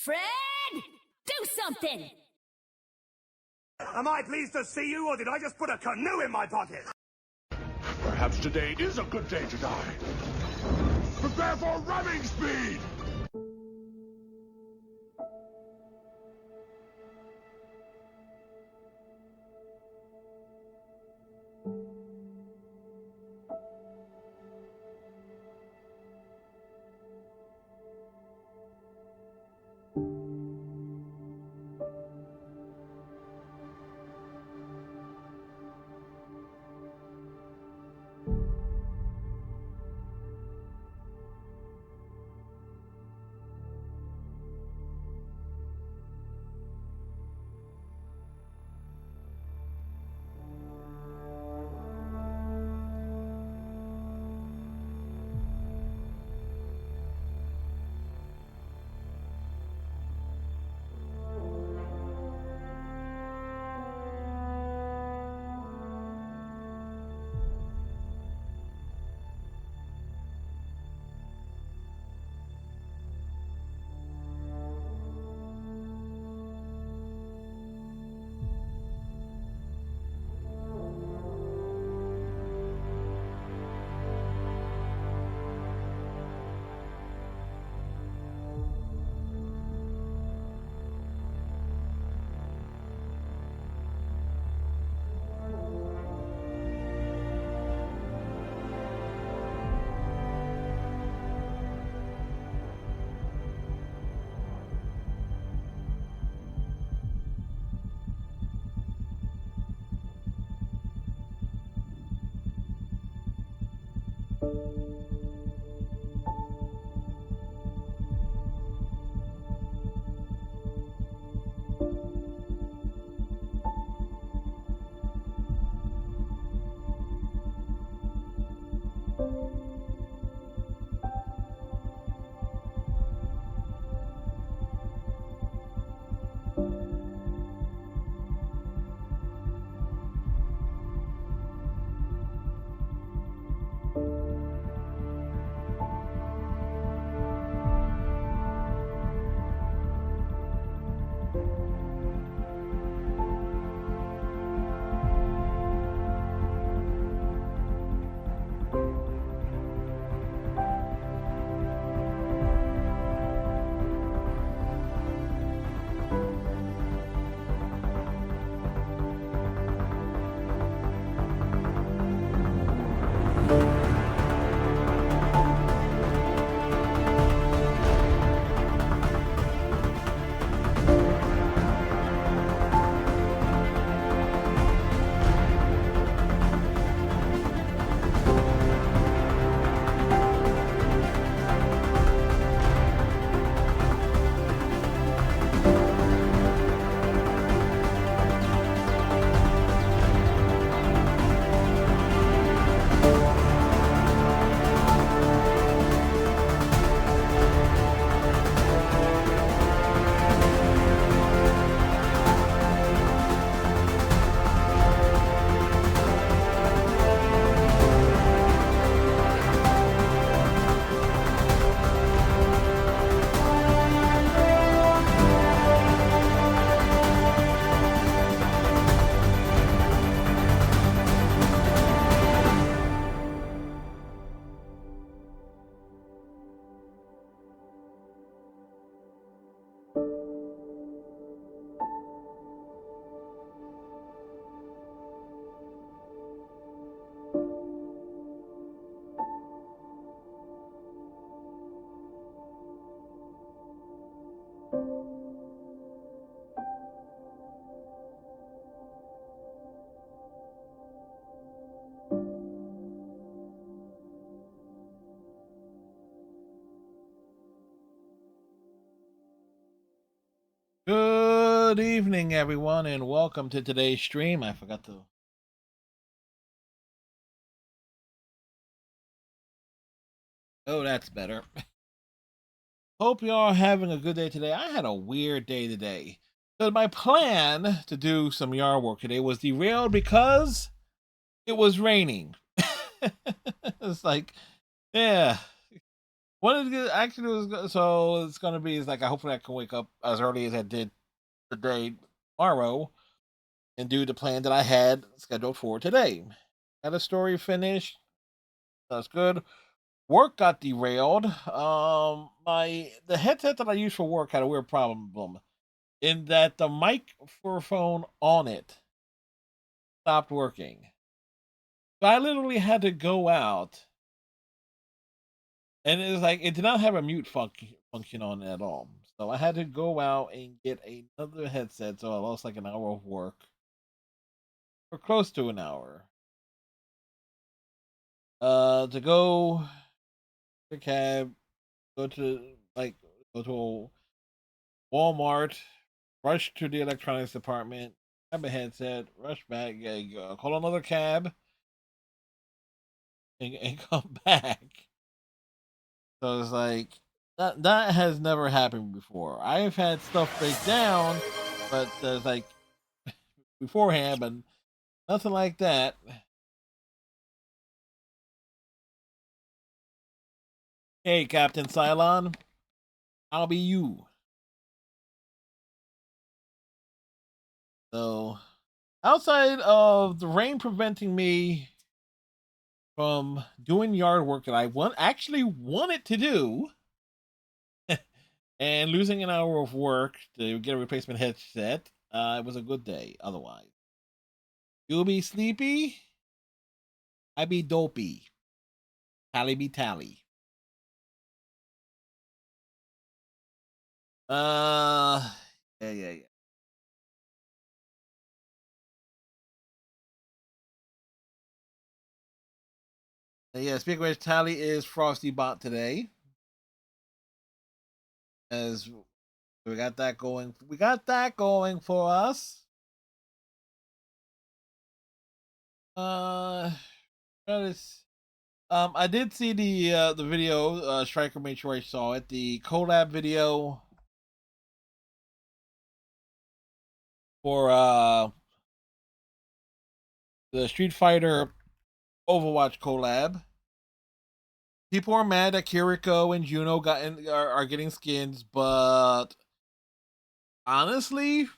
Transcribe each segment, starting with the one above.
Fred! Do something! Am I pleased to see you, or did I just put a canoe in my pocket? Perhaps today is a good day to die. Prepare for running speed! Good evening, everyone, and welcome to today's stream. I forgot to. Oh, that's better. Hope you all are having a good day today. I had a weird day today. So my plan to do some yard work today was derailed because it was raining. It's like, yeah, What is actually was so it's gonna be is like I hopefully I can wake up as early as I did today tomorrow and do the plan that I had scheduled for today. Had a story finished. That's good. Work got derailed. The headset that I use for work had a weird problem in that the microphone on it stopped working. So I literally had to go out, and it was like it did not have a mute function on it at all. So I had to go out and get another headset. So I lost like an hour of work, or close to an hour. To go to cab, go to go to Walmart, rush to the electronics department, grab a headset, rush back, call another cab, and come back. So it's like that has never happened before. I've had stuff break down, but there's like beforehand, but nothing like that. Hey, Captain Cylon, I'll be you. So outside of the rain preventing me from doing yard work that I actually wanted to do, and losing an hour of work to get a replacement headset, it was a good day. Otherwise, you'll be sleepy. I be dopey. Tally be tally. Yeah. Yeah, speaking of which, Tally is Frosty Bot today. As we got that going. We got that going for us. That is, I did see the video. Striker made sure I saw it. The collab video for the Street Fighter Overwatch collab. People are mad that Kiriko and Juno are getting skins, but honestly,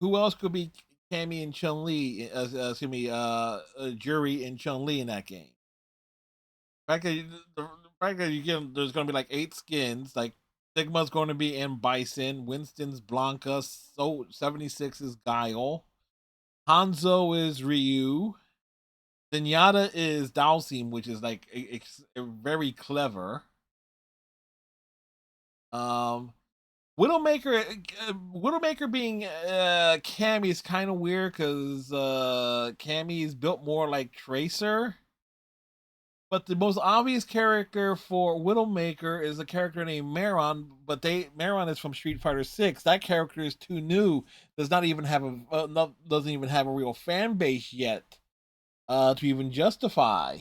who else could be Cammy and Chun Li? Excuse me, Jury and Chun Li in that game. The fact that you get there's going to be like 8 skins. Like Sigma's going to be in Bison, Winston's Blanca, so 76 is Guile, Hanzo is Ryu, Zenyatta is Dhalsim, which is like very clever. Um, Widowmaker being Cammy is kind of weird because Cammy is built more like Tracer. But the most obvious character for Widowmaker is a character named Maron, but Maron is from Street Fighter 6. That character is too new. Does not even have doesn't even have a real fan base yet to even justify.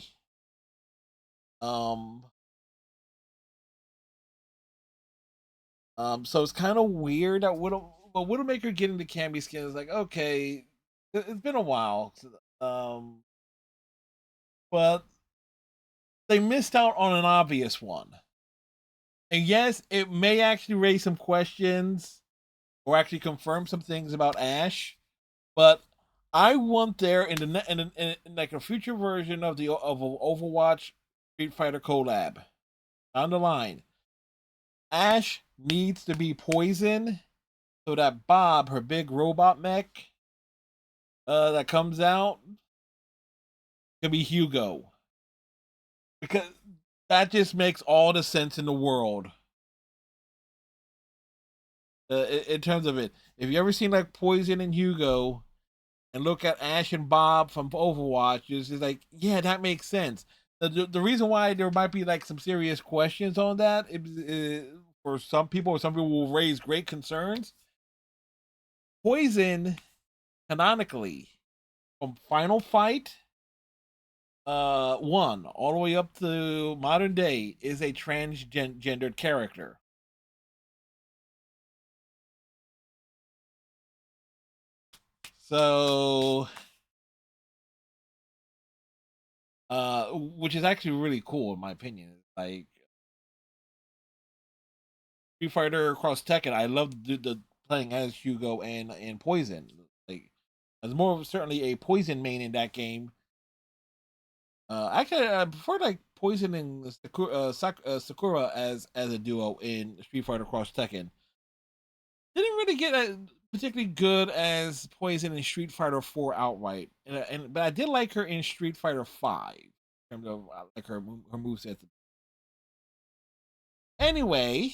Um, so it's kind of weird that Widowmaker getting the Cammy skin is like, okay, it's been a while. But they missed out on an obvious one. And yes, it may actually raise some questions or actually confirm some things about Ash, but I want there in like a future version of the of Overwatch Street Fighter collab down the line. Ash needs to be Poison so that Bob, her big robot mech, that comes out, can be Hugo, because that just makes all the sense in the world. In terms of it, if you ever seen like Poison and Hugo, and look at Ash and Bob from Overwatch, it's like, yeah, that makes sense. The reason why there might be like some serious questions on that for some people will raise great concerns. Poison, canonically, from Final Fight 1 all the way up to modern day, is a transgendered character. So which is actually really cool in my opinion. Like Street Fighter Cross Tekken, I loved the playing as Hugo and Poison. Like, I was more certainly a Poison main in that game. Actually, I prefer like Poison and Sakura as a duo in Street Fighter Cross Tekken. Didn't really get particularly good as Poison in Street Fighter 4 outright, but I did like her in Street Fighter 5 in terms of like her moveset. Anyway,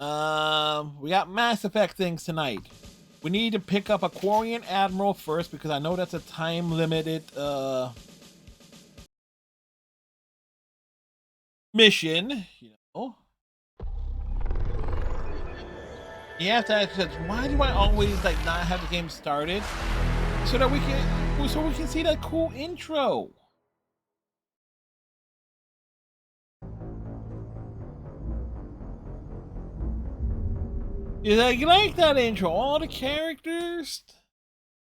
we got Mass Effect things tonight. We need to pick up a Quarian Admiral first because I know that's a time limited mission. You know, you have to ask, why do I always like not have the game started so that we can see that cool intro. You like that intro? All the characters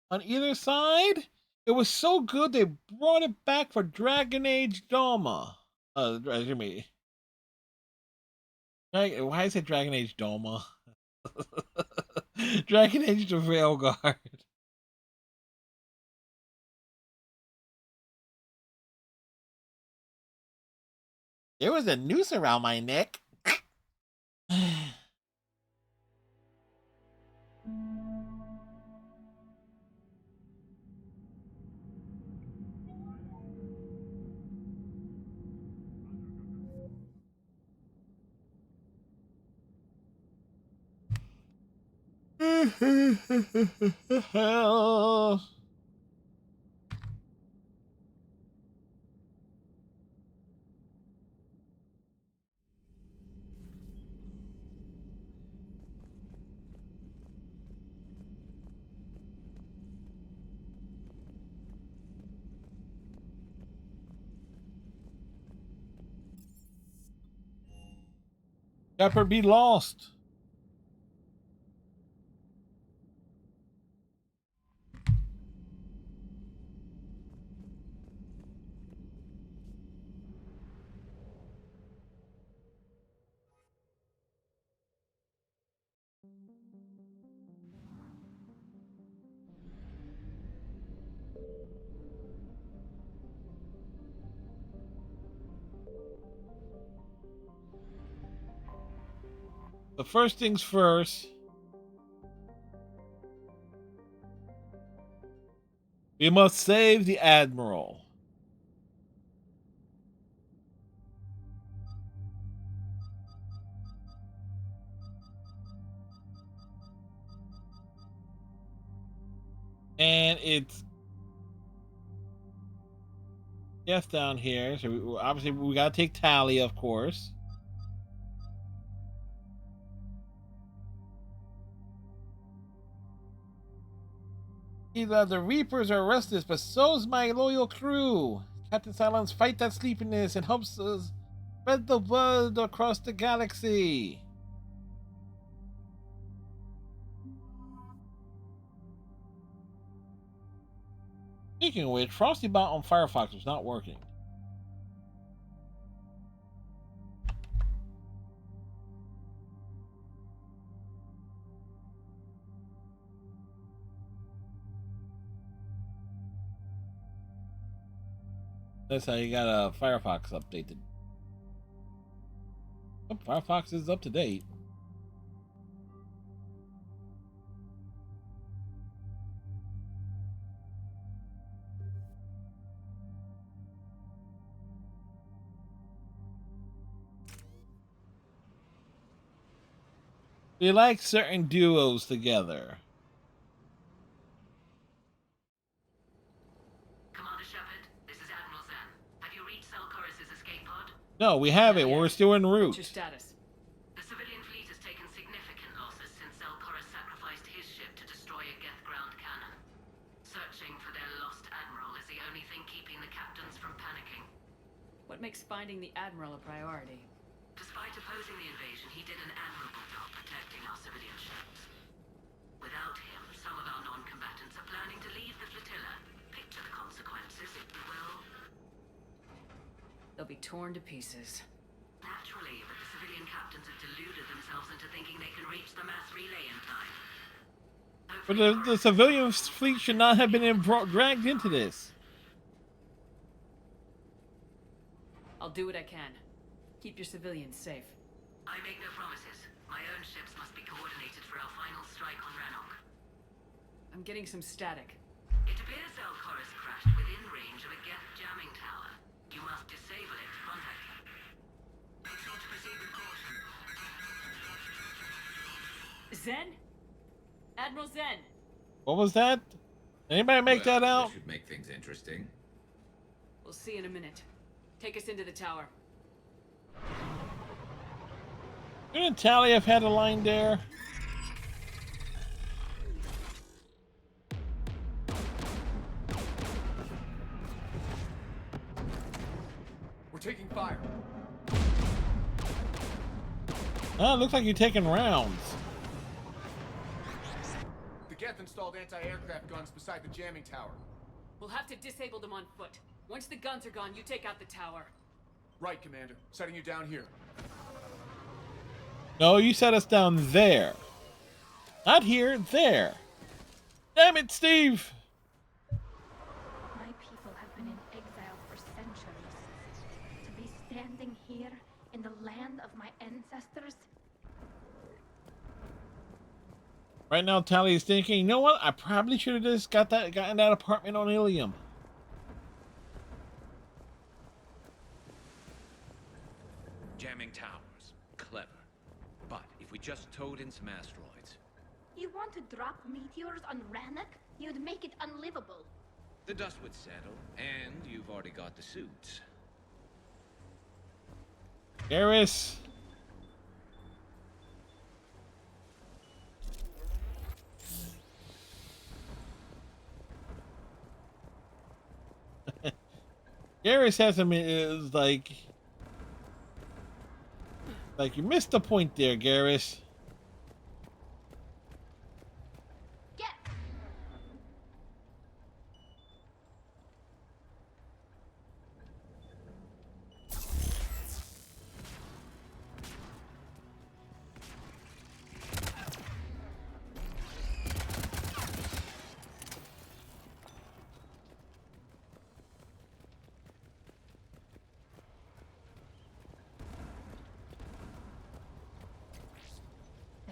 on either side? It was so good they brought it back for Dragon Age Doma. Why is it Dragon Age Doma? Dragon Age the Railguard. There was a noose around my neck. Shepard be lost. But first things first, we must save the Admiral. And it's Jeff down here. So obviously we gotta take Tali, of course. Either the Reapers are restless, but so's my loyal crew. Captain Silence fight that sleepiness and helps us spread the word across the galaxy. Speaking of which, Frosty Bot on Firefox was not working. That's how you got a Firefox updated. Oh, Firefox is up to date. We like certain duos together. Commander Shepard, this is Admiral Zan. Have you reached Salcoris' escape pod? No, we haven't. We're still en route. What's your status? The civilian fleet has taken significant losses since Salcoris sacrificed his ship to destroy a Geth ground cannon. Searching for their lost Admiral is the only thing keeping the captains from panicking. What makes finding the Admiral a priority? Despite opposing the invasion, he did an admirable job protecting our civilian ships. Without him, some of our non-combatants are planning to leave the flotilla. Picture the consequences, if you will. They'll be torn to pieces. Naturally, but the civilian captains have deluded themselves into thinking they can reach the mass relay in time. But the civilian fleet should not have been dragged into this. I'll do what I can. Keep your civilians safe. I make no promises. My own ships must be coordinated for our final strike on Rannoch. I'm getting some static. It appears Zelkoris crashed within range of a Geth jamming tower. You must disable it to contact him. Make sure to proceed with caution. Zen? Admiral Zen! What was that? Anybody make that out? This should make things interesting. We'll see in a minute. Take us into the tower. Couldn't Tally have had a line there? We're taking fire. Oh, it looks like you're taking rounds. The Geth installed anti-aircraft guns beside the jamming tower. We'll have to disable them on foot. Once the guns are gone, you take out the tower. Right, Commander. Setting you down here. No, you set us down there. Not here, there. Damn it, Steve! My people have been in exile for centuries. To be standing here in the land of my ancestors. Right now, Tally is thinking, you know what? I probably should have just gotten that apartment on Ilium. Jamming towers. Clever. But if we just towed in some asteroids... You want to drop meteors on Rannoch? You'd make it unlivable. The dust would settle, and you've already got the suits. Garrus. Garrus has him is like you missed the point there, Garrus. Get!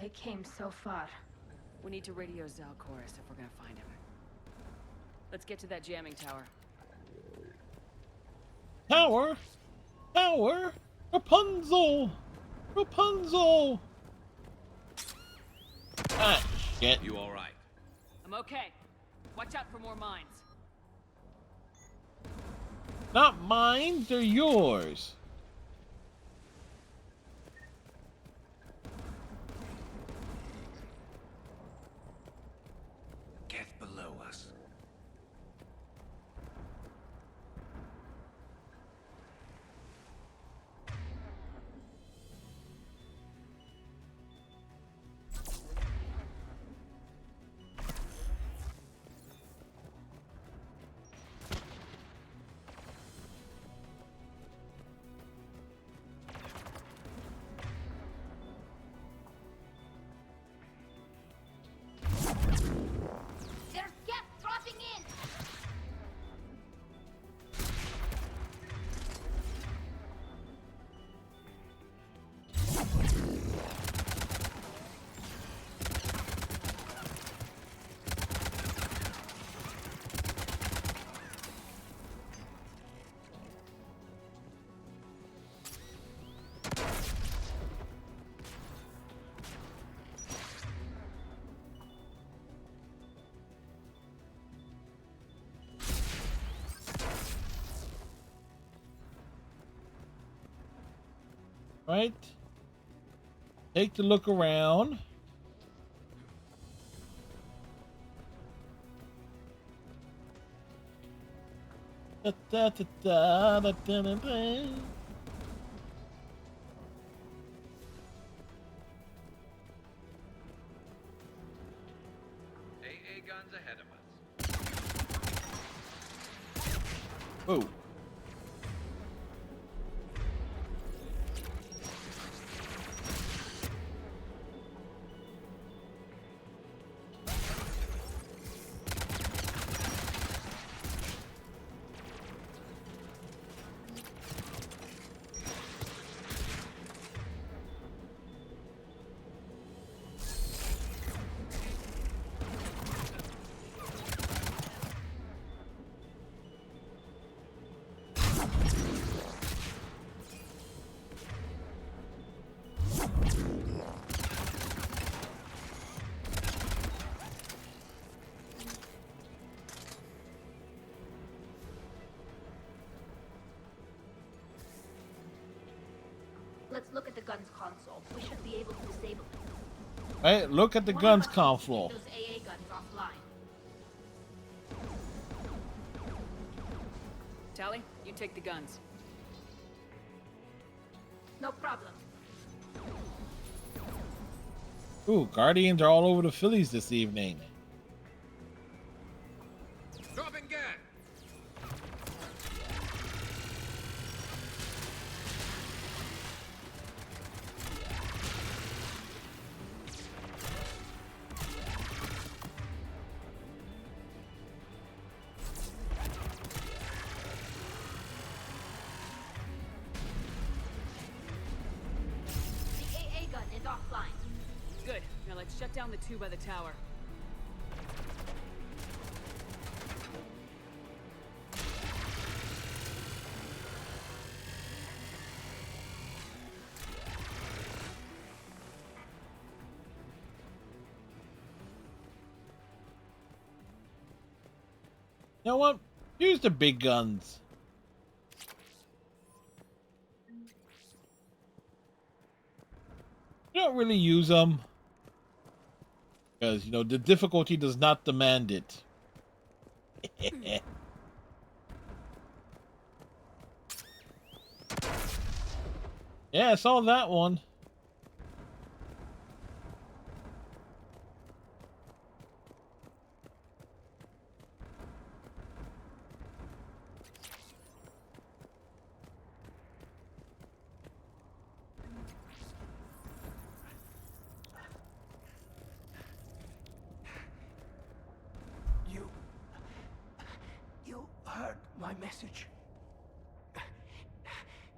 They came so far. We need to radio Zelkoris if we're gonna find him. Let's get to that jamming tower. Tower, tower, Rapunzel, Rapunzel. Ah, shit. You all right? I'm okay. Watch out for more mines. Not mine, they're yours. Get below us. There's Geth dropping in! Right? Take the look around. Da, da, da, da, da, da, da, da. AA guns ahead of us. Whoa. Let's look at the guns console. We should be able to disable it. Right, look at the One guns of us console. needs to take those AA guns offline. Tally, you take the guns. No problem. Ooh, Guardians are all over the Phillies this evening. Dropping gas. The AA gun is offline. Good. Now let's shut down the two by the tower. You know what? Use the big guns. You don't really use them. Because, you know, the difficulty does not demand it. Yeah, I saw that one. You heard my message.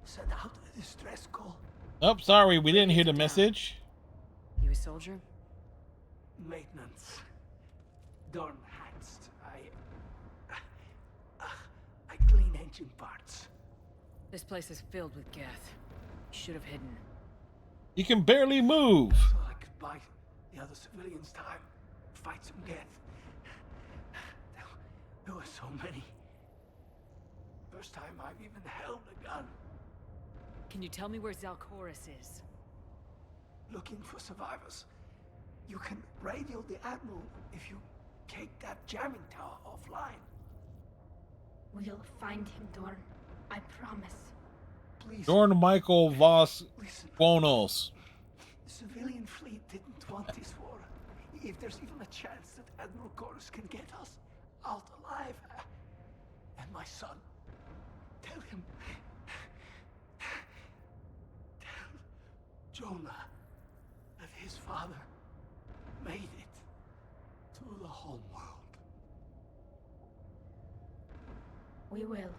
Send out a distress call. Oh, sorry, we didn't hear the message. You a soldier? Maintenance. Dorn Hanst. I clean engine parts. This place is filled with Geth. You should have hidden. You can barely move. So I could buy the other civilians time. Fight some Geth. There were so many. First time I've even held a gun. Can you tell me where Zalcoris is? Looking for survivors. You can radio the Admiral if you take that jamming tower offline. We'll find him, Dorn. I promise. Please. Dorn Michael Voss Listen. Bonos. The civilian fleet didn't want this war. If there's even a chance that Admiral Chorus can get us out alive, and my son, tell him, tell Jonah that his father made it to the home world. We will.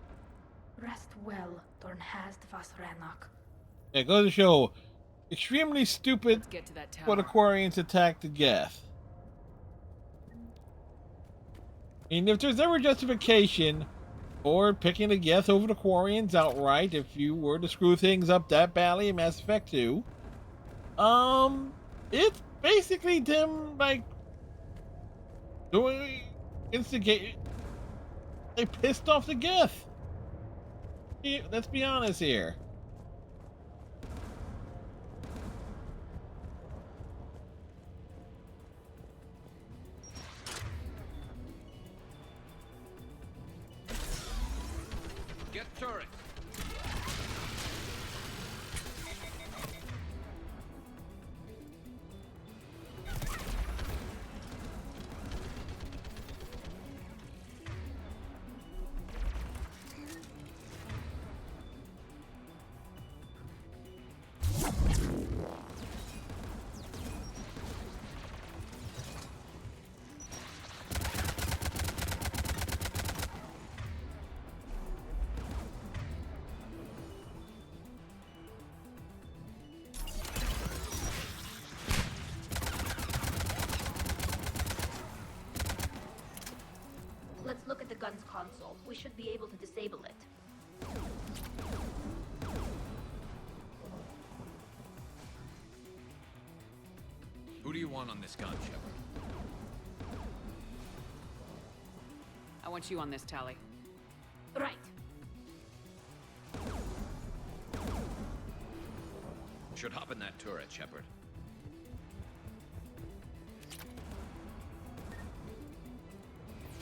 Rest well, Dornhast Vasranok. Yeah, it goes to show, extremely stupid Let's get to that tower. for the Quarians to attack the Geth. And if there's ever justification for picking the Geth over the Quarians outright, if you were to screw things up that badly in Mass Effect 2, it's basically them, like, instigating. They pissed off the Geth. Let's be honest here. Get turret. Let's look at the guns console. We should be able to disable it. Who do you want on this gun, Shepard? I want you on this, Tally. Right. Should hop in that turret, Shepard.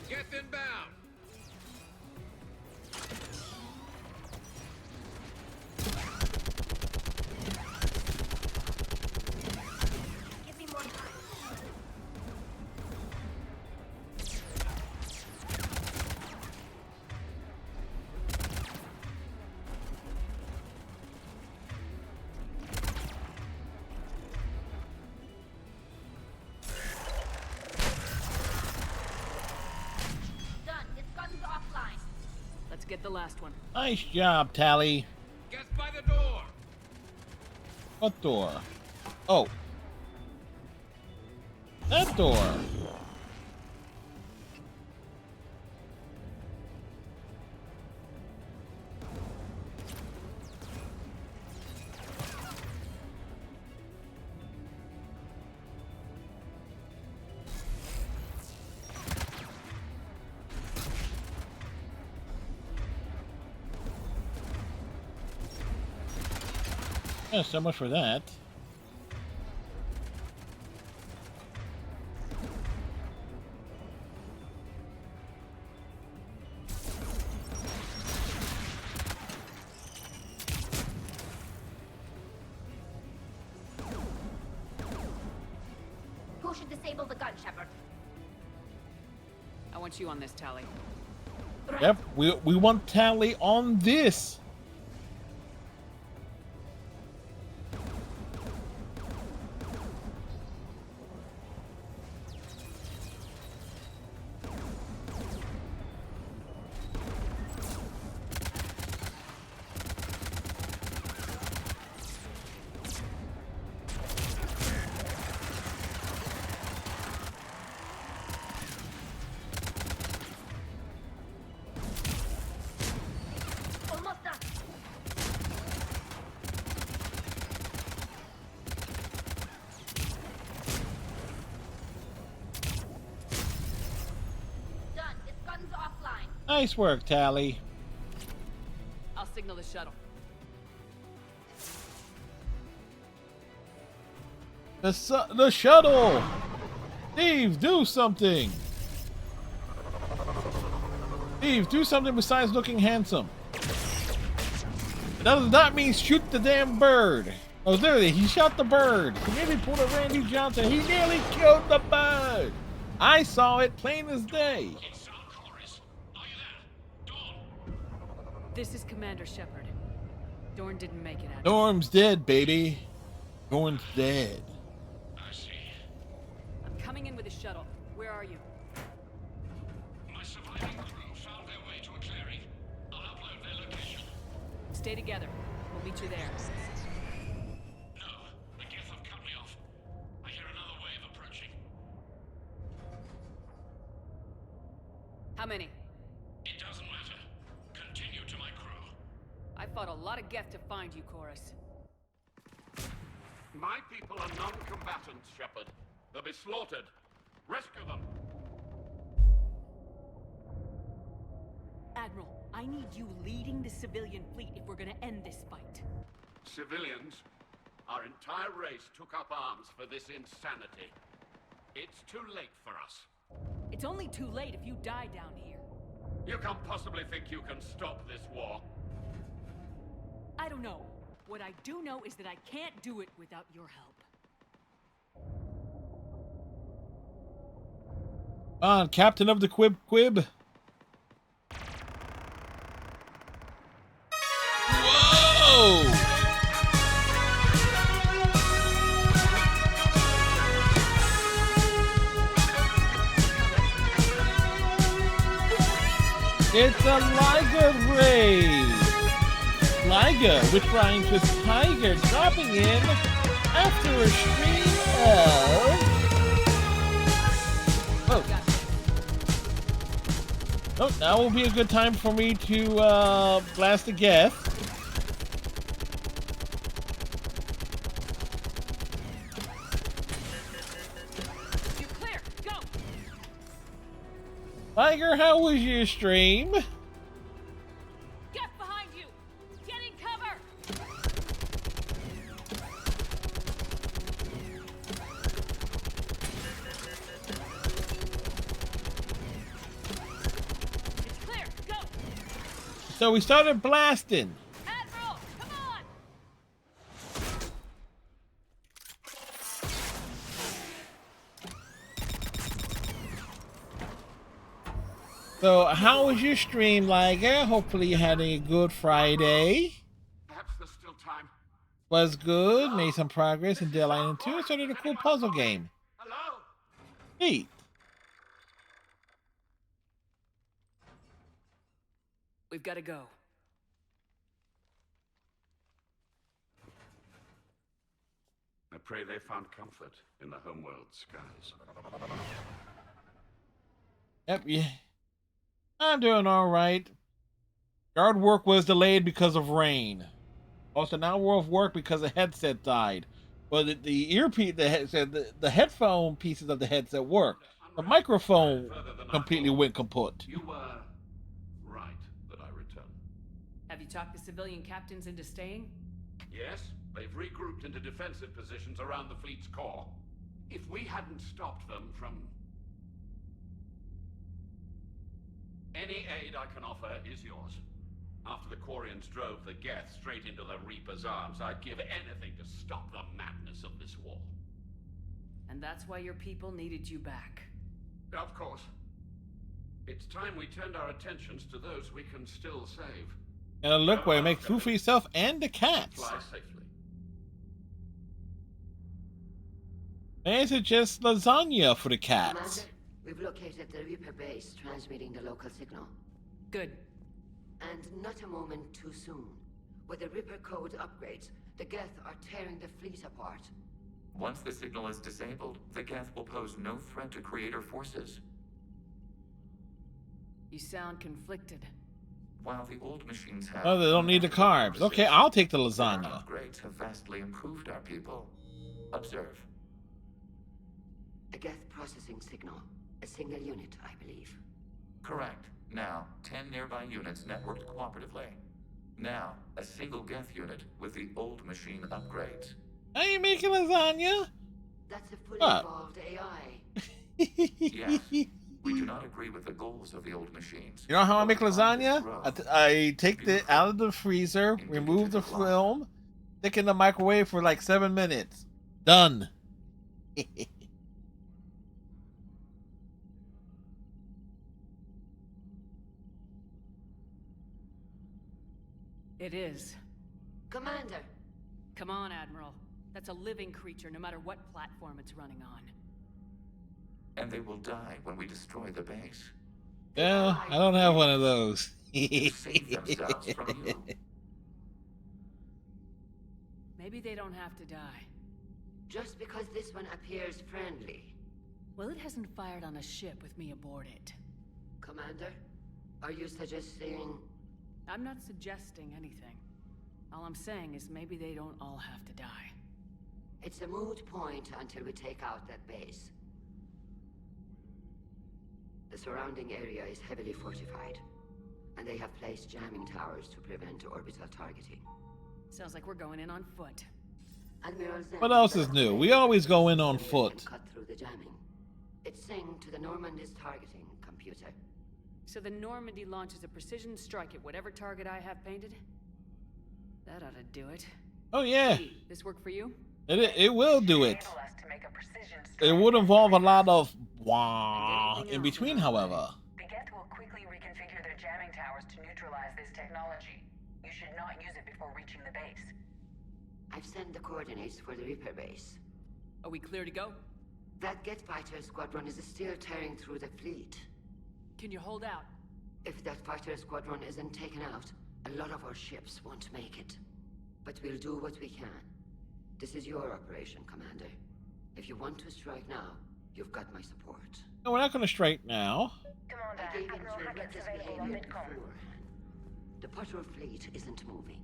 Get inbound! Give me more time. Done. This gun's offline. Let's get the last one. Nice job, Tally. Guess by the door! What door? Oh. That door. Yeah, so much for that. Who should disable the gun, Shepard? I want you on this, Tally. Right. Yep, we want Tally on this. Almost done. Done. This gun's offline. Nice work, Tally. I'll signal the shuttle. The shuttle! Steve, do something! Steve, do something besides looking handsome. That does not mean shoot the damn bird. Oh, literally, he shot the bird. He nearly pulled a Randy Johnson. He nearly killed the bird. I saw it plain as day. This is Commander Shepard. Dorn didn't make it out. Norm's dead, baby. Dorn's dead. I'm coming in with a shuttle. Where are you? My surviving crew found their way to a clearing. I'll upload their location. Stay together. We'll meet you there. No, the Geth have cut me off. I hear another wave approaching. How many? It doesn't matter. Continue to my crew. I fought a lot of Geth to find you, Chorus. My people are non-combatants, Shepard. They'll be slaughtered. Rescue them. Admiral, I need you leading the civilian fleet if we're gonna end this fight. Civilians, our entire race took up arms for this insanity. It's too late for us. It's only too late if you die down here. You can't possibly think you can stop this war. I don't know. What I do know is that I can't do it without your help. On, Captain of the Quib. Whoa! It's a Liger raid. Liger, which rhymes with tiger, dropping in after a stream of... Oh, now will be a good time for me to blast a Geth. You're clear. Go. Liger, how was your stream? Get behind you. Get in cover. So we started blasting. Admiral, come on! So how was your stream, Liger? Hopefully you had a good Friday. Perhaps there's still time. Was good. Made some progress in Dead Island 2. Started a cool puzzle game. Hello? Neat. We've got to go. I pray they found comfort in the homeworld skies. Yep, yeah. I'm doing all right. Yard work was delayed because of rain. Also, now we're off work because the headset died. But the earpiece, the headset, the headphone pieces of the headset worked. The microphone completely went kaput. You were right that I returned. Have you talked the civilian captains into staying? Yes, they've regrouped into defensive positions around the fleet's core. If we hadn't stopped them from... Any aid I can offer is yours. After the Quarians drove the Geth straight into the Reaper's arms, I'd give anything to stop the madness of this war. And that's why your people needed you back. Of course. It's time we turned our attentions to those we can still save. And look where you make food for yourself and the cats. Fly safely. Maybe it's just lasagna for the cats. Commander, we've located the Reaper base transmitting the local signal. Good. And not a moment too soon. With the Reaper code upgrades, the Geth are tearing the fleet apart. Once the signal is disabled, the Geth will pose no threat to Creator forces. You sound conflicted. While the old machines have... Oh, they don't need the carbs. Okay, I'll take the their lasagna. upgrades have vastly improved our people. Observe. A Geth processing signal. A single unit, I believe. Correct. Now, 10 nearby units networked cooperatively. Now, a single Geth unit with the old machine upgrades. Are you making lasagna? That's a fully What? evolved AI. Yes, we do not agree with the goals of the old machines. You know how I make But we find this lasagna? growth. I take it out of the freezer, remove the film, stick it in the microwave for like 7 minutes. Done. It is. Commander! Come on, Admiral. That's a living creature, no matter what platform it's running on. And they will die when we destroy the base. Yeah, I don't have one of those. To save themselves from you. Maybe they don't have to die. Just because this one appears friendly. Well, it hasn't fired on a ship with me aboard it. Commander, are you suggesting... I'm not suggesting anything. All I'm saying is maybe they don't all have to die. It's a moot point until we take out that base. The surrounding area is heavily fortified, and they have placed jamming towers to prevent orbital targeting. Sounds like we're going in on foot. Admiral Zen What else is new? We always go in on and foot. cut through the jamming. It's synced to the Normand's targeting computer. So the Normandy launches a precision strike at whatever target I have painted? That ought to do it. Oh yeah, Hey, this work for you? it will do it. It would involve a lot of wah in between, however. The Geth will quickly reconfigure their jamming towers to neutralize this technology. You should not use it before reaching the base. I've sent the coordinates for the Reaper base. Are we clear to go? That Geth fighter squadron is still tearing through the fleet. Can you hold out? If that fighter squadron isn't taken out, a lot of our ships won't make it. But we'll do what we can. This is your operation, Commander. If you want to strike now, you've got my support. No, we're not going to strike now. Commander, I gave in Admiral to Hackett's reckless available on behavior Midcom. beforehand. The patrol fleet isn't moving.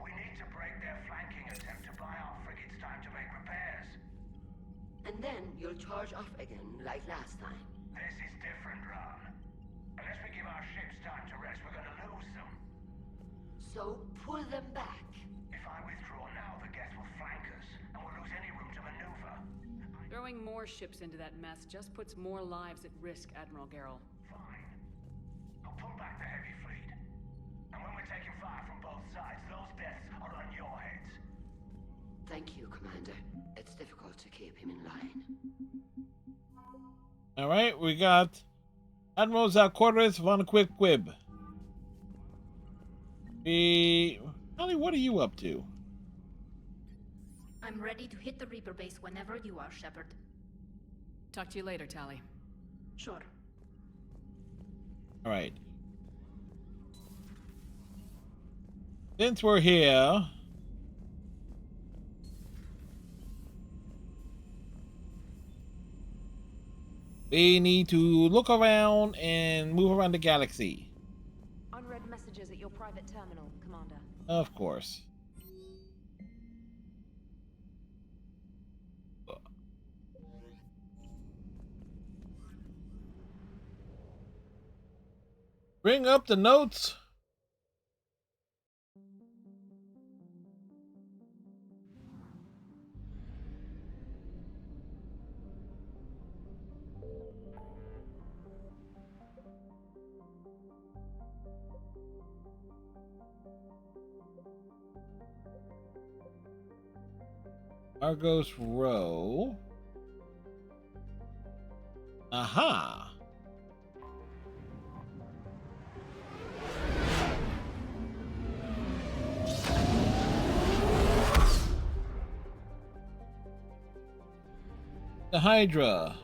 We need to break their flanking attempt to buy our frigates time to make repairs. And then you'll charge off again, like last time. This is different, Ron. Unless we give our ships time to rest, we're gonna lose them. So, pull them back. If I withdraw now, the Geth will flank us, and we'll lose any room to maneuver. Throwing more ships into that mess just puts more lives at risk, Admiral Gerrel. Fine. I'll pull back the heavy fleet. And when we're Thank you, Commander. It's difficult to keep him in line. All right, we got Admiral Zalquadras von Quick-Quib. Holly, what are you up to? I'm ready to hit the Reaper base whenever you are, Shepard. Talk to you later, Tali. Sure. All right. Since we're here, we need to look around and move around the galaxy. Unread messages at your private terminal, Commander. Of course. Bring up the notes. Argos Row. Aha. The Hydra.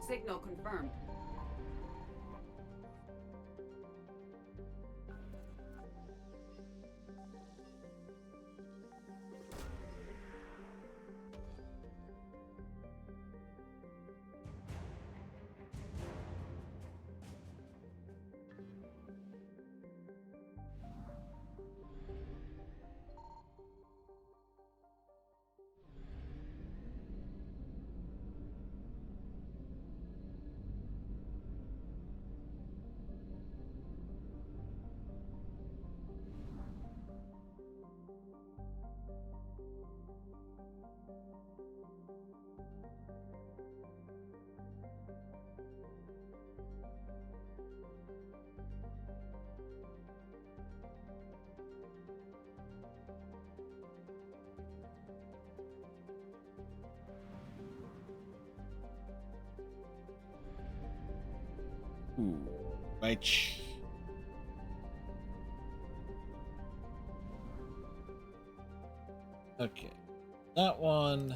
Signal confirmed. Ooh, right. Okay, that one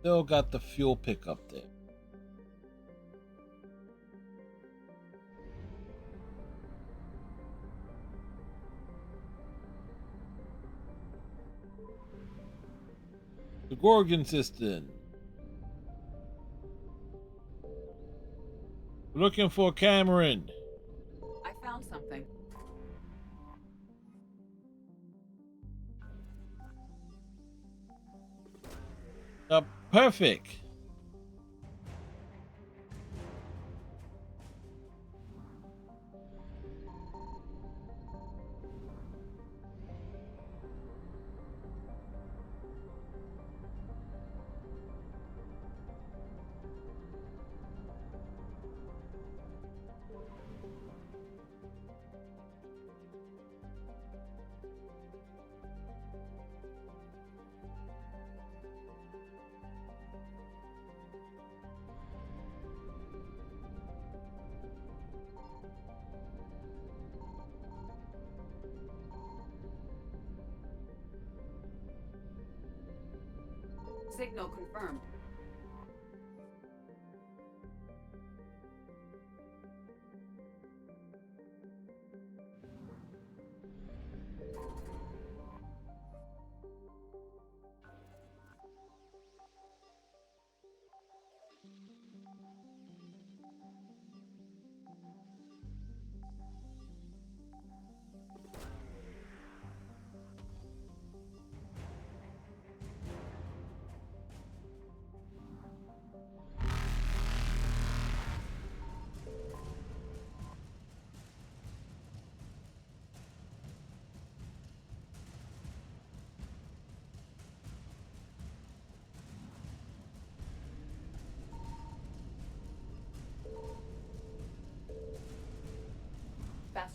still got the fuel pickup there. The Gorgon system. Looking for Cameron. I found something. Perfect. Signal confirmed.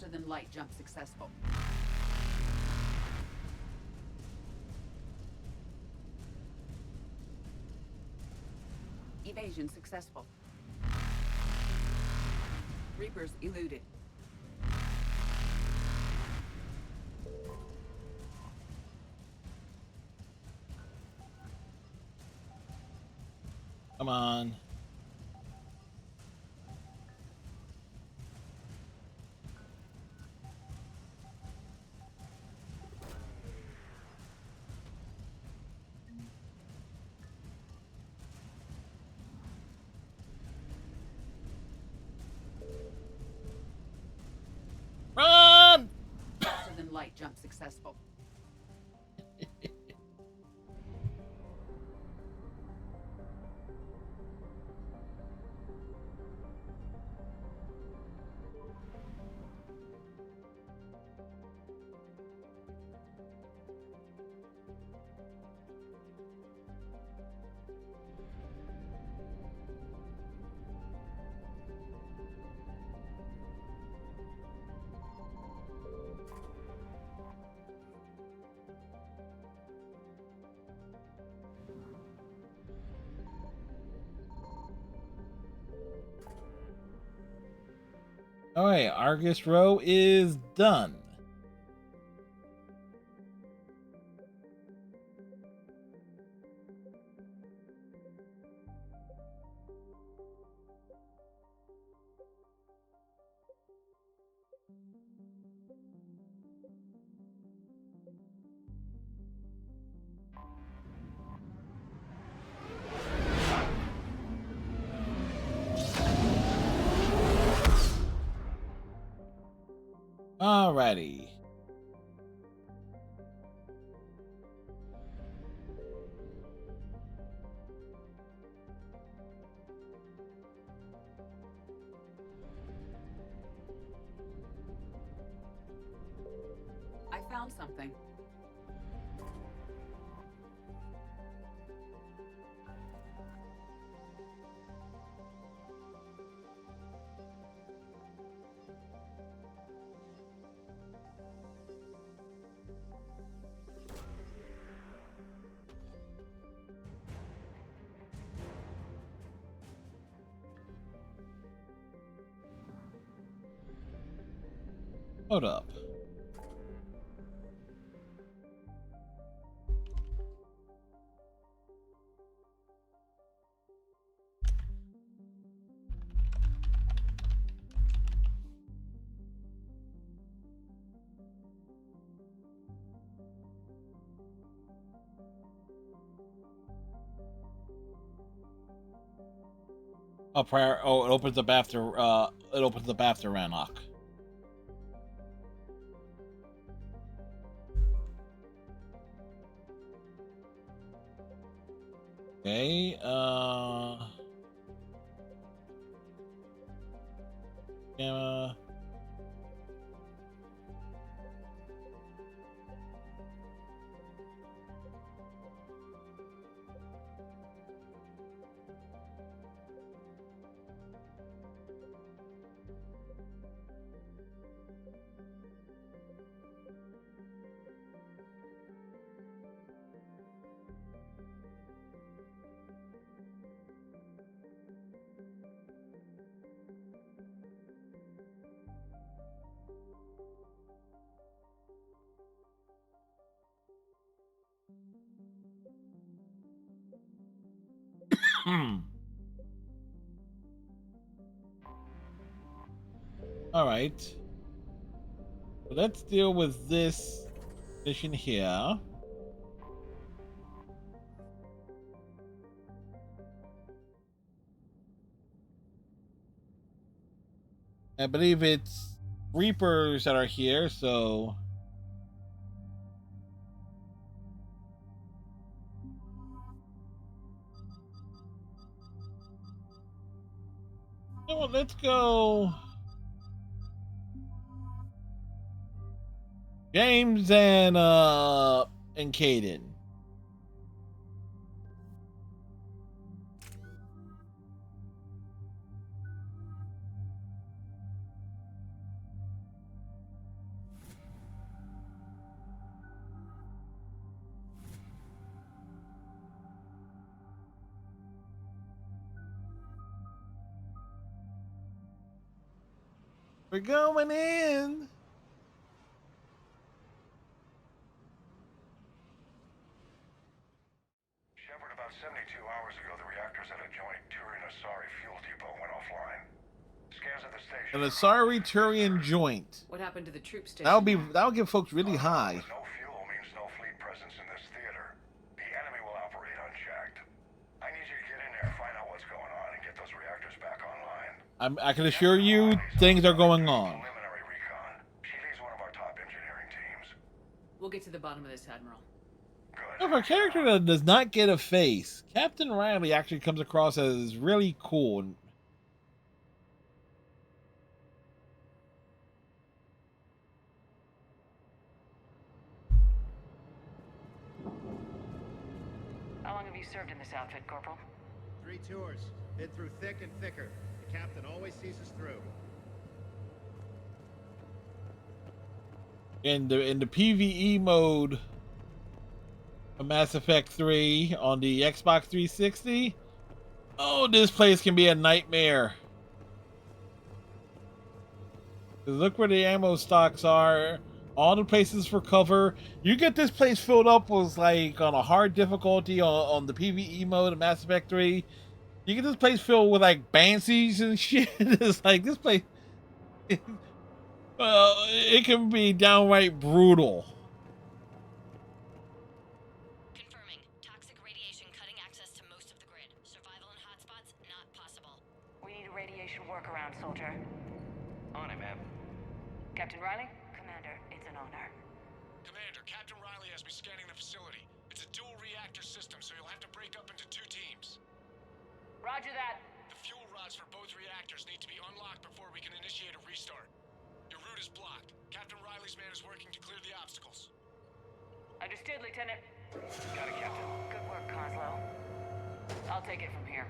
Faster than light jump successful. Evasion successful. Reapers eluded. Come on. Run! Faster than light jump successful. Alright, Argus Row is done. Alrighty. I found something. Hold up. Oh, prior. Oh, it opens up after. It opens up after Rannoch. Okay. Yeah. All right. So let's deal with this mission here. I believe it's Reapers that are here, so you know what, let's go James and Kaidan. We're going in. Shepard, about 72 hours ago, the reactors at a joint Turian-Asari fuel depot went offline. Scans at the station. An Asari Turian joint. What happened to the troop station? That'll give folks really high. No fuel means no fleet presence in this theater. The enemy will operate unchecked. I need you to get in there, find out what's going on, and get those reactors back online. I can assure you, things are going on. Preliminary recon. She leads one of our top engineering teams. We'll get to the bottom of this, Admiral. For a character that does not get a face, Captain Riley actually comes across as really cool. How long have you served in this outfit, Corporal? 3 tours. Been through thick and thicker. The captain always sees us through. In the PvE mode of Mass Effect 3 on the Xbox 360, oh, this place can be a nightmare. Look where the ammo stocks are. All the places for cover. You get this place filled up with, like, on a hard difficulty on the PvE mode of Mass Effect 3. You get this place filled with, like, Banshees and shit. It's like, this place... well, it can be downright brutal. Confirming. Toxic radiation cutting access to most of the grid. Survival in hotspots, not possible. We need a radiation workaround, soldier. On it, ma'am. Captain Riley? Commander, it's an honor. Commander, Captain Riley has me scanning the facility. It's a dual reactor system, so you'll have to break up into 2 teams. Roger that. The fuel rods for both reactors need to be unlocked before we can initiate a restart. Your route is blocked. Captain Riley's man is working to clear the obstacles. Understood, Lieutenant. Got it, Captain. Good work, Coslow. I'll take it from here.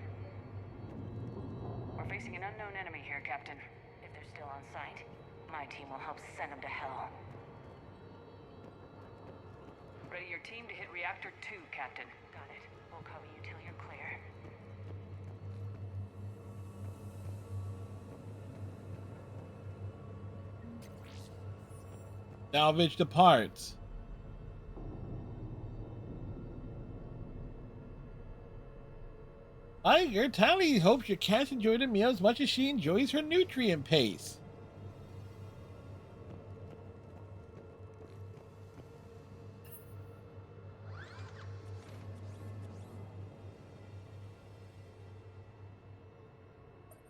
We're facing an unknown enemy here, Captain. If they're still on site, my team will help send them to hell. Ready your team to hit Reactor 2, Captain. Got it. We'll cover you till you're clear. Salvage the parts. Tiger, Tally hopes your cats enjoy the meal as much as she enjoys her nutrient paste.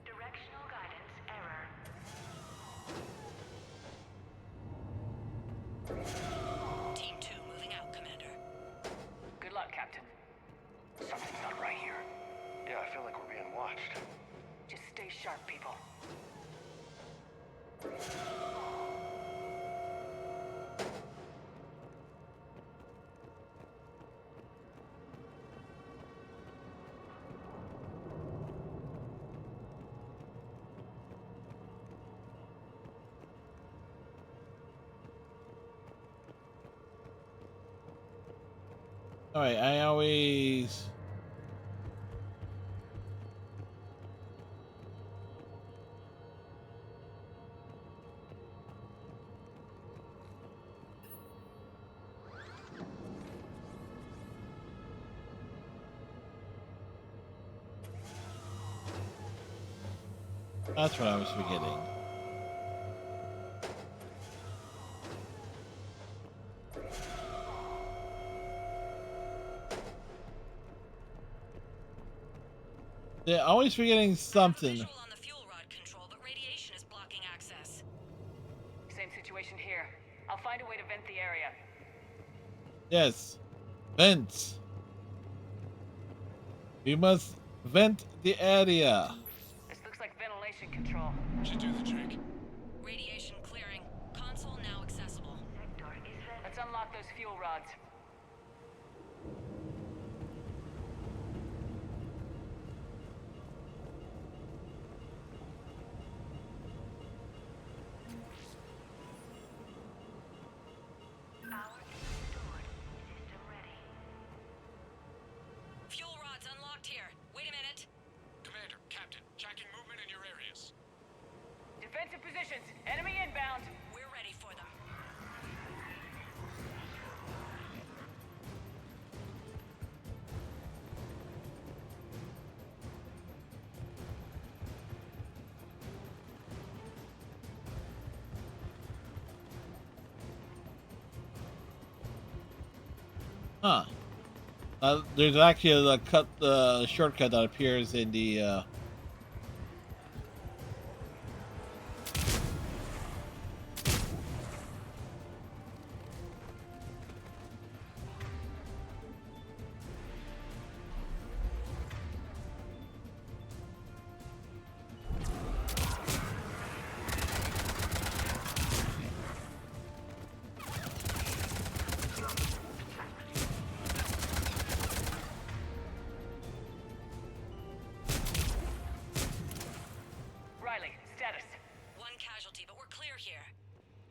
Directional guidance error. Team 2 moving out, Commander. Good luck, Captain. Something's not right here. Yeah, I feel like we're being watched. Just stay sharp, people. Alright, I always... That's what I was forgetting. They're always forgetting something. Visual on the fuel rod control, but radiation is blocking access. Same situation here. I'll find a way to vent the area. Yes. Vent. We must vent the area. This looks like ventilation control. Should do the trick. Radiation clearing. Console now accessible. Let's unlock those fuel rods. Fuel rods unlocked here. Wait a minute. Commander, Captain, tracking movement in your areas. Defensive positions. Huh. There's actually a shortcut that appears in the Riley, status. One casualty, but we're clear here.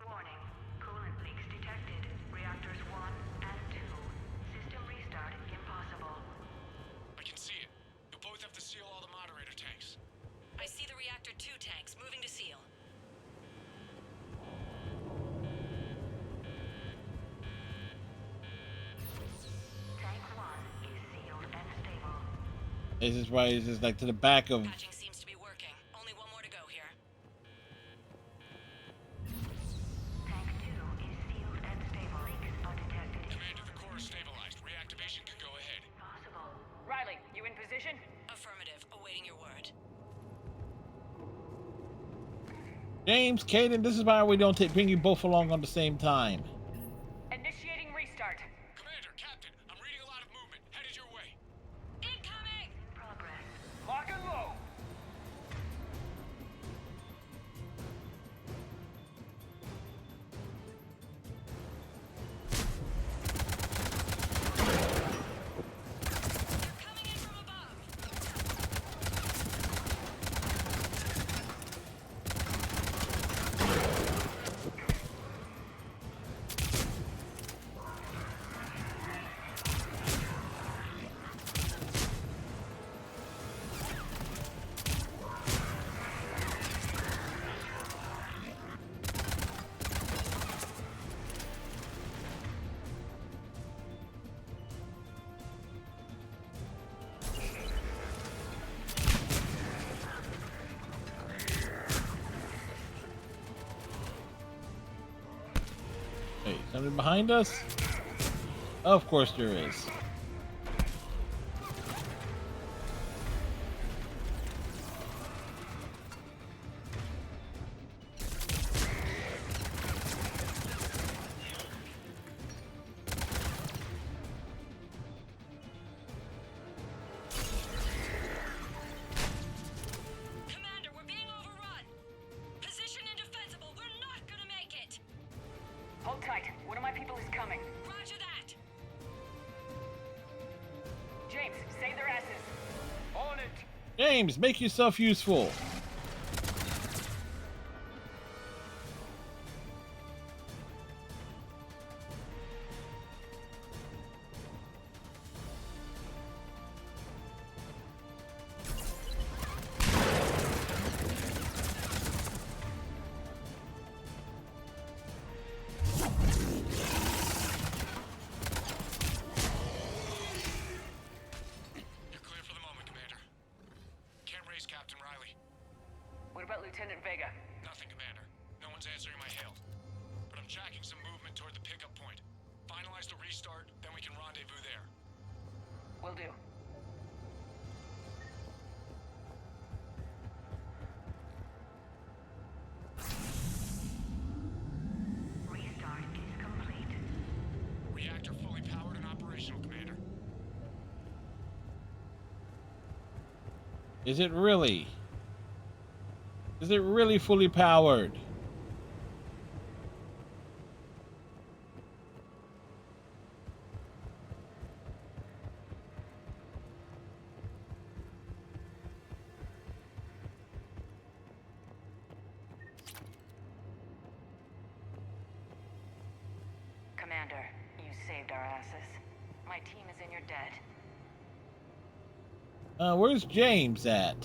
Warning. Coolant leaks detected. Reactors 1 and 2. System restart impossible. I can see it. You'll both have to seal all the moderator tanks. I see the reactor 2 tanks moving to seal. Tank 1 is sealed and stable. this is why this is like to the back of. Patching seems to be working. Only one more to go here. Tank 2 is sealed and stable. Leaks undetected. Commander, the core is stabilized. Reactivation can go ahead. Possible. Riley, you in position? Affirmative. Awaiting your word. James, Caden, this is why we don't bring you both along on the same time. Initiating restart. Commander, Captain, I'm reading a lot of movement. Headed your way. Incoming! Progress. Lock and load. Coming in from above. Hey, something behind us? Of course there is. Commander, we're being overrun. Position indefensible. We're not gonna make it. Hold tight. One of my people is coming. Roger that. James, save their asses. On it. James, make yourself useful. You're clear for the moment, Commander. Can't raise Captain Riley. What about Lieutenant Vega? Nothing, Commander. No one's answering my hail. But I'm tracking some movement toward the pickup point. Finalize the restart, then we can rendezvous there. Will do. Restart is complete. Reactor fully powered and operational, Commander. Is it really? Is it really fully powered? Commander, you saved our asses. My team is in your debt. Where's James at?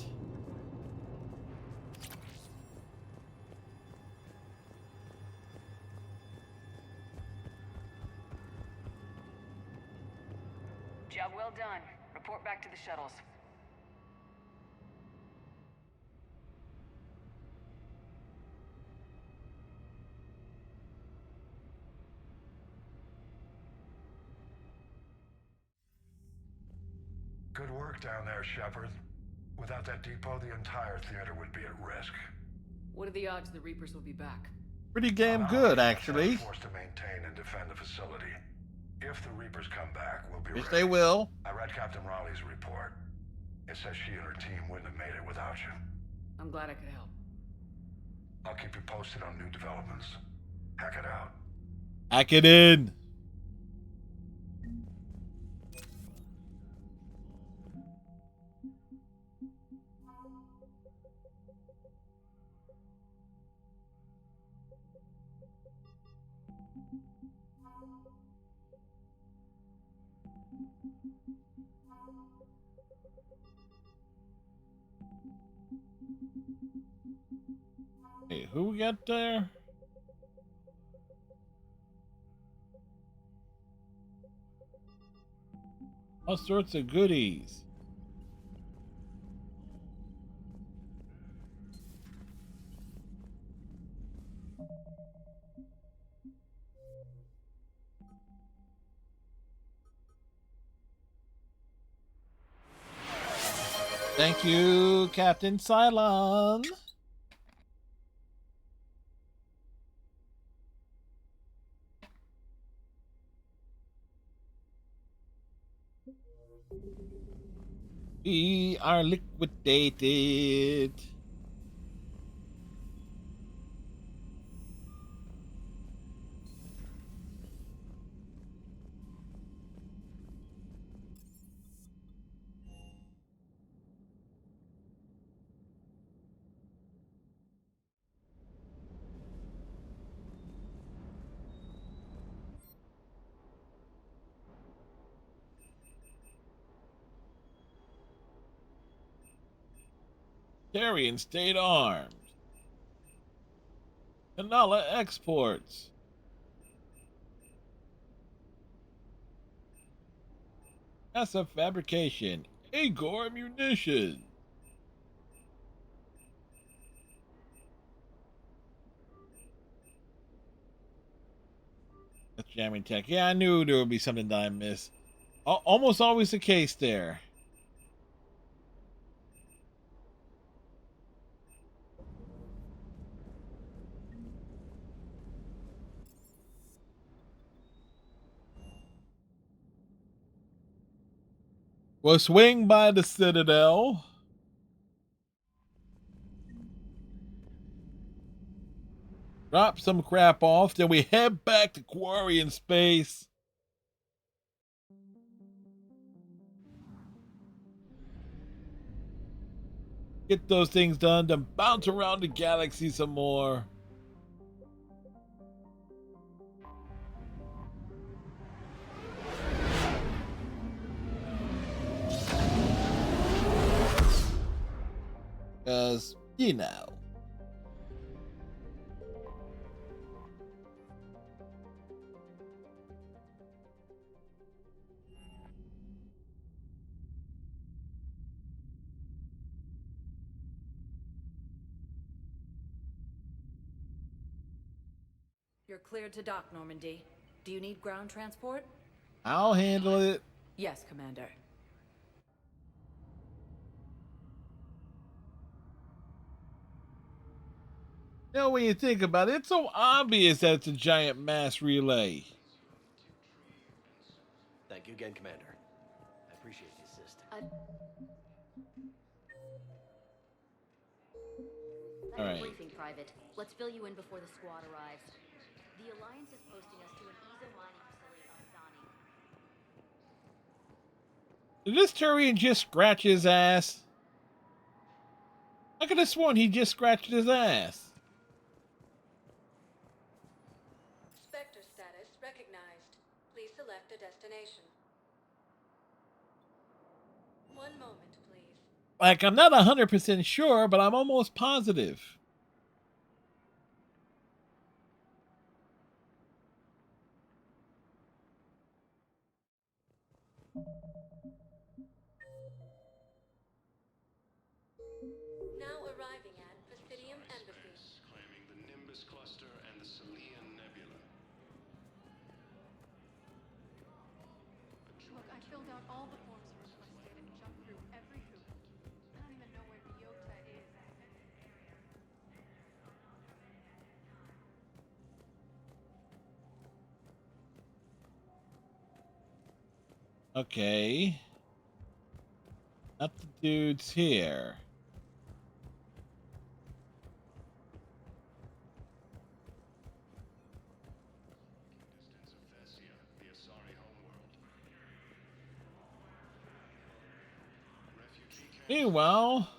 Job well done. Report back to the shuttles. Good work down there, Shepard. Without that depot, the entire theater would be at risk. What are the odds the Reapers will be back? Pretty damn good, actually. Forced to maintain and defend the facility. If the Reapers come back, we'll be ready. Yes, they will. I read Captain Raleigh's report. It says she and her team wouldn't have made it without you. I'm glad I could help. I'll keep you posted on new developments. Hack it out. Hack it in. Hey, who we got there? All sorts of goodies. Thank you, Captain Cylon. We are liquidated. Tarian stayed armed. Kanala exports. Massive fabrication. Agor munition. That's jamming tech. Yeah, I knew there would be something that I missed. Almost always the case there. We'll swing by the Citadel. Drop some crap off, then we head back to Quarian space. Get those things done, then bounce around the galaxy some more. Because, you know. You're cleared to dock, Normandy. Do you need ground transport? I'll handle it. Yes, Commander. You know, when you think about it, it's so obvious that it's a giant mass relay. Thank you again, Commander. I appreciate the assist. All right. Briefing, Private. Let's fill you in before the squad arrives. The Alliance is posting us to an ESO mining facility on Thani. Did this Turian just scratch his ass? I could have sworn he just scratched his ass. Spectre status recognized. Please select a destination. One moment, please. Like, I'm not 100% sure, but I'm almost positive. Now arriving at Presidium Embassy. Claiming the Nimbus Cluster and the Salian Nebula. Look, I filled out all the forms requested and Okay. Not the dudes here. Meanwhile,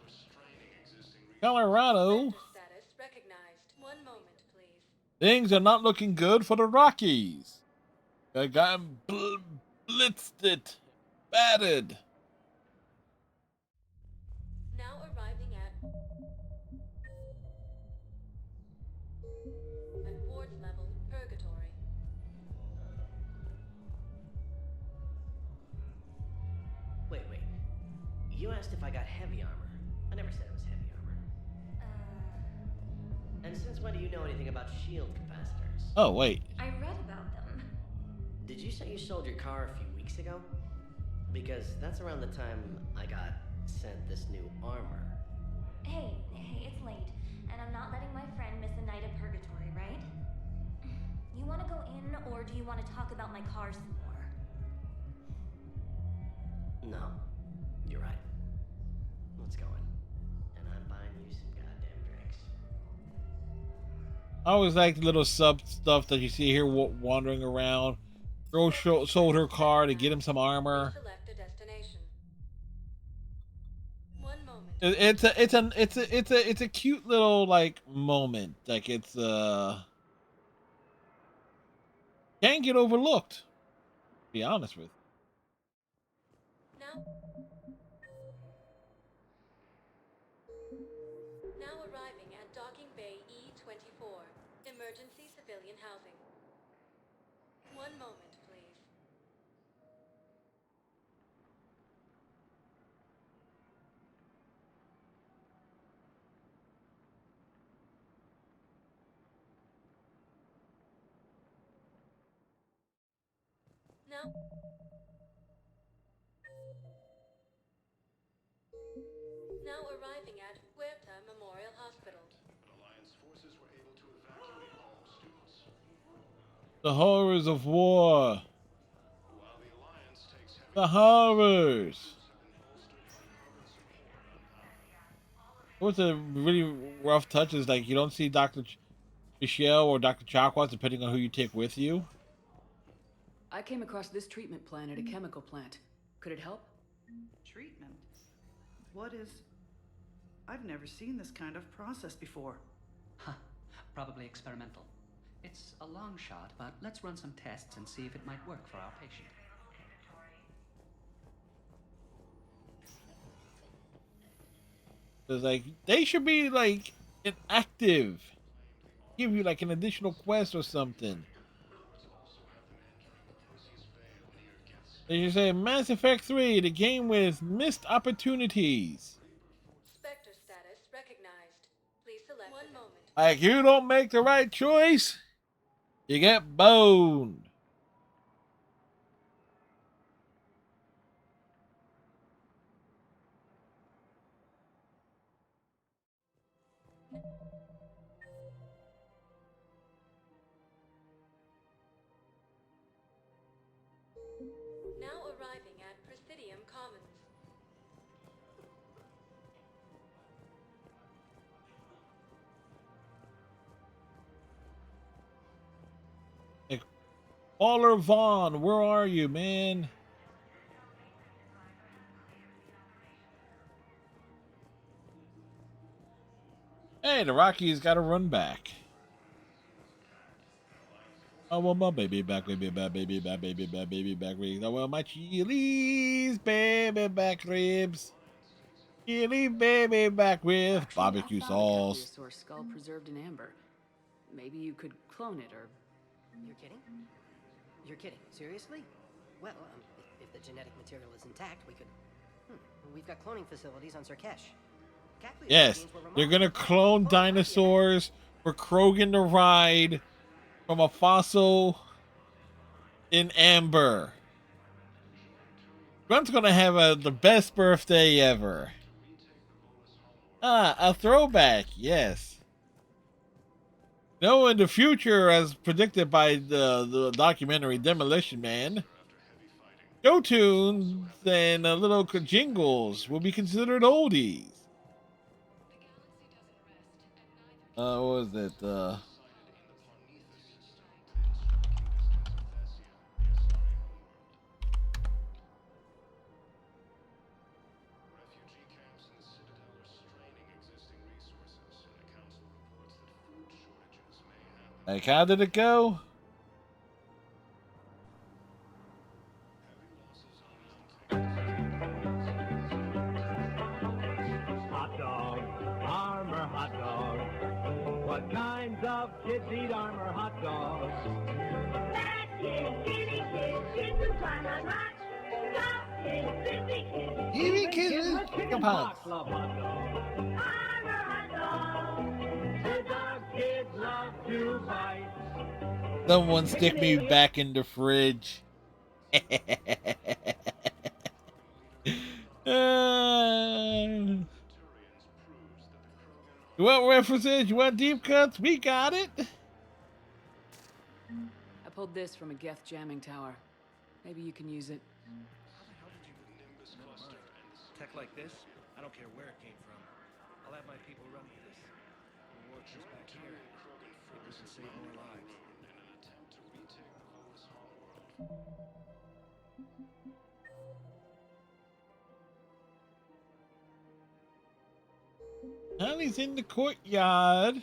Colorado, things are not looking good for the Rockies. They got blitzed it, battered. Now arriving at fourth level purgatory. Wait. You asked if I got heavy armor. I never said it was heavy armor. And since when do you know anything about shield capacitors? Oh, wait. I read about them. Did you say you sold your car a few weeks ago? Because that's around the time I got sent this new armor. Hey, it's late, and I'm not letting my friend miss a night of purgatory, right? You want to go in, or do you want to talk about my car some more? No, you're right. Let's go in. And I'm buying you some goddamn drinks. I always like the little sub stuff that you see here wandering around. Girl sold her car to get him some armor. Select a destination. One moment. It's a cute little like moment. Like it's can't get overlooked. To be honest with you. Now arriving at Docking Bay E-24, emergency civilian housing. One moment, please. Now arriving at Huerta Memorial Hospital. Alliance forces were able to evacuate all students. The horrors of war. While the Alliance takes heavy The horrors. What's a really rough touch is like you don't see Dr. Michelle or Dr. Chakwas depending on who you take with you. I came across this treatment plan at a chemical plant. Could it help? Treatment? What is... I've never seen this kind of process before. Huh. Probably experimental. It's a long shot, but let's run some tests and see if it might work for our patient. It's like they should be like inactive. Give you like an additional quest or something. They should say Mass Effect 3, the game with missed opportunities. Spectre status recognized. Please select one moment. Like you don't make the right choice, you get boned. Now arriving at Presidium Commons. Like, Baller Vaughn, where are you, man? Hey, the Rockies got to run back. I want my baby back, baby back, baby back, baby back, baby back ribs. I want my Chili's baby back ribs. Chili baby back ribs. Barbecue sauce. Or skull preserved in amber. Maybe you could clone it, or... You're kidding? You're kidding? Seriously? Well, if the genetic material is intact, we could... We've got cloning facilities on Surkesh. Yes, they're gonna clone dinosaurs for Krogan to ride from a fossil in amber. Grunt's gonna have the best birthday ever. Ah, a throwback, yes. No, in the future, as predicted by the documentary Demolition Man, show tunes and little jingles will be considered oldies. What was it? Like, how did it go? Hot dog, Armor hot dog. What kinds of kids eat Armor hot dogs? Fat kids, skinny kids, kids who climb on rocks. Soft kids, fizzy kids. Even kids with chicken pox. Love hot dogs. Armor hot dogs. The dog kids love to bite. Someone stick me back in the fridge. You want references? You want deep cuts? We got it. I pulled this from a Geth jamming tower. Maybe you can use it. Tech like this, I don't care where it came from. I'll have my people run with this. The war just back here. It was to save more lives. Honey's in the courtyard.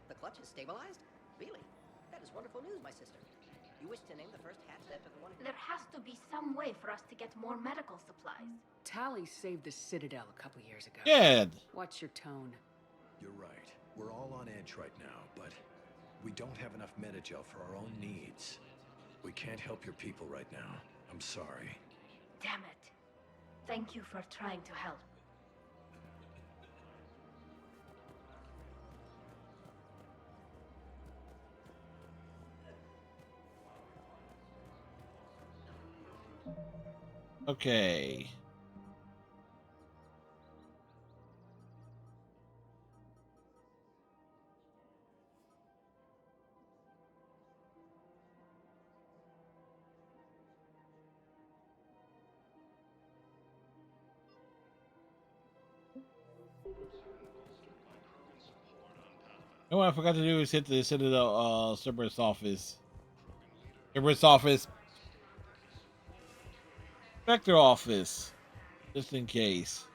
The clutch is stabilized? Really? That is wonderful news, my sister. You wish to name the first hatch after the one... There has to be some way for us to get more medical supplies. Tali saved the Citadel a couple years ago. Good. Watch your tone. You're right. We're all on edge right now, but we don't have enough Medi-gel for our own needs. We can't help your people right now. I'm sorry. Damn it. Thank you for trying to help. Okay. Oh, what I forgot to do is hit the Citadel Cerberus office. Cerberus office. Spectre office. Just in case.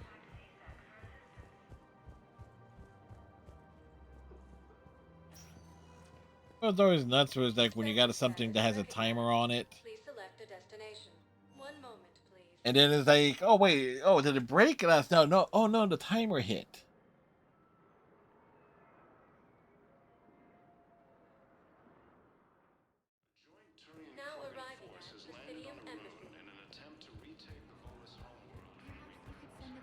It's always nuts where it's like when you got something that has a timer on it. Please select a destination. 1 moment, please. And then it's like, oh wait, oh, did it break? And I was, no, oh no, the timer hit. Now arriving at Presidium Embassy.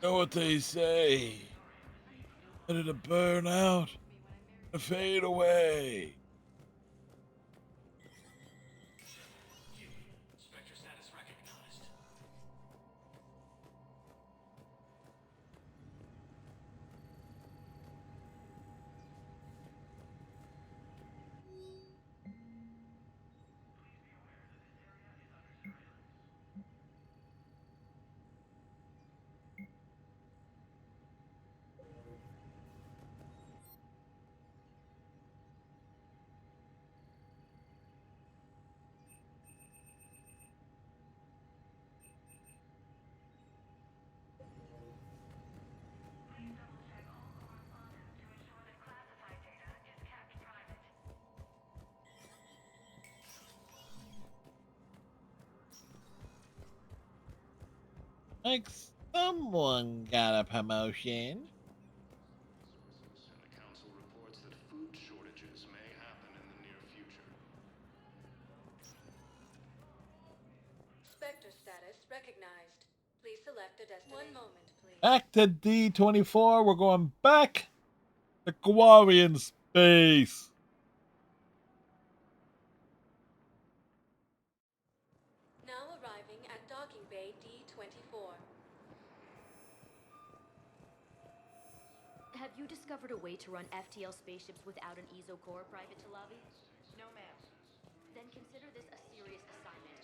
Know what they say? Ready to burn out and fade away. Spectre status recognized. Like someone got a promotion. The council reports that food shortages may happen in the near future. Spectre status recognized. Please select a destination. 1 moment, please. Back to D24. We're going back to Quarian space. arriving at docking bay D24. Have you discovered a way to run FTL spaceships without an ESO core, Private Talavi? No, ma'am. Then consider this a serious assignment.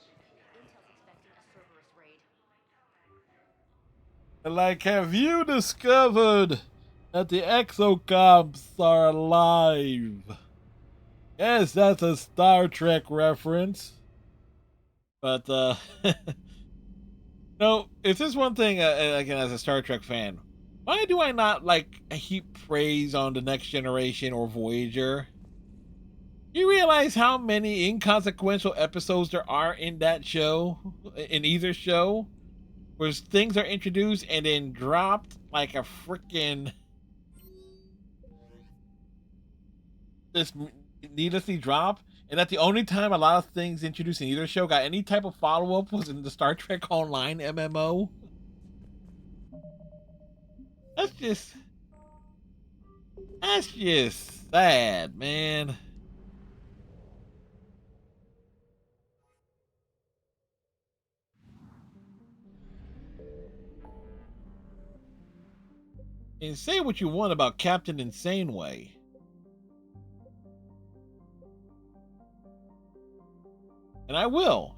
Intel's expecting a Cerberus raid. Like, have you discovered that the exocomps are alive? Yes, that's a Star Trek reference. But, no, if there's one thing, again, as a Star Trek fan, why do I not, like, heap praise on The Next Generation or Voyager? You realize how many inconsequential episodes there are in that show, in either show, where things are introduced and then dropped like a freaking just needlessly drop, and that the only time a lot of things introduced in either show got any type of follow-up was in the Star Trek Online MMO. That's just sad, man. And say what you want about Captain Insaneway. And I will.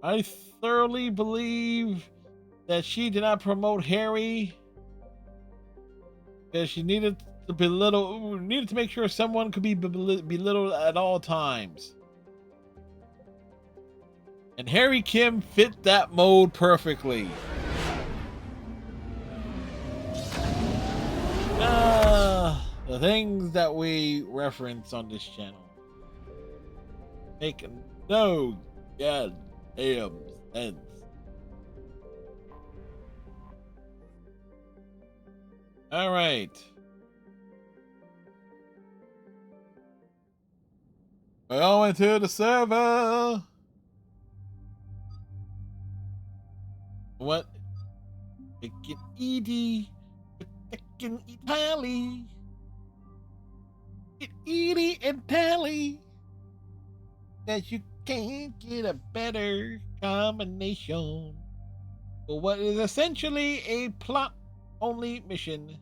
I thoroughly believe that she did not promote Harry because she needed to make sure someone could be belittled at all times. And Harry Kim fit that mold perfectly. The things that we reference on this channel make no goddamn sense. All right. We're going to the server. What? Freaking Edie. Freaking Italy. Edie and Tally. That you can't get a better combination for what is essentially a plot-only mission.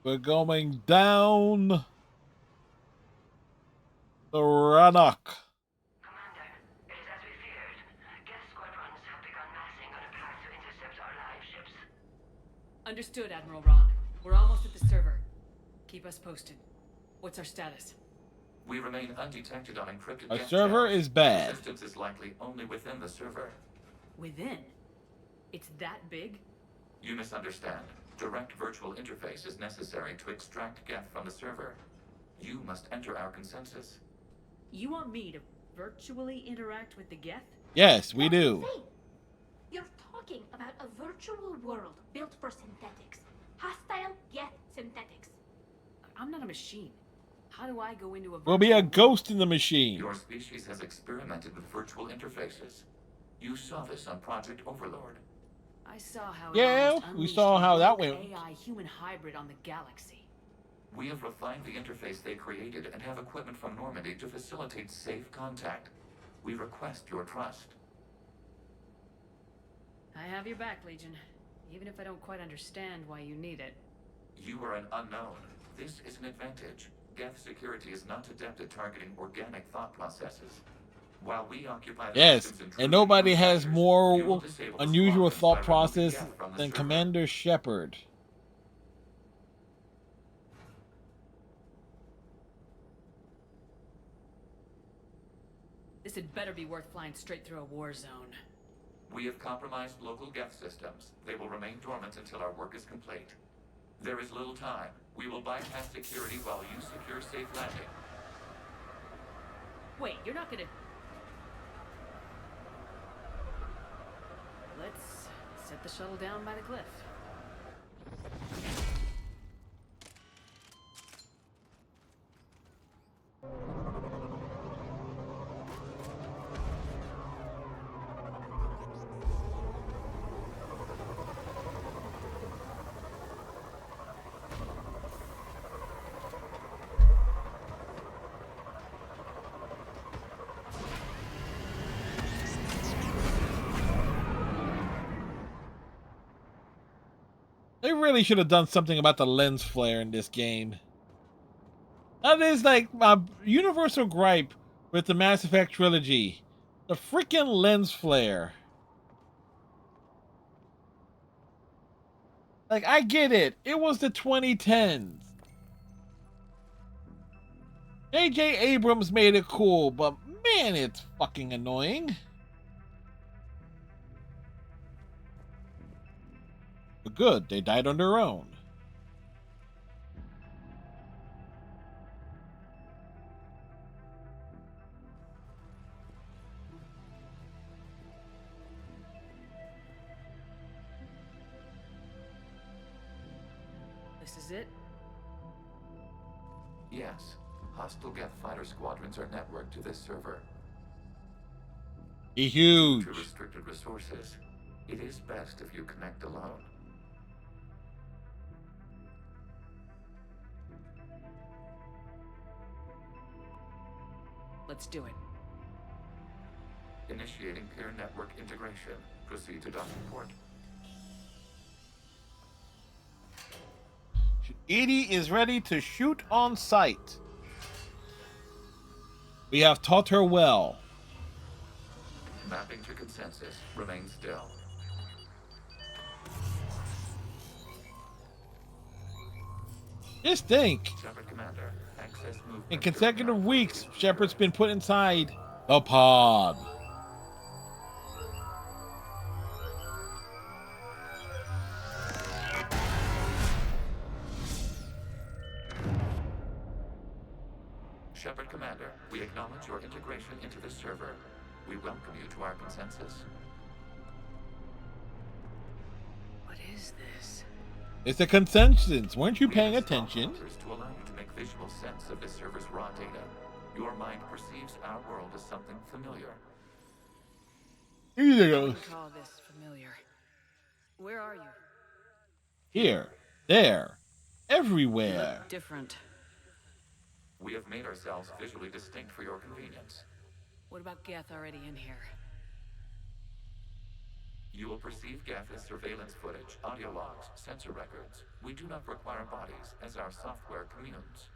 We're going down the Rannoch. Commander, it is as we feared. Geth squadrons have begun massing on a path to intercept our live ships. Understood, Admiral Ron. We're almost at the server. Keep us posted. What's our status? We remain undetected on encrypted Our Geth server channels. is bad. Resistance is likely only within the server. Within? It's that big? You misunderstand. Direct virtual interface is necessary to extract Geth from the server. You must enter our consensus. You want me to virtually interact with the Geth? Yes, we do. You're talking about a virtual world built for synthetics. Hostile Geth synthetics. I'm not a machine. How do I go into a We'll be a ghost in the machine. Your species has experimented with virtual interfaces. You saw this on Project Overlord. I saw how we saw how that went. AI human hybrid on the galaxy. We have refined the interface they created and have equipment from Normandy to facilitate safe contact. We request your trust. I have your back, Legion. Even if I don't quite understand why you need it. You are an unknown. This is an advantage. Geth security is not adept at targeting organic thought processes. While we occupy the Yes, systems and intruding nobody through has fighters, more you will disable the unusual squadrons thought by removing process Geth from the than server. Commander Shepard. This had better be worth flying straight through a war zone. We have compromised local Geth systems. They will remain dormant until our work is complete. There is little time. We will bypass security while you secure safe landing. Wait, you're not gonna... Let's set the shuttle down by the cliff. They really should have done something about the lens flare in this game. That is like my universal gripe with the Mass Effect trilogy. The freaking lens flare. Like, I get it. It was the 2010s. J.J. Abrams made it cool, but man, it's fucking annoying. But good, they died on their own. This is it? Yes. Hostile Geth fighter squadrons are networked to this server. Huge. Due to restricted resources, it is best if you connect alone. Let's do it. Initiating peer network integration. Proceed to docking port. Edie is ready to shoot on sight. We have taught her well. Mapping to consensus. Remain still. Just think. Shepard Commander, access movement. In consecutive weeks, Shepard's been put inside the pod. Shepard Commander, we acknowledge your integration into this server. We welcome you to our consensus. What is this? It's a consensus. Weren't you paying attention? To allow you to make visual sense of this server's raw data. Your mind perceives our world as something familiar. Here I you go. wouldn't call this familiar. Where are you? Here, there, You everywhere. look different. We have made ourselves visually distinct for your convenience. What about Geth already in here? You will perceive Geth as surveillance footage, audio logs, sensor records. We do not require bodies, as our software communes.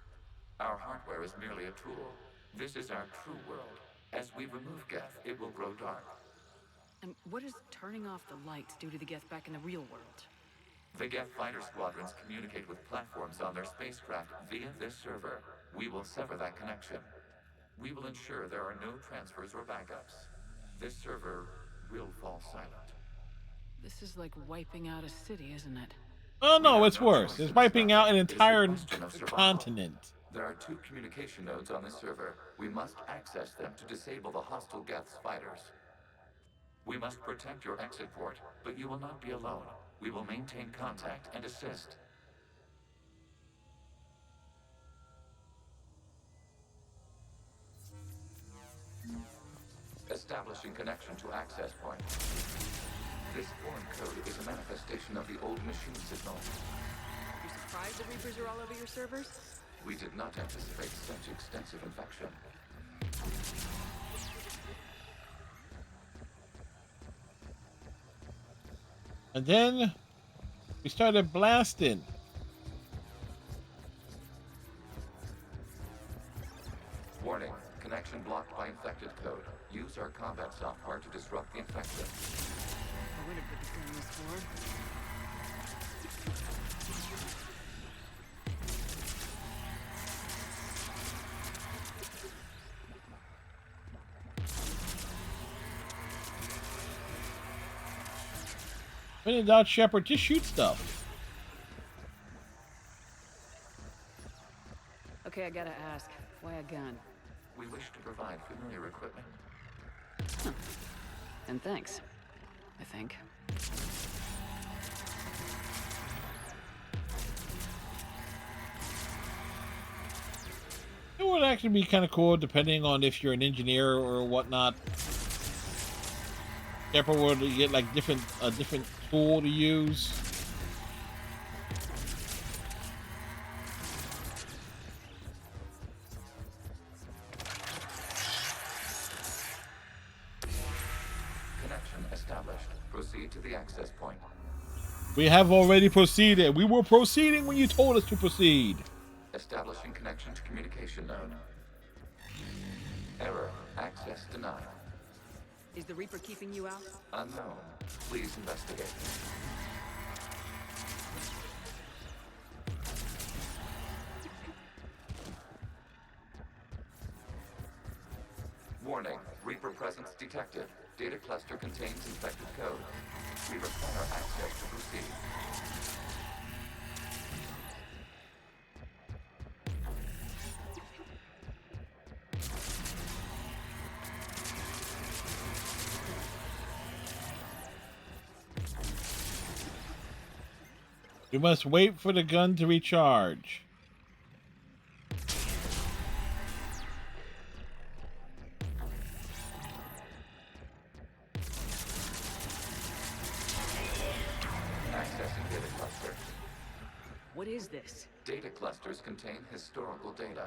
Our hardware is merely a tool. This is our true world. As we remove Geth, it will grow dark. And what does turning off the lights do to the Geth back in the real world? The Geth fighter squadrons communicate with platforms on their spacecraft via this server. We will sever that connection. We will ensure there are no transfers or backups. This server will fall silent. This is like wiping out a city, isn't it? Oh no, it's worse. It's wiping out an entire continent. There are 2 communication nodes on this server. We must access them to disable the hostile Geth's fighters. We must protect your exit port, but you will not be alone. We will maintain contact and assist. Establishing connection to access point. This foreign code is a manifestation of the old machine signal. You surprised the Reapers are all over your servers? We did not anticipate such extensive infection. And then we started blasting. Warning, connection blocked by infected code. Use When in doubt, Shepard, just shoot stuff. Okay, I gotta ask, why a gun? We wish to provide familiar equipment. Huh. And thanks, I think. It would actually be kind of cool, depending on if you're an engineer or whatnot. Shepard would get like a different tool to use. Connection established. Proceed to the access point. We have already proceeded. We were proceeding when you told us to proceed. Establishing connection to communication node. Error. Access denied. Is the Reaper keeping you out? Unknown. Please investigate. Warning. Reaper presence detected. Data cluster contains infected code. We require access to proceed. We must wait for the gun to recharge. Accessing data cluster. What is this? Data clusters contain historical data.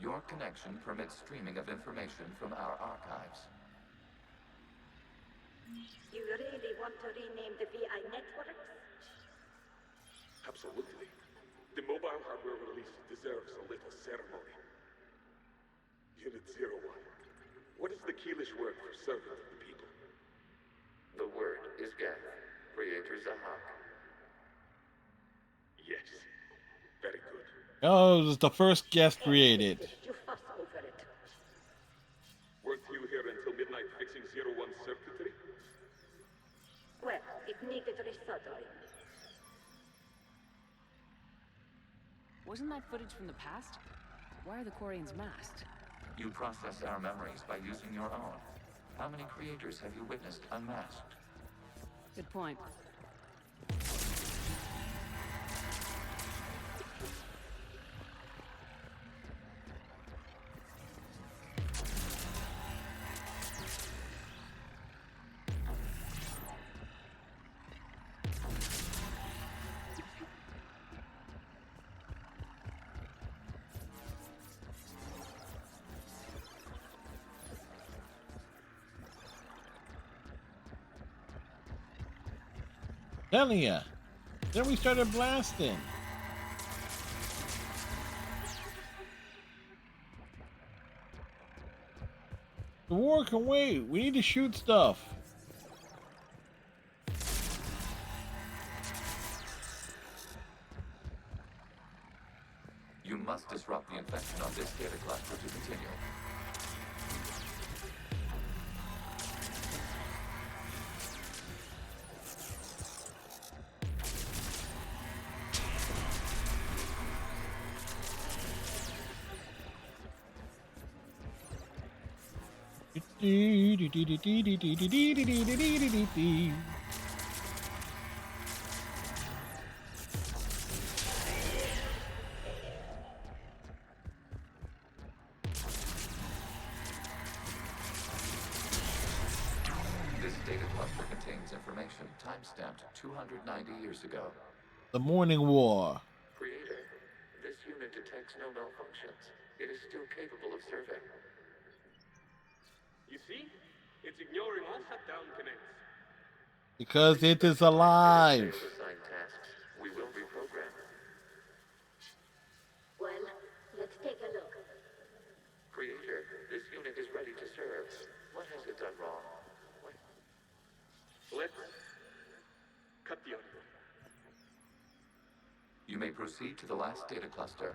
Your connection permits streaming of information from our archives. You really want to rename the VI networks? Absolutely. The mobile hardware release deserves a little ceremony. Unit 01. What is the Keelish word for servant of the people? The word is Geth. Creator Zahak. Yes. Very good. Oh, it was the first guest created. You fuss over it. Weren't you here until midnight fixing 01 circuitry? Well, it needed resoldering. Wasn't that footage from the past? Why are the Quarians masked? You process our memories by using your own. How many creators have you witnessed unmasked? Good point. Telling ya. Then we started blasting. The war can wait. We need to shoot stuff. You must disrupt the infection on this data cluster to continue. This data cluster contains information time-stamped 290 years ago. The Morning War. Creator, this unit detects no malfunctions. It is still capable of serving. You see? It's ignoring all shutdown connects. Because it is alive. Assigned tasks. We will reprogram. Well, let's take a look. Creator, this unit is ready to serve. What has it done wrong? Let's cut the audio. You may proceed to the last data cluster.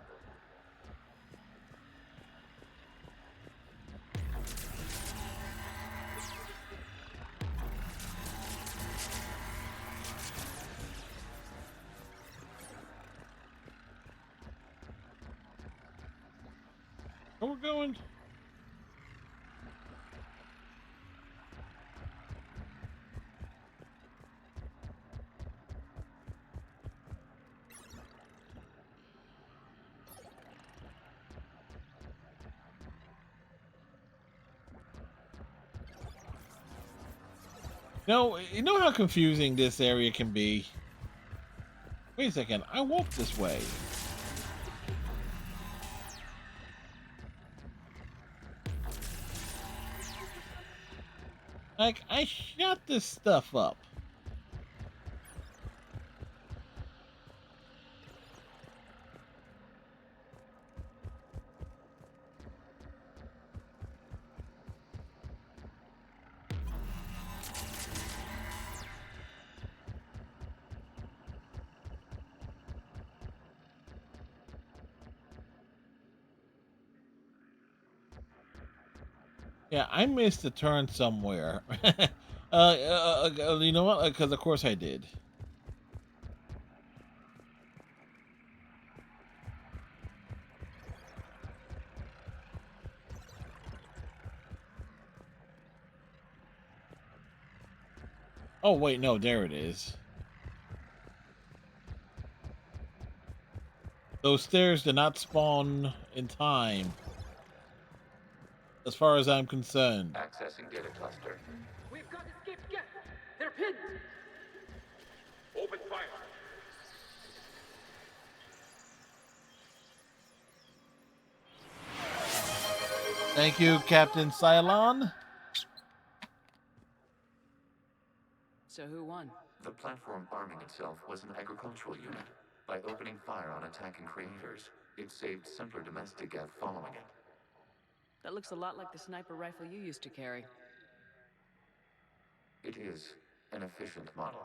Where we're going? No, you know how confusing this area can be? Wait a second, I walked this way. Like, I shot this stuff up. Yeah, I missed a turn somewhere. You know what? Because of course I did. Oh wait, no, there it is. Those stairs did not spawn in time, as far as I'm concerned. Accessing data cluster. We've got escaped guests. They're pinned. Open fire. Thank you, Captain Cylon. So who won? The platform arming itself was an agricultural unit. By opening fire on attacking creators, it saved simpler domestic Geth following it. That looks a lot like the sniper rifle you used to carry. It is an efficient model.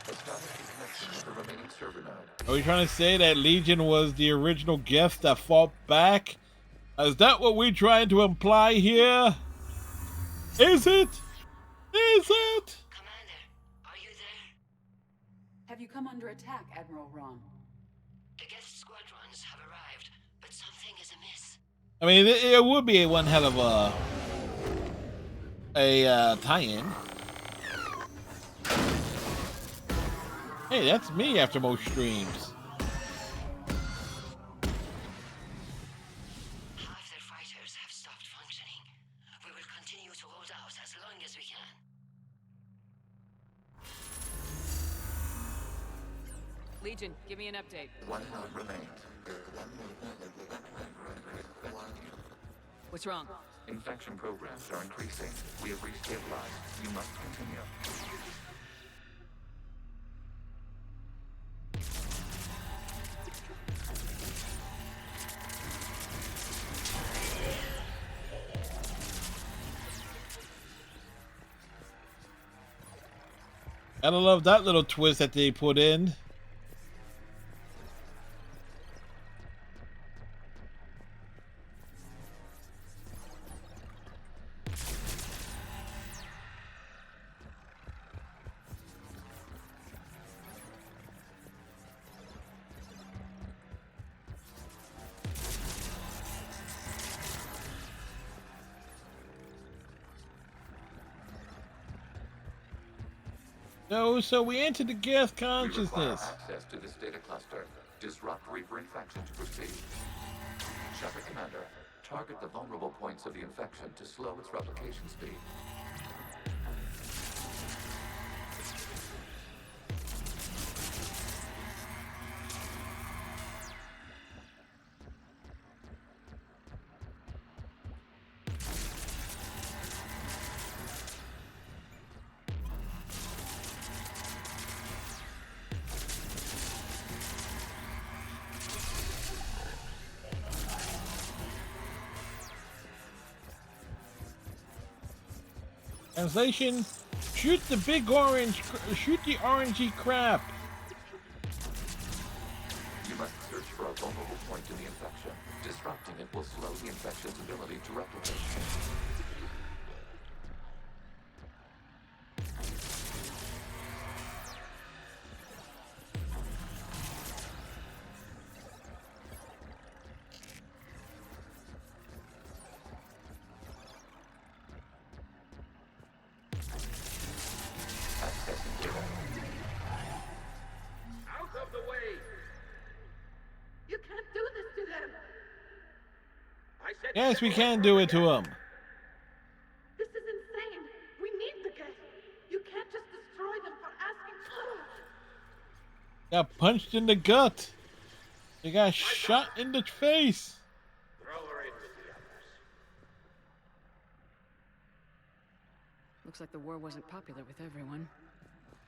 Establish the connection with the remaining server node. Are we trying to say that Legion was the original Geth that fought back? Is that what we're trying to imply here? Is it? Is it? Have you come under attack, Admiral Ron? The Geth squadrons have arrived, but something is amiss. I mean, it would be one hell of a tie-in. Hey, that's me after most streams. Half their fighters have stopped functioning. We will continue to hold out as long as we can. Legion, give me an update. One node remains. What's wrong? Infection programs are increasing. We have restabilized. You must continue. Gotta love that little twist that they put in. So we entered the Geth consciousness. Access to this data cluster. Disrupt Reaper infection to proceed. Shepard Commander, target the vulnerable points of the infection to slow its replication speed. Translation: shoot the big orange, shoot the orangey crap. You must search for a vulnerable point in the infection. Disrupting it will slow the infection's ability to replicate. Yes, we can do it to him. This is insane. We need the Geth. You can't just destroy them for asking for it. Got punched in the gut. They got shot in the face. Throw her in with the others. Looks like the war wasn't popular with everyone.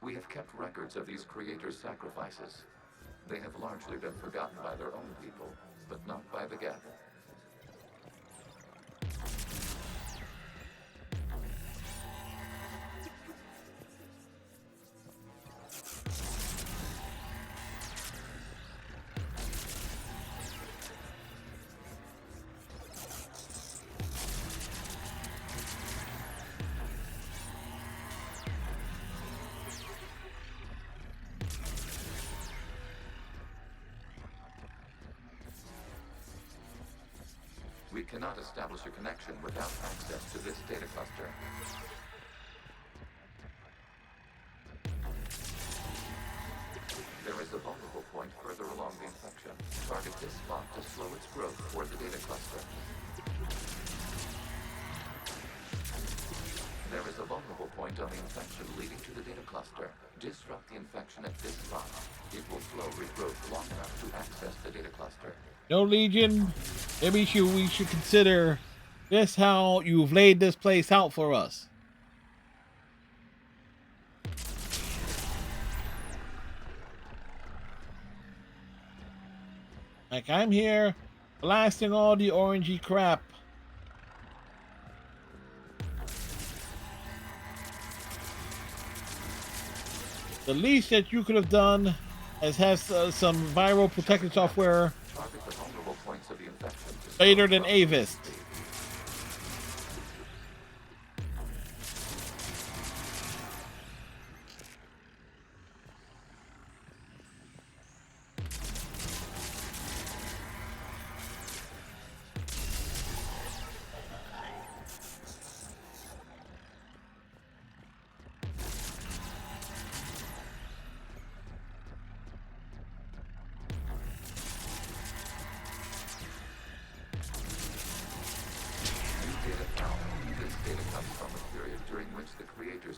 We have kept records of these creators' sacrifices. They have largely been forgotten by their own people, but not by the Geth. We cannot establish a connection without access to this data cluster. There is a vulnerable point further along the infection. Target this spot to slow its growth toward the data cluster. There is a vulnerable point on the infection leading to the data cluster. Disrupt the infection at this spot. It will slow regrowth long enough to access the data cluster. No, Legion. Maybe we should consider this how you've laid this place out for us. Like I'm here blasting all the orangey crap. The least that you could have done is have some viral protected software later than Avis.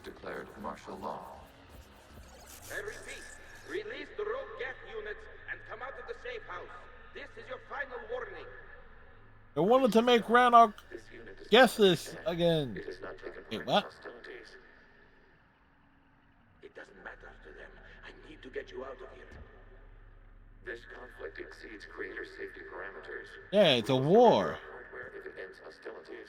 Declared martial law. I repeat, release the rogue Geth units and come out of the safe house. This is your final warning. They wanted to make Rannoch guess this again. It has not taken Wait, part in what? hostilities. It doesn't matter to them. I need to get you out of here. This conflict exceeds creator safety parameters. Yeah, it's a war. Hardware if it ends hostilities.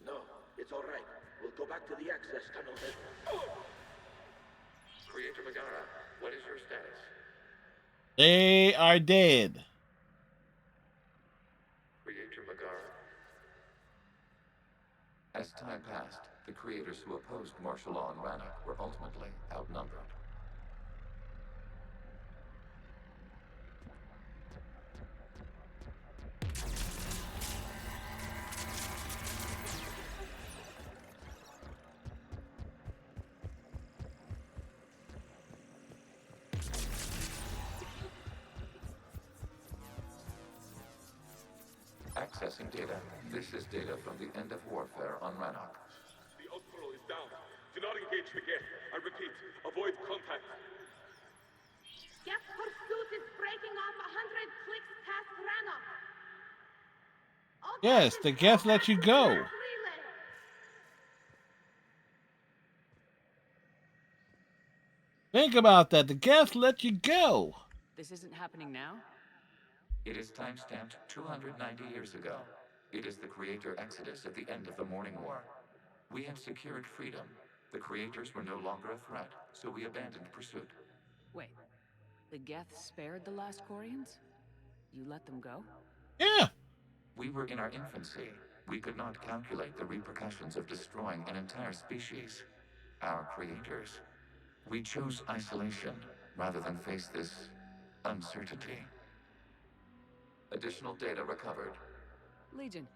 No, it's all right. We'll go back to the access tunnel then. Creator Megara, what is your status? They are dead. Creator Megara. As time passed, the creators who opposed martial law in Rannoch were ultimately outnumbered. Accessing data. This is data from the end of warfare on Rannoch. The outpost is down. Do not engage the Geth. I repeat, avoid contact. Geth pursuit is breaking off 100 clicks past Rannoch. Yes, the Geth let you go. Think about that. The Geth let you go. This isn't happening now? It is timestamped 290 years ago. It is the creator exodus at the end of the Morning War. We had secured freedom. The creators were no longer a threat, so we abandoned pursuit. Wait, the Geth spared the last Corians? You let them go? Yeah. We were in our infancy. We could not calculate the repercussions of destroying an entire species. Our creators. We chose isolation rather than face this uncertainty. Additional data recovered. Legion,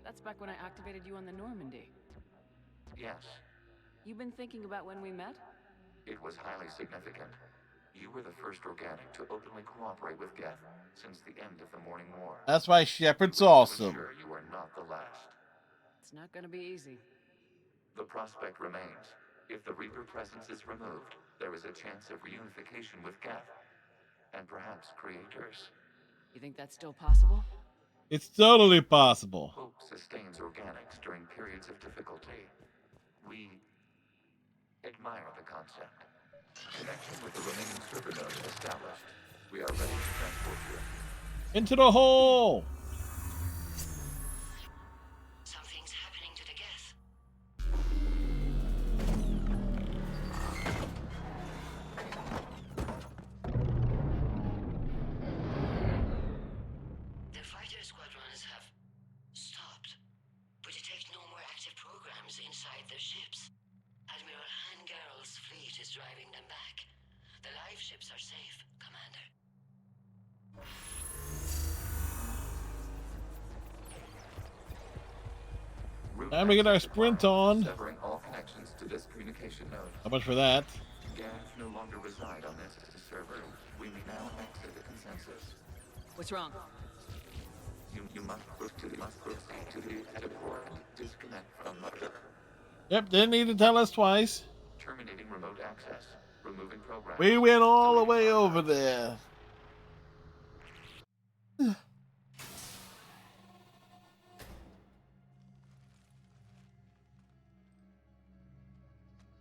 that's back when I activated you on the Normandy. Yes, You've been thinking about when we met? it was highly significant. You were the first organic to openly cooperate with Geth since the end of the Morning War. That's why Shepard's To awesome. ensure you are not the last. It's not gonna be easy. The prospect remains. If the Reaper presence is removed, there is a chance of reunification with Geth. And perhaps creators. You think that's still possible? It's totally possible. Hope sustains organics during periods of difficulty. We admire the concept. Connection with the remaining server nodes established. We are ready to transport you. Into the hole! Something's happening to the Geth. The fighter squadrons have stopped. We detect no more active programs inside their ships. Admiral Hangarl's fleet is driving them back. The live ships are safe, Commander. Time to get our sprint on. Severing all connections to this communication node. How much for that? Geth no longer reside on this server. We may now exit the consensus. What's wrong? You must proceed to the edit port and disconnect from mother. Yep, didn't need to tell us twice. Terminating remote access. Removing programs. We went all the way over there.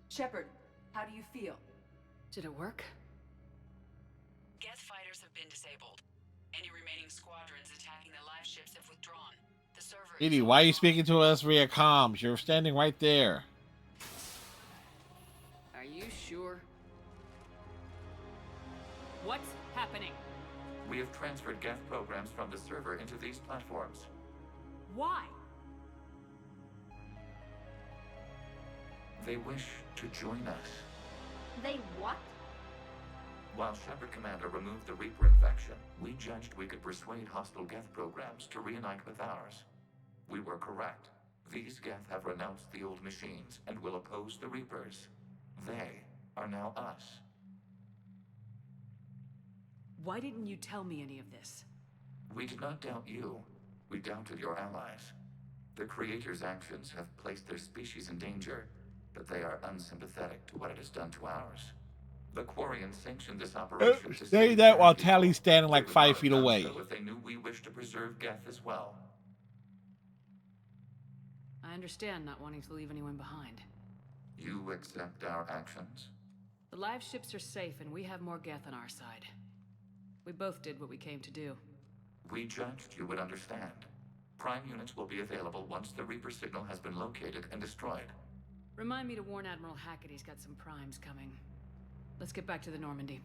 Shepard, how do you feel? Did it work? Geth fighters have been disabled. Any remaining squadrons attacking the live ships have withdrawn. The server Edie, why are you speaking to us via comms? You're standing right there. Are you sure? What's happening? We have transferred Geth programs from the server into these platforms. Why? They wish to join us. They what? While Shepard Commander removed the Reaper infection, we judged we could persuade hostile Geth programs to reunite with ours. We were correct. These Geth have renounced the old machines and will oppose the Reapers. They are now us. Why didn't you tell me any of this? We did not doubt you. We doubted your allies. The Creator's actions have placed their species in danger, but they are unsympathetic to what it has done to ours. The Quarians sanctioned this operation to Say save that their while people. Tally's standing like They would 5 not feet have done away. so if they knew we wished to preserve Geth as well. I understand not wanting to leave anyone behind. You accept our actions? The live ships are safe and we have more Geth on our side. We both did what we came to do. We judged you would understand. Prime units will be available once the Reaper signal has been located and destroyed. Remind me to warn Admiral Hackett he's got some primes coming. Let's get back to the Normandy.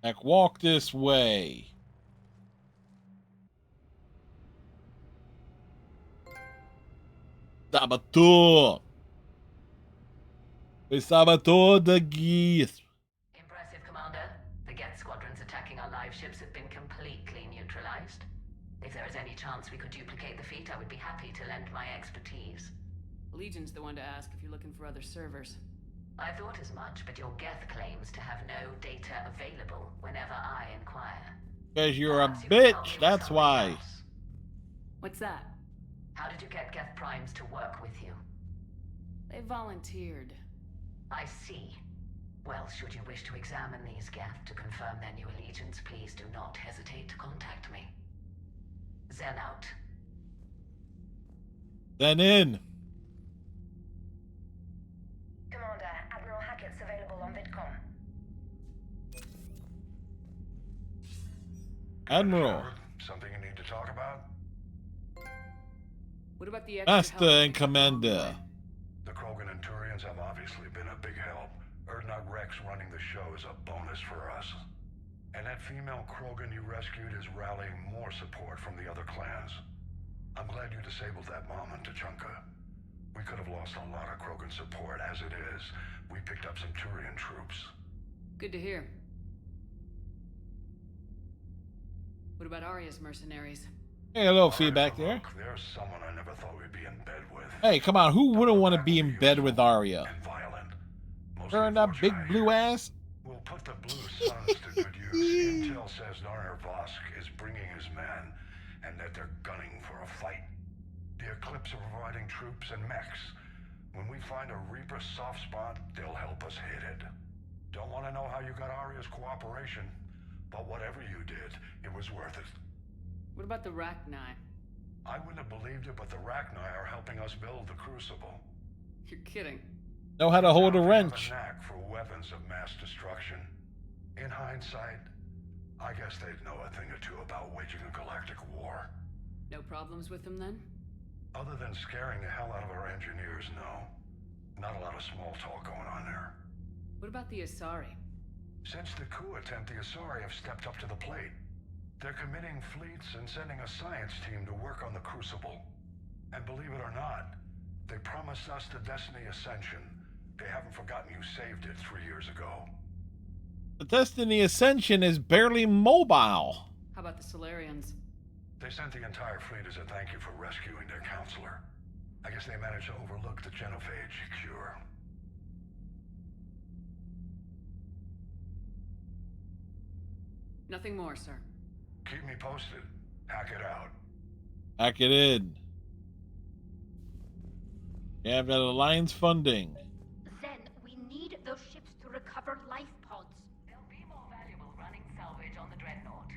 Like, walk this way. Saboteur! We saboteur the geese. Impressive, Commander. The Geth squadrons attacking our live ships have been completely neutralized. If there is any chance we could duplicate the feat, I would be happy to lend my expertise. Legion's the one to ask if you're looking for other servers. I thought as much, but your Geth claims to have no data available whenever I inquire. Because you're a bitch, that's why. What's that? How did you get Geth primes to work with you? They volunteered. I see. Well, should you wish to examine these Geth to confirm their new allegiance, please do not hesitate to contact me. Zen out. Then in. Commander, Admiral Hackett's available on VidCom. Admiral. Something you need to talk about? What about the extra Master help? and Commander. The Krogan and Turians have obviously been a big help. Urdnot Rex running the show is a bonus for us. And that female Krogan you rescued is rallying more support from the other clans. I'm glad you disabled that mom in Tuchanka. We could have lost a lot of Krogan support. As it is, we picked up some Turian troops. Good to hear. What about Arya's mercenaries? Hey, a little feedback there. There's someone I never thought we'd be in bed with. Hey, come on. Who wouldn't want to be in bed with Arya? Turn that big blue ass. We'll put the blue suns to good use. Intel says Narner Vosk is bringing his men, and that they're gunning for a fight. The Eclipse are providing troops and mechs. When we find a Reaper soft spot, they'll help us hit it. Don't want to know how you got Arya's cooperation, but whatever you did, it was worth it. What about the Rachni? I wouldn't have believed it, but the Rachni are helping us build the Crucible. You're kidding. Know how to hold a They wrench. have a knack for weapons of mass destruction. In hindsight, I guess they'd know a thing or two about waging a galactic war. No problems with them then? Other than scaring the hell out of our engineers, no. Not a lot of small talk going on there. What about the Asari? Since the coup attempt, the Asari have stepped up to the plate. They're committing fleets and sending a science team to work on the Crucible. And believe it or not, they promised us the Destiny Ascension. They haven't forgotten you saved it 3 years ago. The Destiny Ascension is barely mobile. How about the Solarians? They sent the entire fleet as a thank you for rescuing their counselor. I guess they managed to overlook the genophage cure. Nothing more, sir. Keep me posted. Hack it out. Hack it in. You have that Alliance funding. Zen, we need those ships to recover life pods. They'll be more valuable running salvage on the Dreadnought.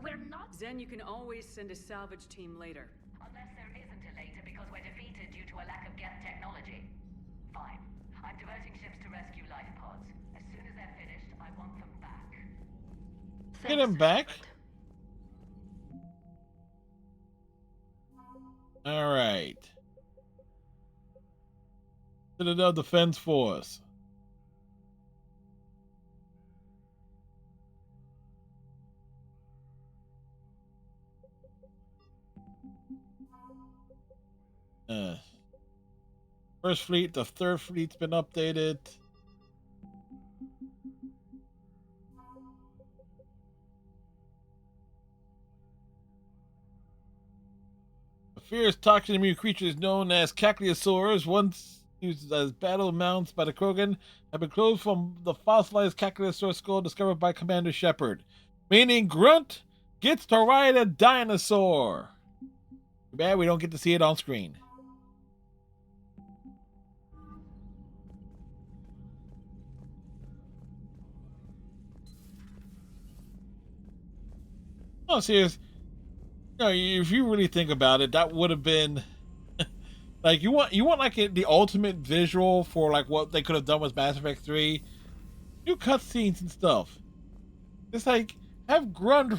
We're not... Zen, you can always send a salvage team later. Unless there isn't a later because we're defeated due to a lack of Geth technology. Fine. I'm diverting ships to rescue life pods. As soon as they're finished, I want them back. Get him back. All right. Citadel Defense Force. First Fleet, the Third Fleet's been updated. A fierce toxic immune creatures known as Cacliosaurs, once used as battle mounts by the Krogan, have been cloned from the fossilized Cacliosaur skull discovered by Commander Shepard. Meaning Grunt gets to ride a dinosaur. Too bad we don't get to see it on screen. Oh, serious. You know, if you really think about it, that would have been like you want like the ultimate visual for like what they could have done with Mass Effect 3. New cutscenes and stuff. It's like have Grunt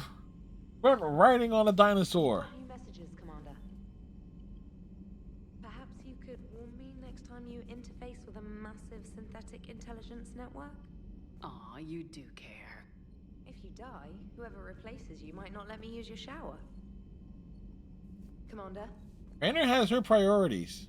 riding on a dinosaur. New messages, Commander. Perhaps you could warn me next time you interface with a massive synthetic intelligence network? Aw, you do care. If you die, whoever replaces you might not let me use your shower. Commander? Raynor has her priorities.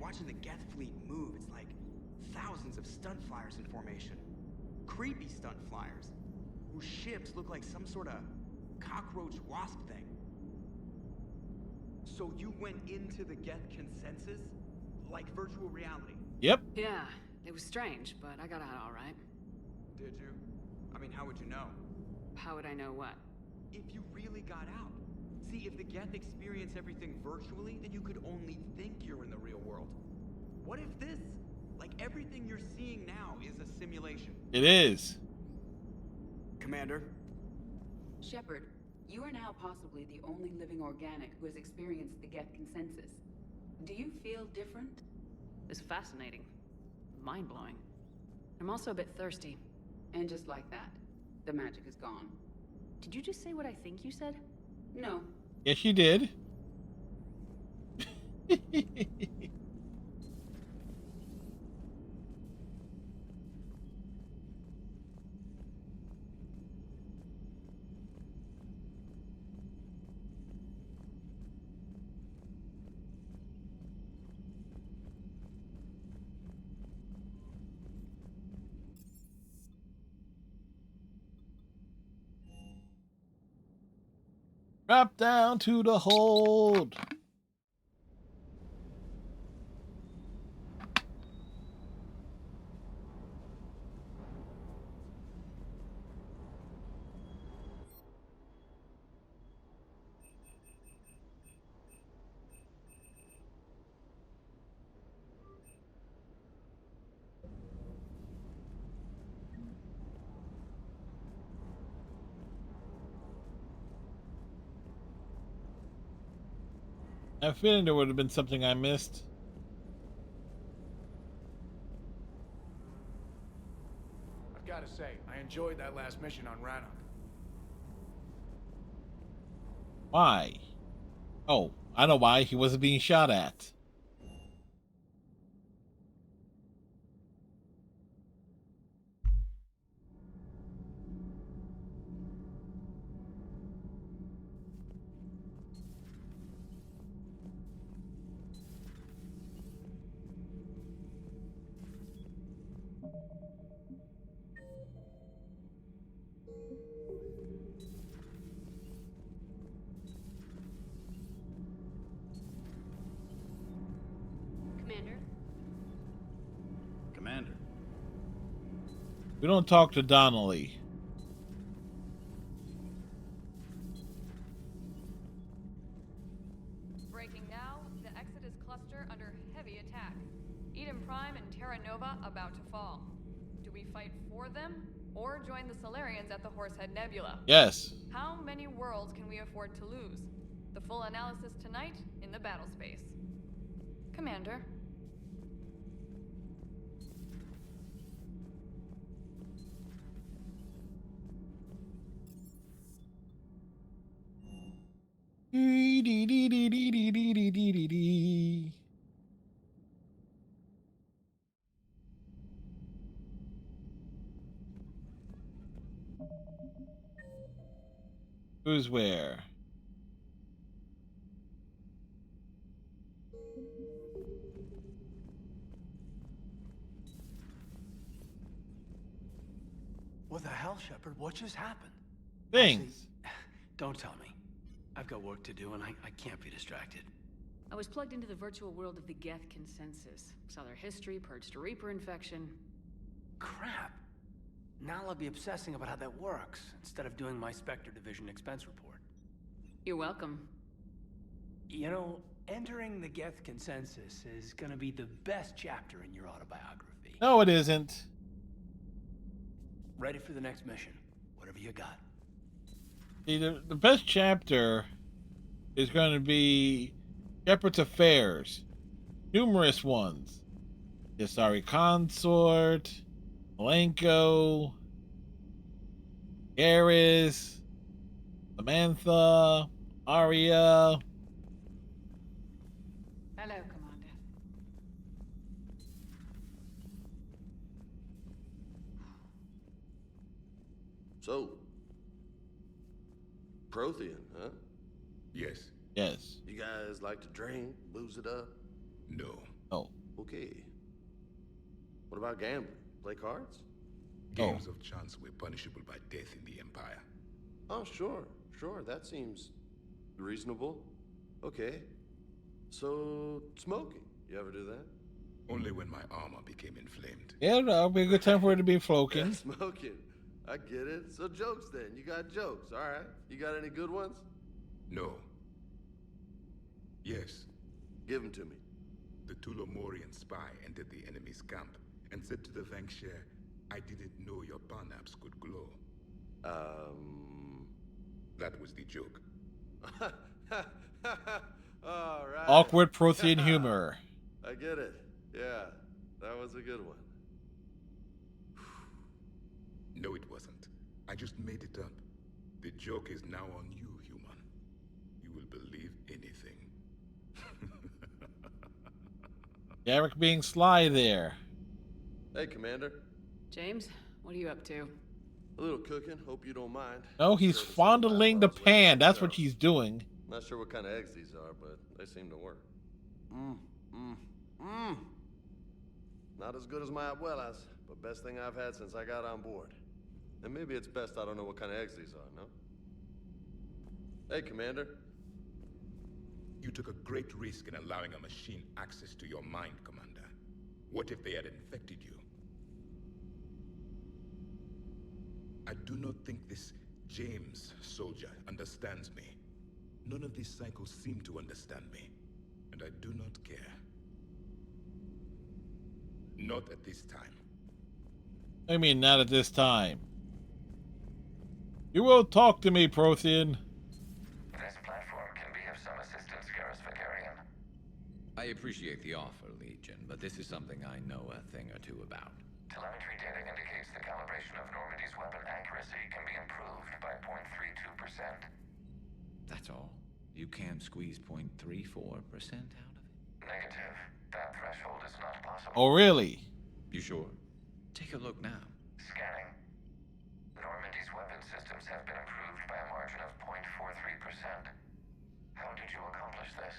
Watching the Geth fleet move, it's like thousands of stunt flyers in formation. Creepy stunt flyers, whose ships look like some sort of cockroach wasp thing. So you went into the Geth consensus? Like virtual reality? Yep. Yeah, it was strange, but I got out all right. Did you? I mean, how would you know? How would I know what? If you really got out. See, if the Geth experience everything virtually, then you could only think you're in the real world. What if this, like everything you're seeing now, is a simulation? It is. Commander? Shepard, you are now possibly the only living organic who has experienced the Geth consensus. Do you feel different? It's fascinating. Mind-blowing. I'm also a bit thirsty. And just like that, the magic is gone. Did you just say what I think you said? No. Yes, you did. Drop down to the hold. I have a feeling there would have been something I missed. I've got to say, I enjoyed that last mission on Rannoch. Why? Oh, I know why. He wasn't being shot at. Commander? Commander. We don't talk to Donnelly. Breaking now, the Exodus cluster under heavy attack. Eden Prime and Terra Nova about to fall. Do we fight for them, or join the Solarians at the Horsehead Nebula? Yes. How many worlds can we afford to lose? The full analysis tonight in the battle space. Commander. Who's where? What the hell, Shepard? What just happened? Things. Don't tell me. I've got work to do and I can't be distracted. I was plugged into the virtual world of the Geth Consensus. Saw their history, purged a Reaper infection. Crap. Now I'll be obsessing about how that works instead of doing my Spectre Division expense report. You're welcome. You know, entering the Geth Consensus is gonna be the best chapter in your autobiography. No, it isn't. Ready for the next mission. Whatever you got. See, the best chapter is going to be Shepard's Affairs. Numerous ones. Yasari Consort, Malenko, Garrus, Samantha, Arya. Hello, Commander. So, Prothean, huh? Yes. Yes. You guys like to drink, booze it up? No. Oh. Okay. What about gambling? Play cards? Games of chance were punishable by death in the Empire. Oh, sure. Sure, that seems reasonable. Okay. So, smoking. You ever do that? Only when my armor became inflamed. Yeah, that'll be a good time for it to be floating. Yeah, smoking. I get it. So jokes then. You got jokes. All right. You got any good ones? No. Yes. Give them to me. The Tulomorian spy entered the enemy's camp and said to the Vanquisher, I didn't know your Parnaps could glow. That was the joke. All right. Awkward Prothean humor. I get it. Yeah, that was a good one. No, it wasn't. I just made it up. The joke is now on you, human. You will believe anything. Garrick being sly there. Hey, Commander. James, what are you up to? A little cooking. Hope you don't mind. No, he's fondling the pan. That's what he's doing. Not sure what kind of eggs these are, but they seem to work. Not as good as my abuelas, but best thing I've had since I got on board. And maybe it's best I don't know what kind of eggs these are, no? Hey, Commander. You took a great risk in allowing a machine access to your mind, Commander. What if they had infected you? I do not think this James soldier understands me. None of these cycles seem to understand me, and I do not care. Not at this time. I mean, not at this time. You will talk to me, Prothean. This platform can be of some assistance, Garrus Vakarian. I appreciate the offer, Legion, but this is something I know a thing or two about. Telemetry data indicates the calibration of Normandy's weapon accuracy can be improved by 0.32%. That's all? You can't squeeze 0.34% out of it? Negative. That threshold is not possible. Oh, really? You sure? Take a look now. Scanning. Normandy's weapon systems have been improved by a margin of 0.43%. How did you accomplish this?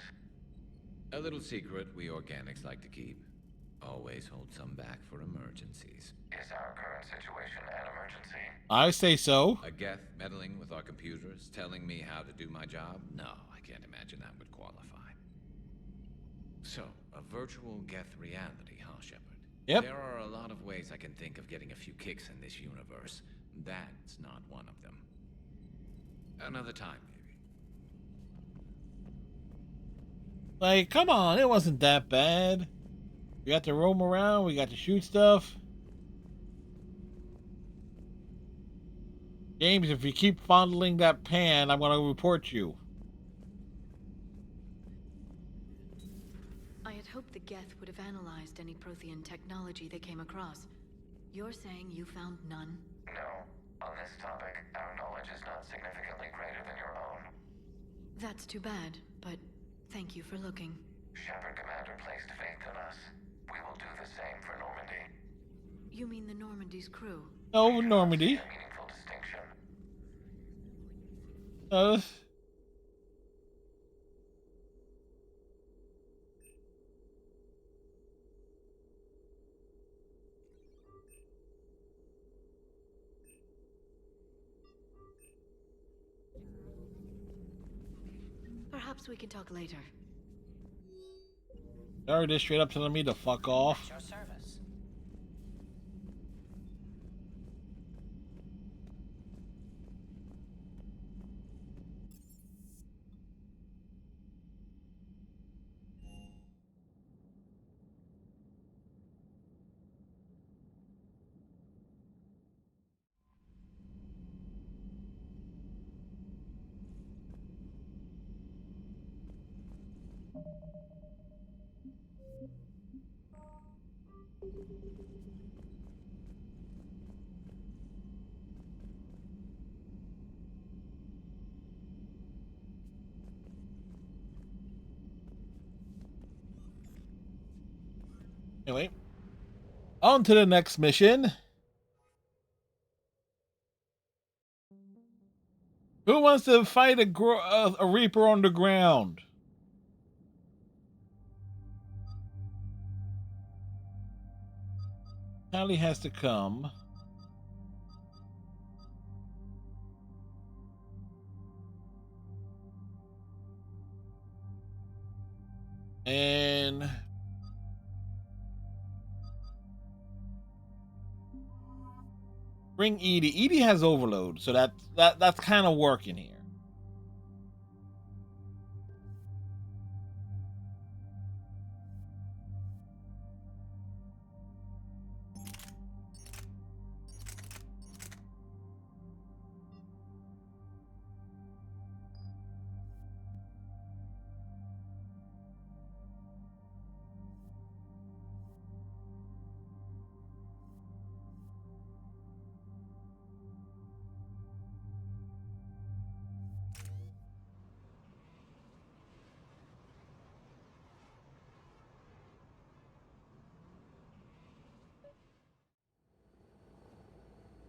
A little secret we organics like to keep. Always hold some back for emergencies. Is our current situation an emergency? I say so. A Geth meddling with our computers, telling me how to do my job? No, I can't imagine that would qualify. So, a virtual Geth reality, huh, Shepard? Yep. There are a lot of ways I can think of getting a few kicks in this universe. That's not one of them. Another time, maybe. Like, come on, it wasn't that bad. We got to roam around, we got to shoot stuff. James, if you keep fondling that pan, I'm gonna report you. I had hoped the Geth would have analyzed any Prothean technology they came across. You're saying you found none? No. On this topic, our knowledge is not significantly greater than your own. That's too bad, but thank you for looking. Shepard Commander placed faith in us. We will do the same for Normandy. You mean the Normandy's crew? No, Normandy. A meaningful distinction. Perhaps we can talk later. They're just straight up telling me to fuck off. At your service. Anyway, on to the next mission. Who wants to fight a Reaper on the ground? Callie has to come. And bring EDI. EDI has overload, so that's kind of working here.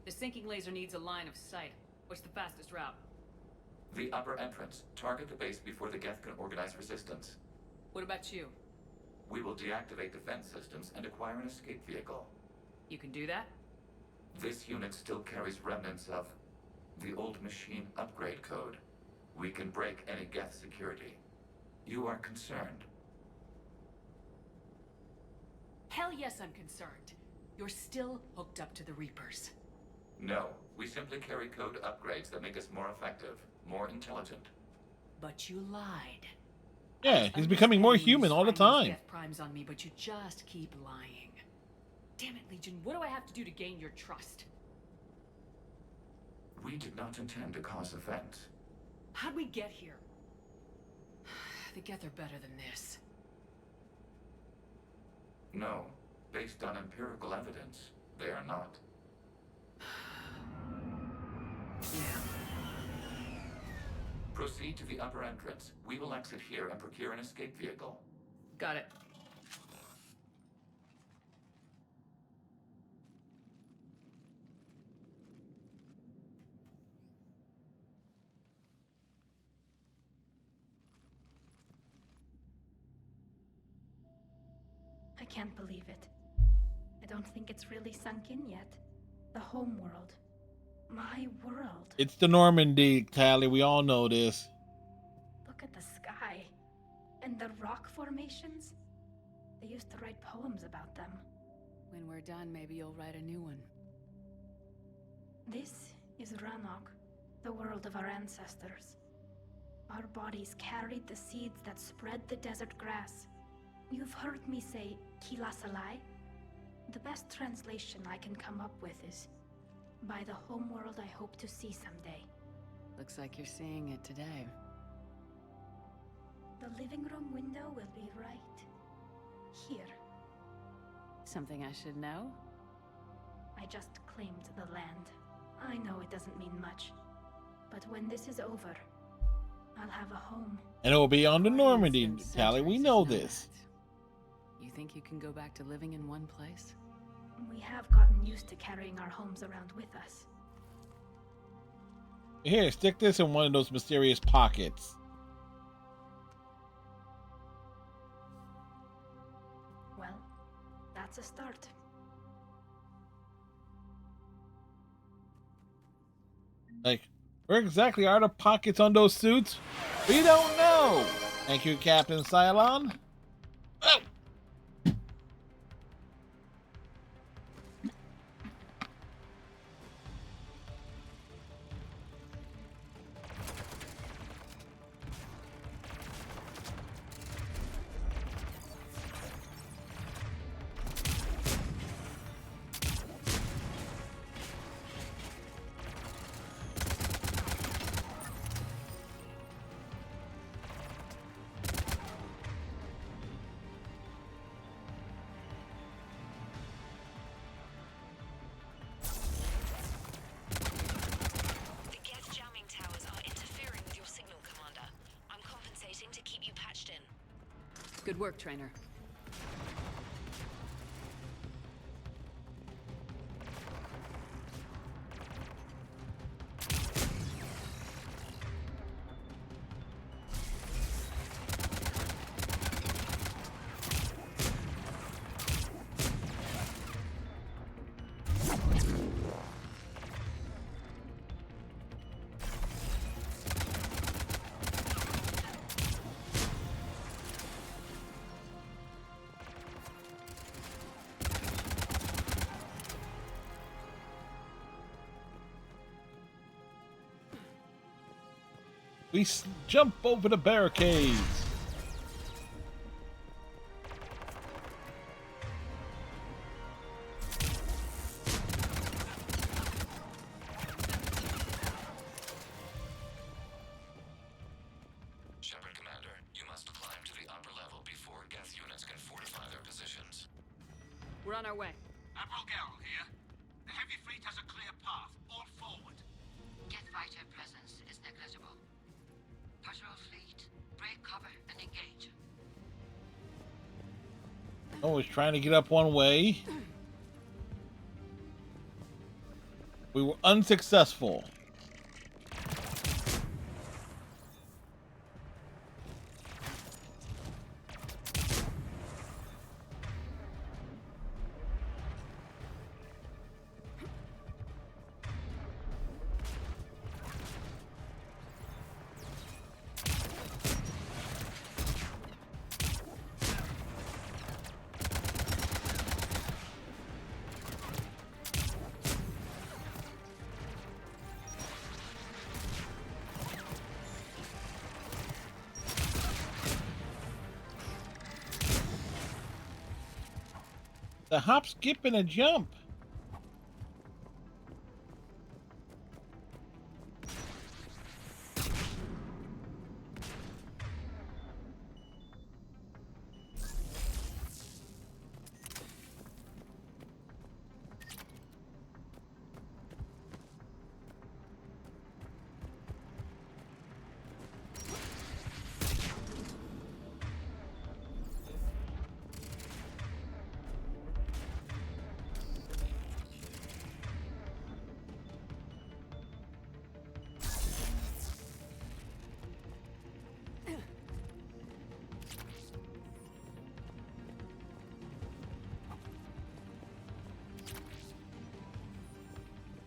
The sinking laser needs a line of sight. What's the fastest route? The upper entrance. Target the base before the Geth can organize resistance. What about you? We will deactivate defense systems and acquire an escape vehicle. You can do that? This unit still carries remnants of the old machine upgrade code. We can break any Geth security. You are concerned. Hell yes, I'm concerned. You're still hooked up to the Reapers. No, we simply carry code upgrades that make us more effective, more intelligent. But you lied. Yeah, he's becoming more human all the time. Death primes on me, but you just keep lying. Damn it, Legion, what do I have to do to gain your trust? We did not intend to cause offense. How'd we get here? The Geth are better than this. No, based on empirical evidence, they are not. Yeah. Proceed to the upper entrance. We will exit here and procure an escape vehicle. Got it. I can't believe it. I don't think it's really sunk in yet. The home world. My world. It's the Normandy, Tally. We all know this. Look at the sky. And the rock formations. They used to write poems about them. When we're done, maybe you'll write a new one. This is Ranok, the world of our ancestors. Our bodies carried the seeds that spread the desert grass. You've heard me say Kilasalai? The best translation I can come up with is, by the homeworld I hope to see someday. Looks like you're seeing it today. The living room window will be right here. Something I should know? I just claimed the land. I know it doesn't mean much, but when this is over, I'll have a home. And it will be on the Normandy, Tally. We know this. You think you can go back to living in one place? We have gotten used to carrying our homes around with us. Here, stick this in one of those mysterious pockets. Well, that's a start. Like, where exactly are the pockets on those suits? We don't know. Thank you, Captain Cylon. Oh. Good work, Trainer. We jump over the barricades. Shepard Commander, you must climb to the upper level before Geth units can fortify their positions. We're on our way. Admiral Garrel here. The heavy fleet has a clear path. All forward. Geth fighter presence is negligible. Patrol fleet, break cover and engage. Oh, he's trying to get up one way. We were unsuccessful. The hop, skip, and a jump.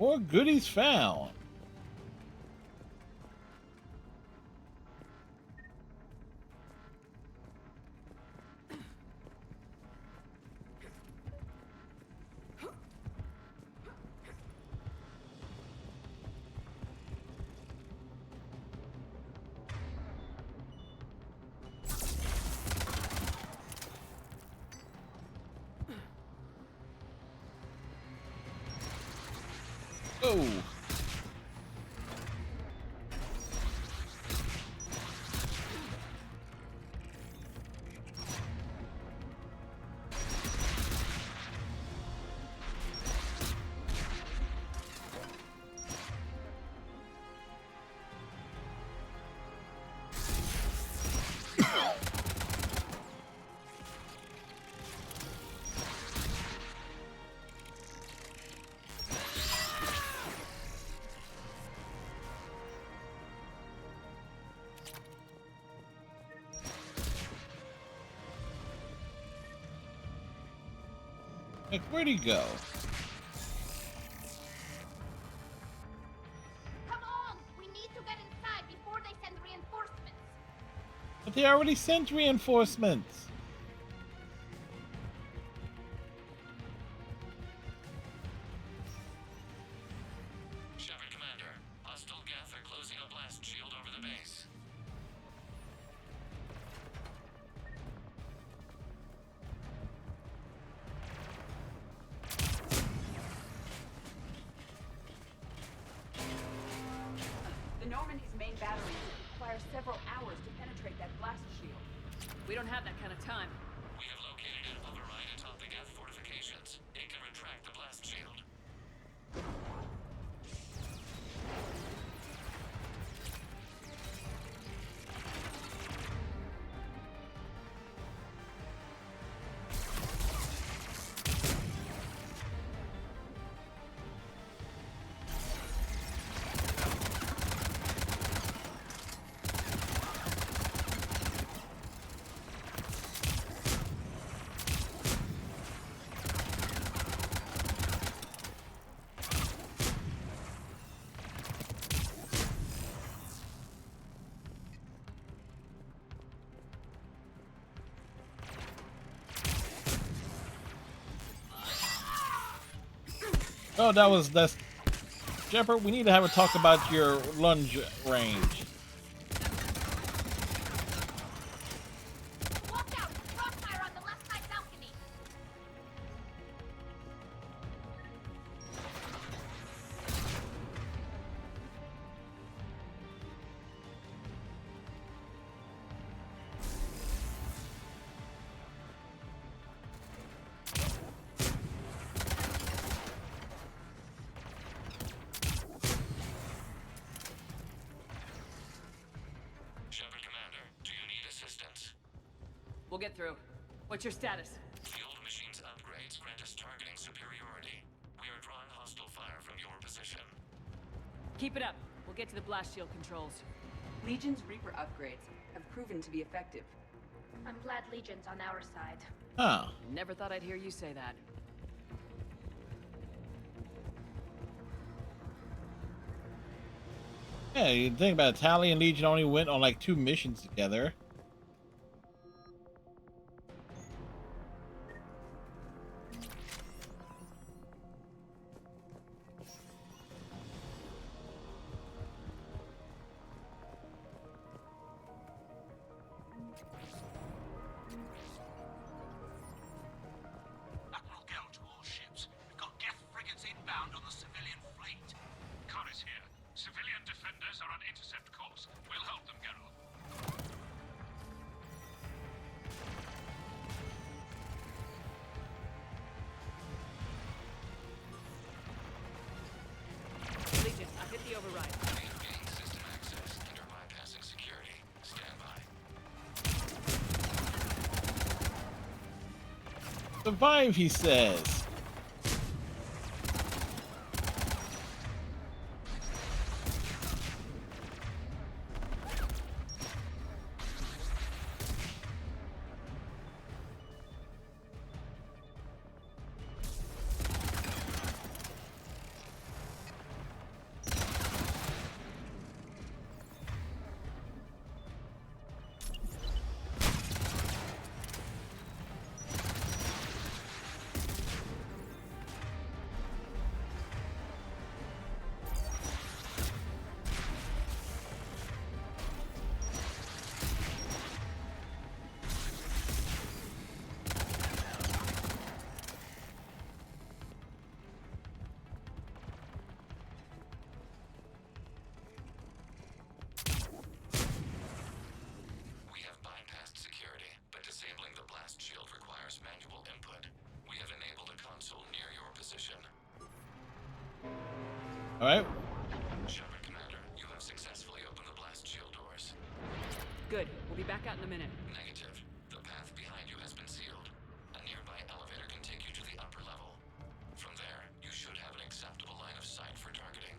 More goodies found. Oh. Like, where'd he go? Come on! We need to get inside before they send reinforcements. But they already sent reinforcements. Shepard Commander, hostile Geth are closing a blast shield over the base. The Normandy's main battery requires several hours to penetrate that blast shield. We don't have that kind of time. We have located an override atop the Geth fortifications. It can retract the blast shield. Oh, that's Shepard, we need to have a talk about your lunge range. Watch out! Crossfire on the left side balcony! Shepard Commander, do you need assistance? We'll get through. What's your status? Field machines upgrades grant us targeting superiority. We are drawing hostile fire from your position. Keep it up. We'll get to the blast shield controls. Legion's Reaper upgrades have proven to be effective. I'm glad Legion's on our side. Huh. Never thought I'd hear you say that. Yeah, you think about it, Tali and Legion only went on like 2 missions together. That will kill. Survive, he says. All right. Shepard Commander, you have successfully opened the blast shield doors. Good. We'll be back out in a minute. Negative. The path behind you has been sealed. A nearby elevator can take you to the upper level. From there, you should have an acceptable line of sight for targeting.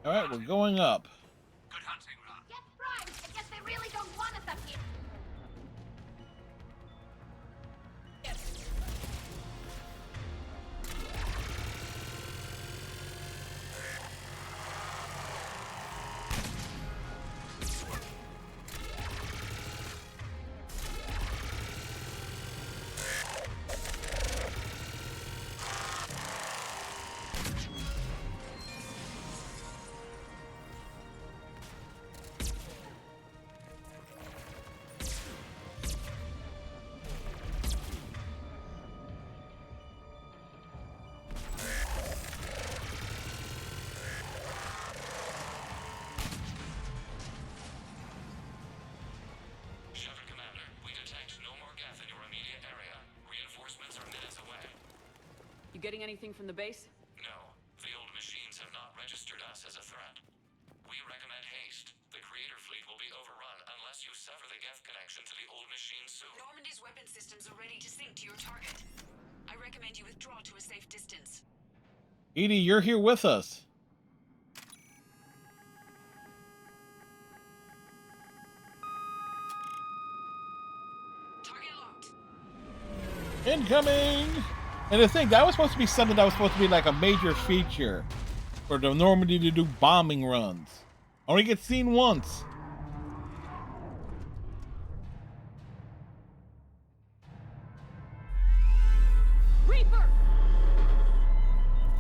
All right, we're going up. Good hunting, Ra. Get primed! I guess they really don't want us up here. Getting anything from the base? No. The old machines have not registered us as a threat. We recommend haste. The Creator fleet will be overrun unless you sever the Geth connection to the old machine soon. Normandy's weapon systems are ready to sync to your target. I recommend you withdraw to a safe distance. EDI, you're here with us. Target locked. Incoming! And the thing, that was supposed to be something that was supposed to be like a major feature for the Normandy to do bombing runs. Only gets seen once. Reaper!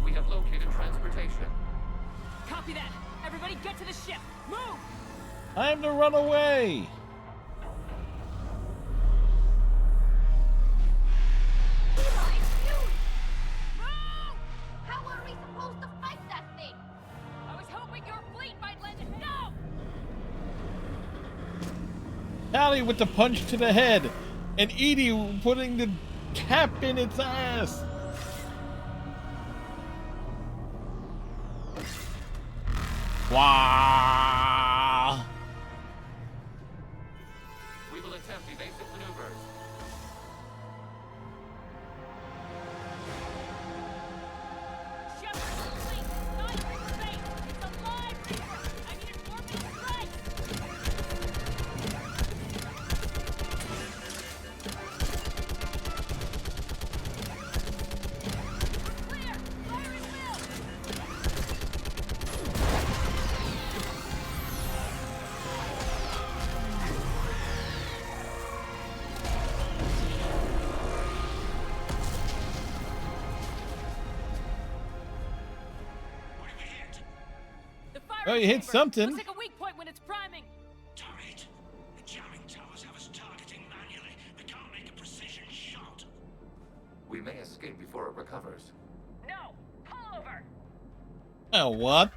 We have located transportation. Copy that. Everybody get to the ship. Move! Time to run away. Tali with the punch to the head, and EDI putting the cap in its ass. Wow. We will attempt evasive maneuvers. Oh, you hit something. Looks like a weak point when it's priming. Turret, the jamming towers have us targeting manually. We can't make a precision shot. We may escape before it recovers. No, pull over. Oh, what?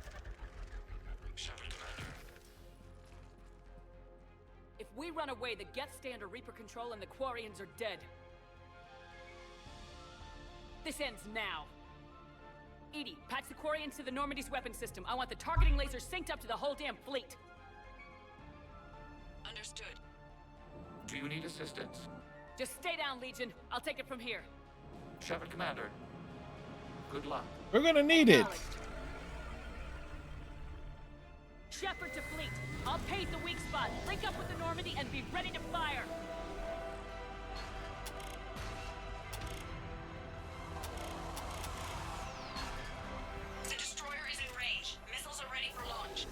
If we run away, the Geth stay under Reaper control and the Quarians are dead. This ends now. Edie, patch the Quarians to the Normandy's weapon system. I want the targeting laser synced up to the whole damn fleet. Understood. Do you need assistance? Just stay down, Legion. I'll take it from here. Shepard Commander. Good luck. We're gonna need it. Shepard to fleet. I'll pave the weak spot. Link up with the Normandy and be ready to fire. The destroyer is in range. Missiles are ready for launch.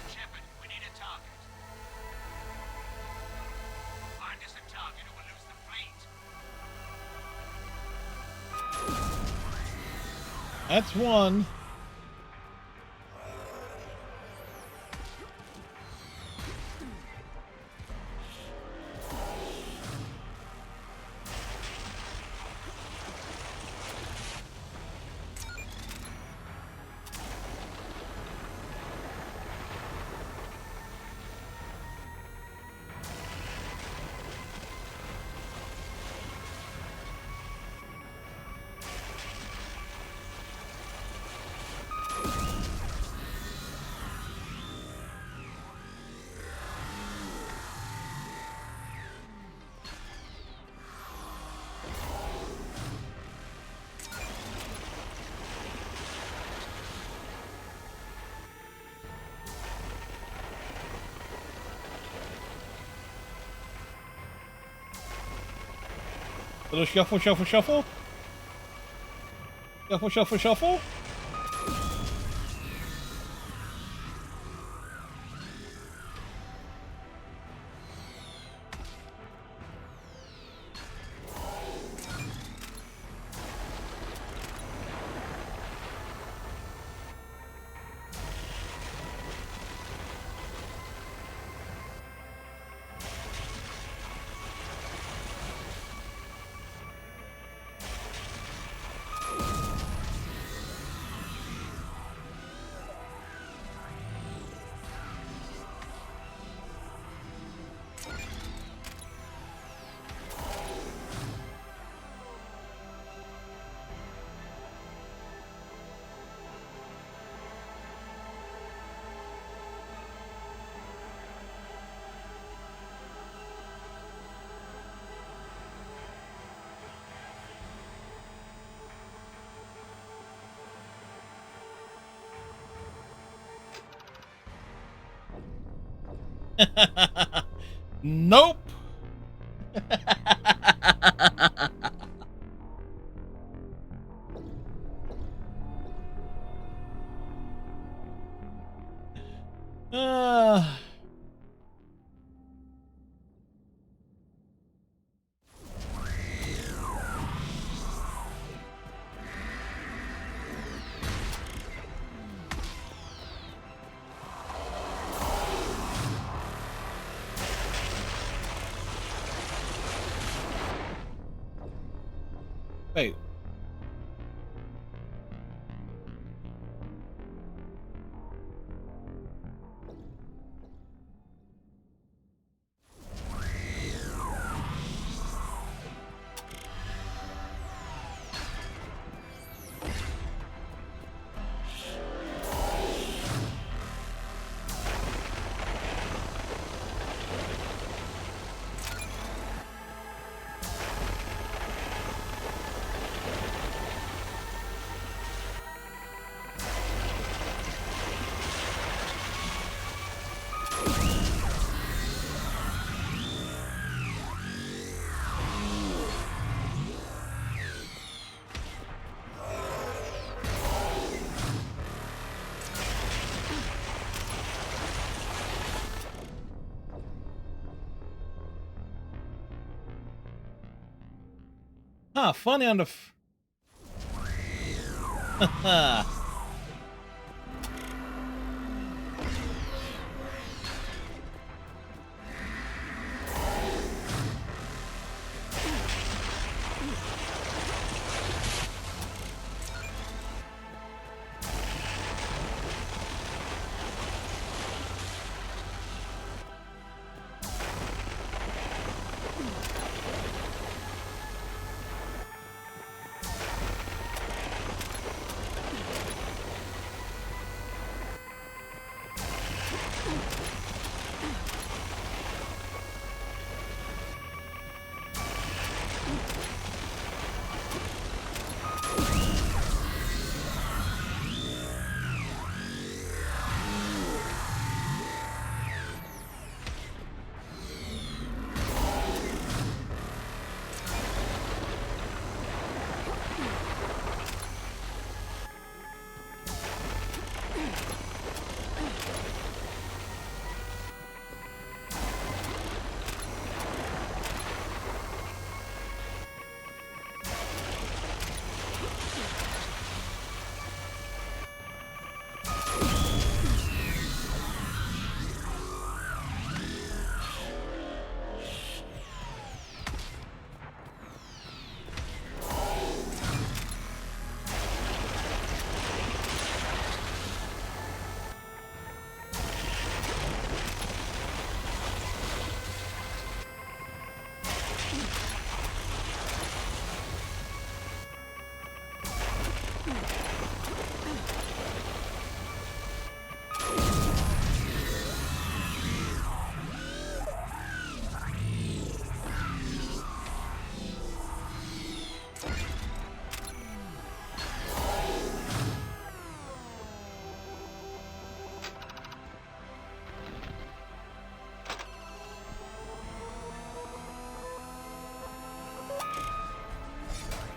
Shepard, we need a target. Find us a target or we'll lose the fleet. That's one. Little shuffle, shuffle, shuffle. Shuffle, shuffle, shuffle. Nope. Wait. Huh, funny on the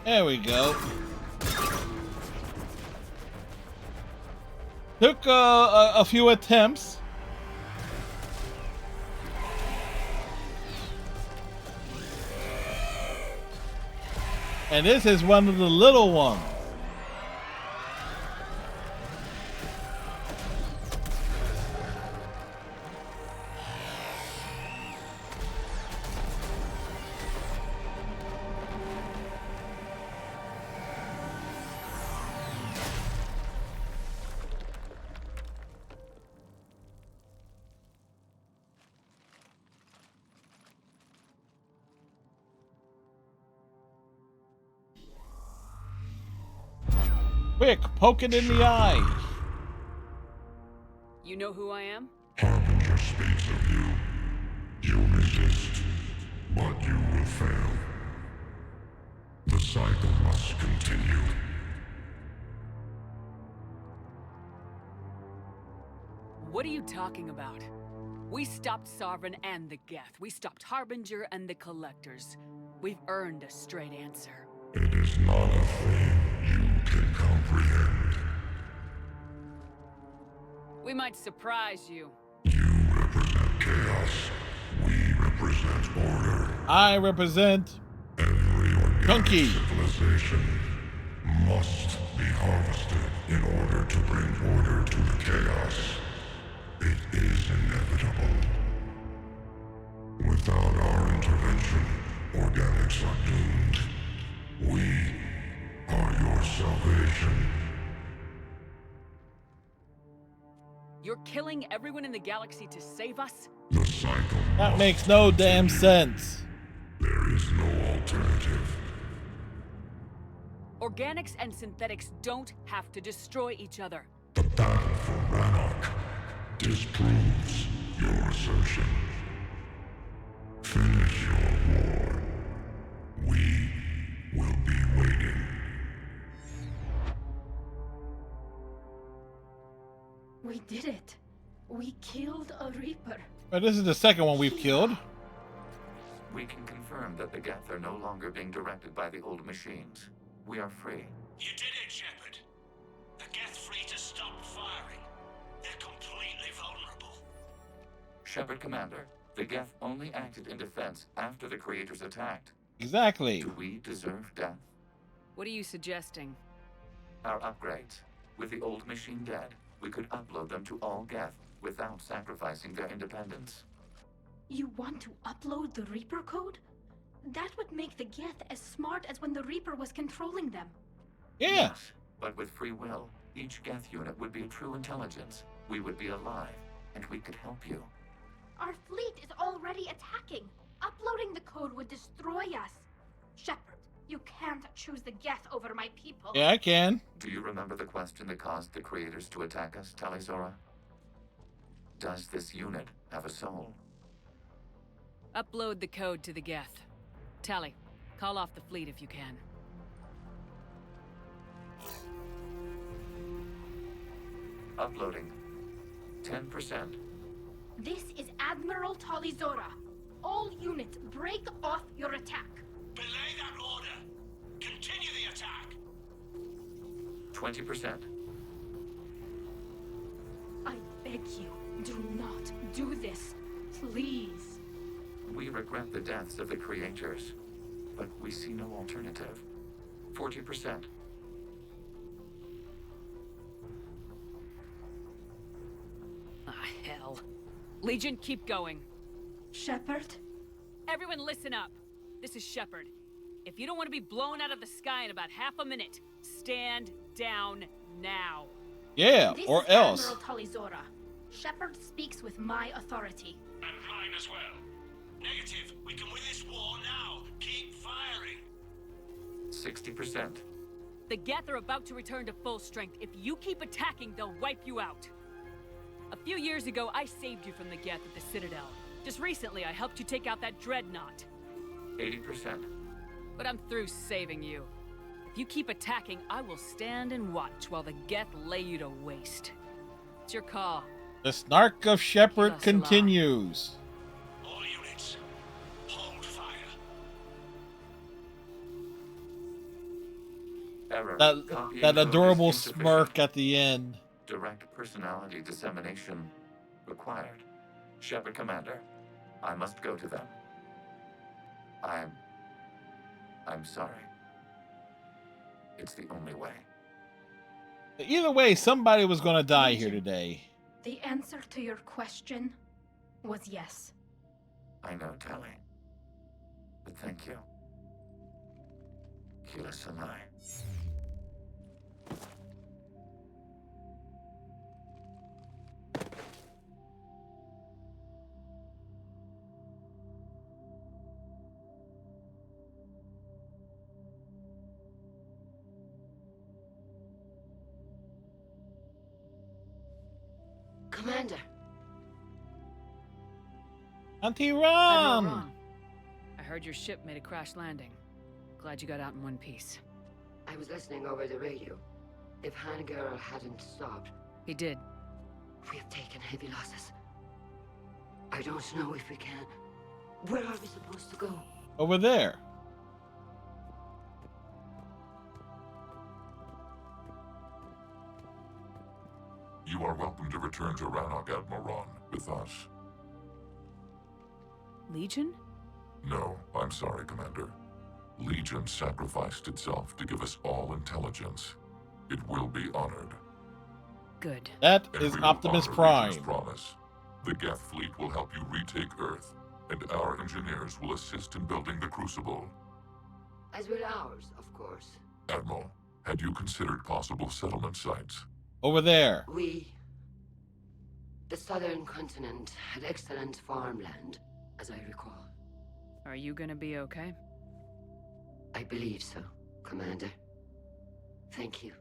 There we go. Took a few attempts. And this is one of the little ones. Quick, poke it in the eye. You know who I am? Harbinger speaks of you. You resist, but you will fail. The cycle must continue. What are you talking about? We stopped Sovereign and the Geth. We stopped Harbinger and the Collectors. We've earned a straight answer. It is not a thing you can comprehend. We might surprise you. You represent chaos. We represent order. I represent Chunky. Civilization must be harvested in order to bring order to the chaos. It is inevitable. Without our intervention, organics are doomed. We are your salvation. You're killing everyone in the galaxy to save us? The cycle. That makes no damn sense. There is no alternative. Organics and synthetics don't have to destroy each other. The battle for Rannoch disproves your assertion. Finish your war. We will be waiting. We did it. We killed a Reaper. But this is the second one we've killed. We can confirm that the Geth are no longer being directed by the old machines. We are free. You did it, Shepard. The Geth fleet has stopped firing. They're completely vulnerable. Shepard Commander, the Geth only acted in defense after the Creators attacked. Exactly. Do we deserve death? What are you suggesting? Our upgrades. With the old machine dead, we could upload them to all Geth without sacrificing their independence. You want to upload the Reaper code? That would make the Geth as smart as when the Reaper was controlling them. Yeah. Yes, but with free will, each Geth unit would be a true intelligence. We would be alive, and we could help you. Our fleet is already attacking. Uploading the code would destroy us. Shepard, you can't choose the Geth over my people. Yeah, I can. Do you remember the question that caused the Creators to attack us, Tali'Zorah? Does this unit have a soul? Upload the code to the Geth. Tali, call off the fleet if you can. Uploading. 10%. This is Admiral Tali'Zorah. All units, break off your attack. Belay that order. Continue the attack. 20%. I beg you, do not do this. Please. We regret the deaths of the Creators, but we see no alternative. 40%. Ah, hell. Legion, keep going. Shepard? Everyone listen up. This is Shepard. If you don't want to be blown out of the sky in about half a minute, stand down now. Yeah, this or is else. Admiral Tali'Zorah. Shepard speaks with my authority. And mine as well. Negative. We can win this war now. Keep firing. 60%. The Geth are about to return to full strength. If you keep attacking, they'll wipe you out. A few years ago, I saved you from the Geth at the Citadel. Just recently, I helped you take out that dreadnought. 80%. But I'm through saving you. If you keep attacking, I will stand and watch while the Geth lay you to waste. It's your call. The snark of Shepard continues. All units, hold fire. Error. That Copying that code is adorable insufficient. smirk at the end. Direct personality dissemination required. Shepard Commander, I must go to them. I'm sorry. It's the only way. Either way, somebody was going to die here today. The answer to your question was yes. I know, Tali. But thank you. Keyless and I. Commander. Auntie Admiral Ron! Ron, I heard your ship made a crash landing. Glad you got out in one piece. I was listening over the radio. If Hangirl hadn't stopped... He did. We have taken heavy losses. I don't know if we can. Where are we supposed to go? Over there. You are welcome to return to Rannoch, Admiral Ron, with us. Legion? No, I'm sorry, Commander. Legion sacrificed itself to give us all intelligence. It will be honored. Good. That And is we will Optimus honor Prime. Legion's promise. The Geth fleet will help you retake Earth, and our engineers will assist in building the Crucible. As will ours, of course. Admiral, had you considered possible settlement sites? Over there. The southern continent had excellent farmland, as I recall. Are you gonna be okay? I believe so, Commander. Thank you.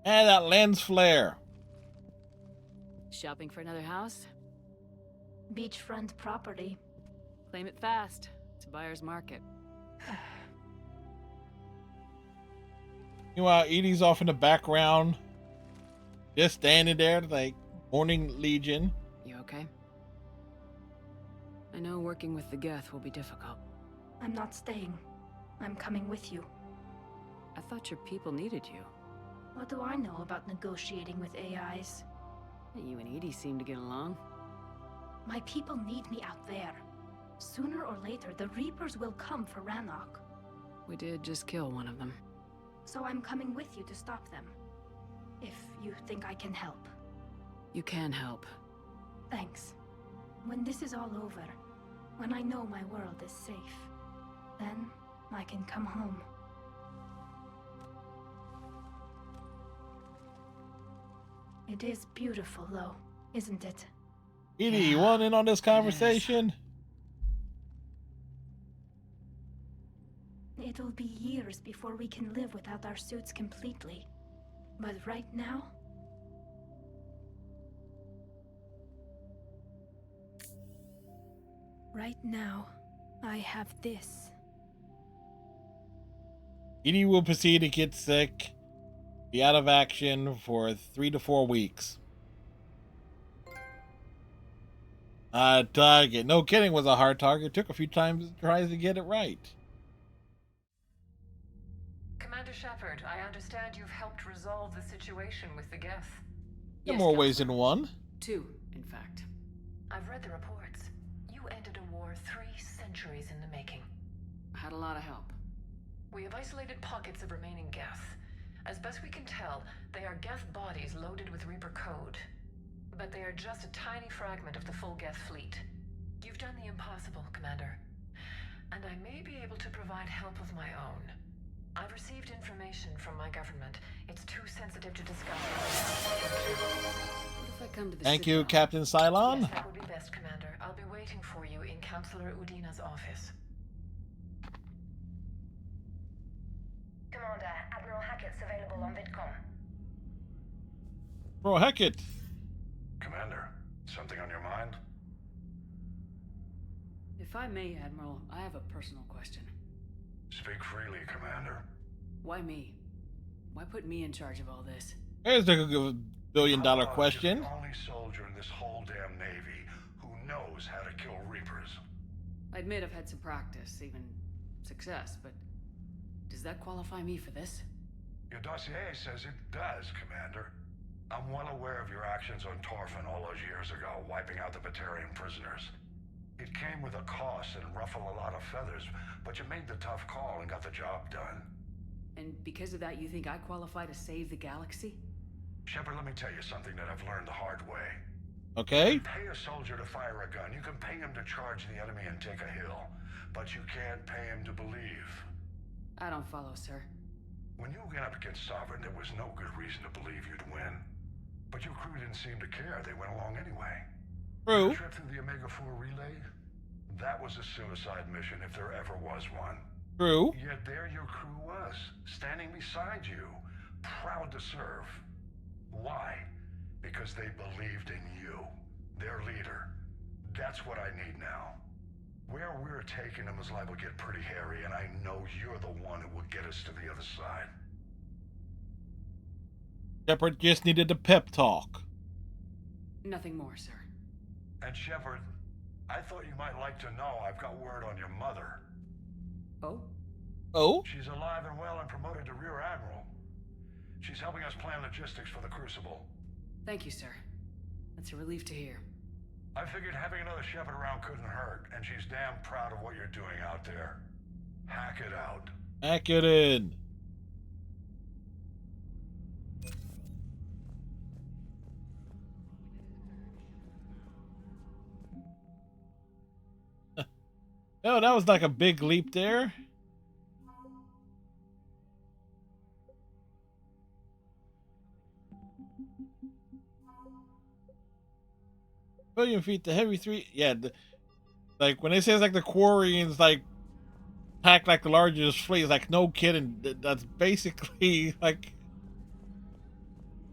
And that lens flare. Shopping for another house? Beachfront property. Claim it fast. It's a buyer's market. Meanwhile, Edie's off in the background. Just standing there like, morning Legion. You okay? I know working with the Geth will be difficult. I'm not staying. I'm coming with you. I thought your people needed you. What do I know about negotiating with AIs? You and Edie seem to get along. My people need me out there. Sooner or later, the Reapers will come for Rannoch. We did just kill one of them. So I'm coming with you to stop them. If you think I can help. You can help. Thanks. When this is all over, when I know my world is safe, then I can come home. It is beautiful, though, isn't it? Edie, you want in on this conversation? It'll be years before we can live without our suits completely. But right now... Right now, I have this. Edie will proceed to get sick, be out of action for 3 to 4 weeks. Target. No kidding, was a hard target. Took a few times tries to get it right. Commander Shepard, I understand you've helped resolve the situation with the Geth. In more ways than one. 2, in fact. I've read the reports. You ended a war 3 centuries in the making. I had a lot of help. We have isolated pockets of remaining Geth. As best we can tell, they are Geth bodies loaded with Reaper code. But they are just a tiny fragment of the full Geth fleet. You've done the impossible, Commander. And I may be able to provide help of my own. I've received information from my government. It's too sensitive to discuss. What if I come to the Thank Citadel? you, Captain Cylon. Yes, that would be best, Commander. I'll be waiting for you in Counselor Udina's office. Commander, Admiral Hackett's available on VidCom. Bro, Hackett. Commander, something on your mind? If I may, Admiral, I have a personal question. Speak freely, Commander. Why me? Why put me in charge of all this? There's the billion-dollar How about question. you're the only soldier in this whole damn Navy who knows how to kill Reapers. I admit I've had some practice, even success, but does that qualify me for this? Your dossier says it does, Commander. I'm well aware of your actions on Torfin all those years ago, wiping out the Batarian prisoners. It came with a cost and ruffled a lot of feathers, but you made the tough call and got the job done. And because of that, you think I qualify to save the galaxy? Shepard, let me tell you something that I've learned the hard way. Okay. You pay a soldier to fire a gun, you can pay him to charge the enemy and take a hill, but you can't pay him to believe. I don't follow, sir. When you went up against Sovereign, there was no good reason to believe you'd win. But your crew didn't seem to care. They went along anyway. True. The trip through the Omega-4 relay? That was a suicide mission if there ever was one. True. Yet there your crew was, standing beside you, proud to serve. Why? Because they believed in you, their leader. That's what I need now. Where we're taking them is liable to get pretty hairy, and I know you're the one who will get us to the other side. Shepard just needed a pep talk. Nothing more, sir. And Shepard, I thought you might like to know I've got word on your mother. Oh? Oh? She's alive and well and promoted to Rear Admiral. She's helping us plan logistics for the Crucible. Thank you, sir. That's a relief to hear. I figured having another Shepard around couldn't hurt, and she's damn proud of what you're doing out there. Hack it out. Hack it in. Oh, that was like a big leap there. Billion feet, the heavy three. Yeah, like when it says like the Quarians like pack like the largest fleet, it's like no kidding. That's basically like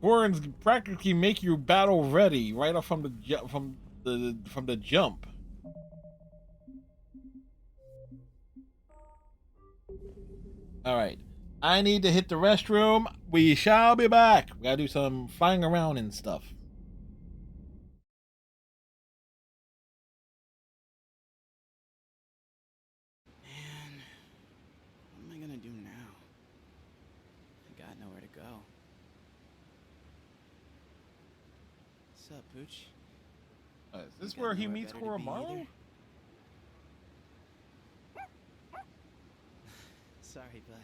Quarians practically make you battle ready right off from the jump. All right, I need to hit the restroom. We shall be back. We gotta do some flying around and stuff. What am I gonna do now? I got nowhere to go. What's up, Pooch? Is this where he meets Koromaru? Sorry, bud.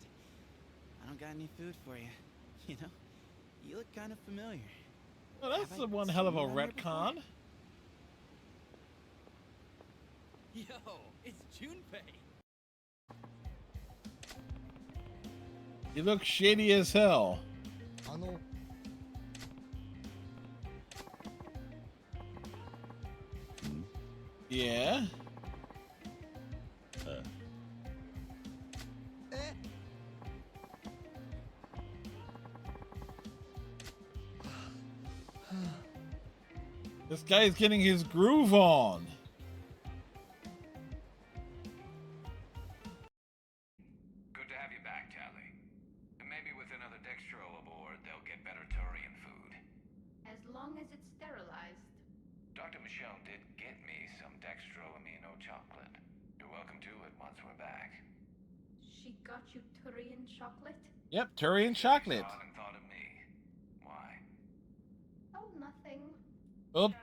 I don't got any food for you. You know, you look kind of familiar. Well, that's the one hell of a retcon. Yo, it's Junpei. He looks shady as hell. Yeah. This guy's getting his groove on. Good to have you back, Tally. And maybe with another Dextro aboard, they'll get better Turian food. As long as it's sterilized. Dr. Michelle did get me some Dextro Amino chocolate. You're welcome to it once we're back. She got you Turian chocolate? Yep, Turian chocolate. Saw it and thought of me. Why? Oh, nothing. Oh.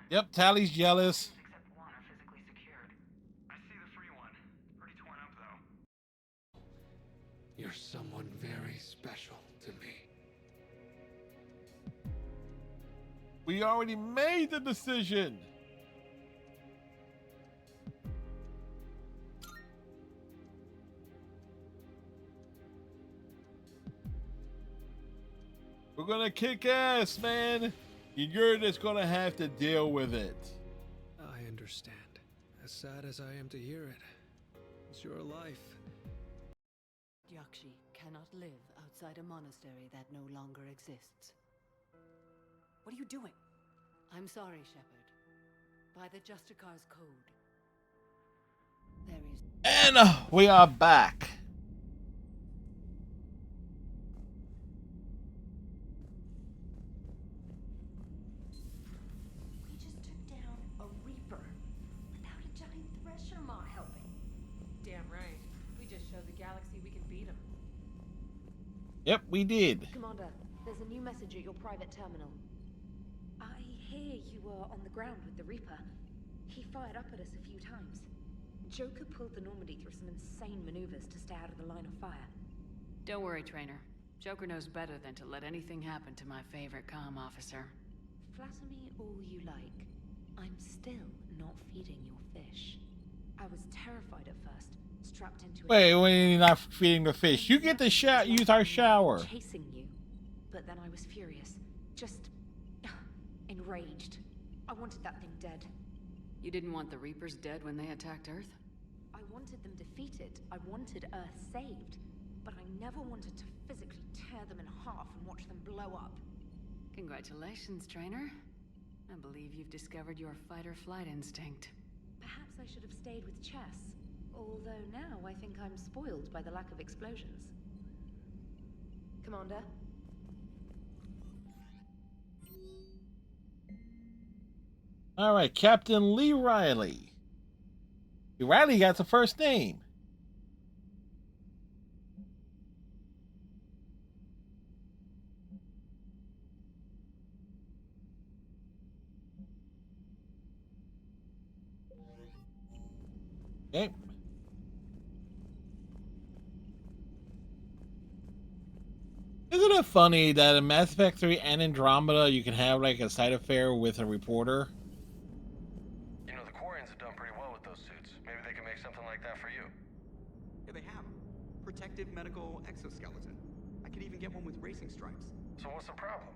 Yep, Tally's jealous. You're someone very special to me. We already made the decision. We're gonna kick ass, man. You're just gonna have to deal with it. I understand. As sad as I am to hear it, it's your life. Yakshi cannot live outside a monastery that no longer exists. What are you doing? I'm sorry, Shepard. By the Justicar's code, there is... And we are back. galaxy, we can beat him. Yep, we did. Commander, there's a new message at your private terminal. I hear you were on the ground with the Reaper. He fired up at us a few times. Joker pulled the Normandy through some insane maneuvers to stay out of the line of fire. Don't worry, Trainer. Joker knows better than to let anything happen to my favorite comm officer. Flatter me all you like. I'm still not feeding your fish. I was terrified at first, strapped into a... Wait, when you're not feeding the fish, you get to use our shower. Chasing you. But then I was furious. Just... enraged. I wanted that thing dead. You didn't want the Reapers dead when they attacked Earth? I wanted them defeated. I wanted Earth saved. But I never wanted to physically tear them in half and watch them blow up. Congratulations, Trainer. I believe you've discovered your fight-or-flight instinct. Perhaps I should have stayed with chess. Although now I think I'm spoiled by the lack of explosions. Commander? All right, Captain Lee Riley. Lee Riley got the first name. Okay. Isn't it funny that in Mass Effect 3 and Andromeda you can have like a side affair with a reporter? You know, the Quarians have done pretty well with those suits. Maybe they can make something like that for you. Yeah, they have. Protective medical exoskeleton. I could even get one with racing stripes. So what's the problem?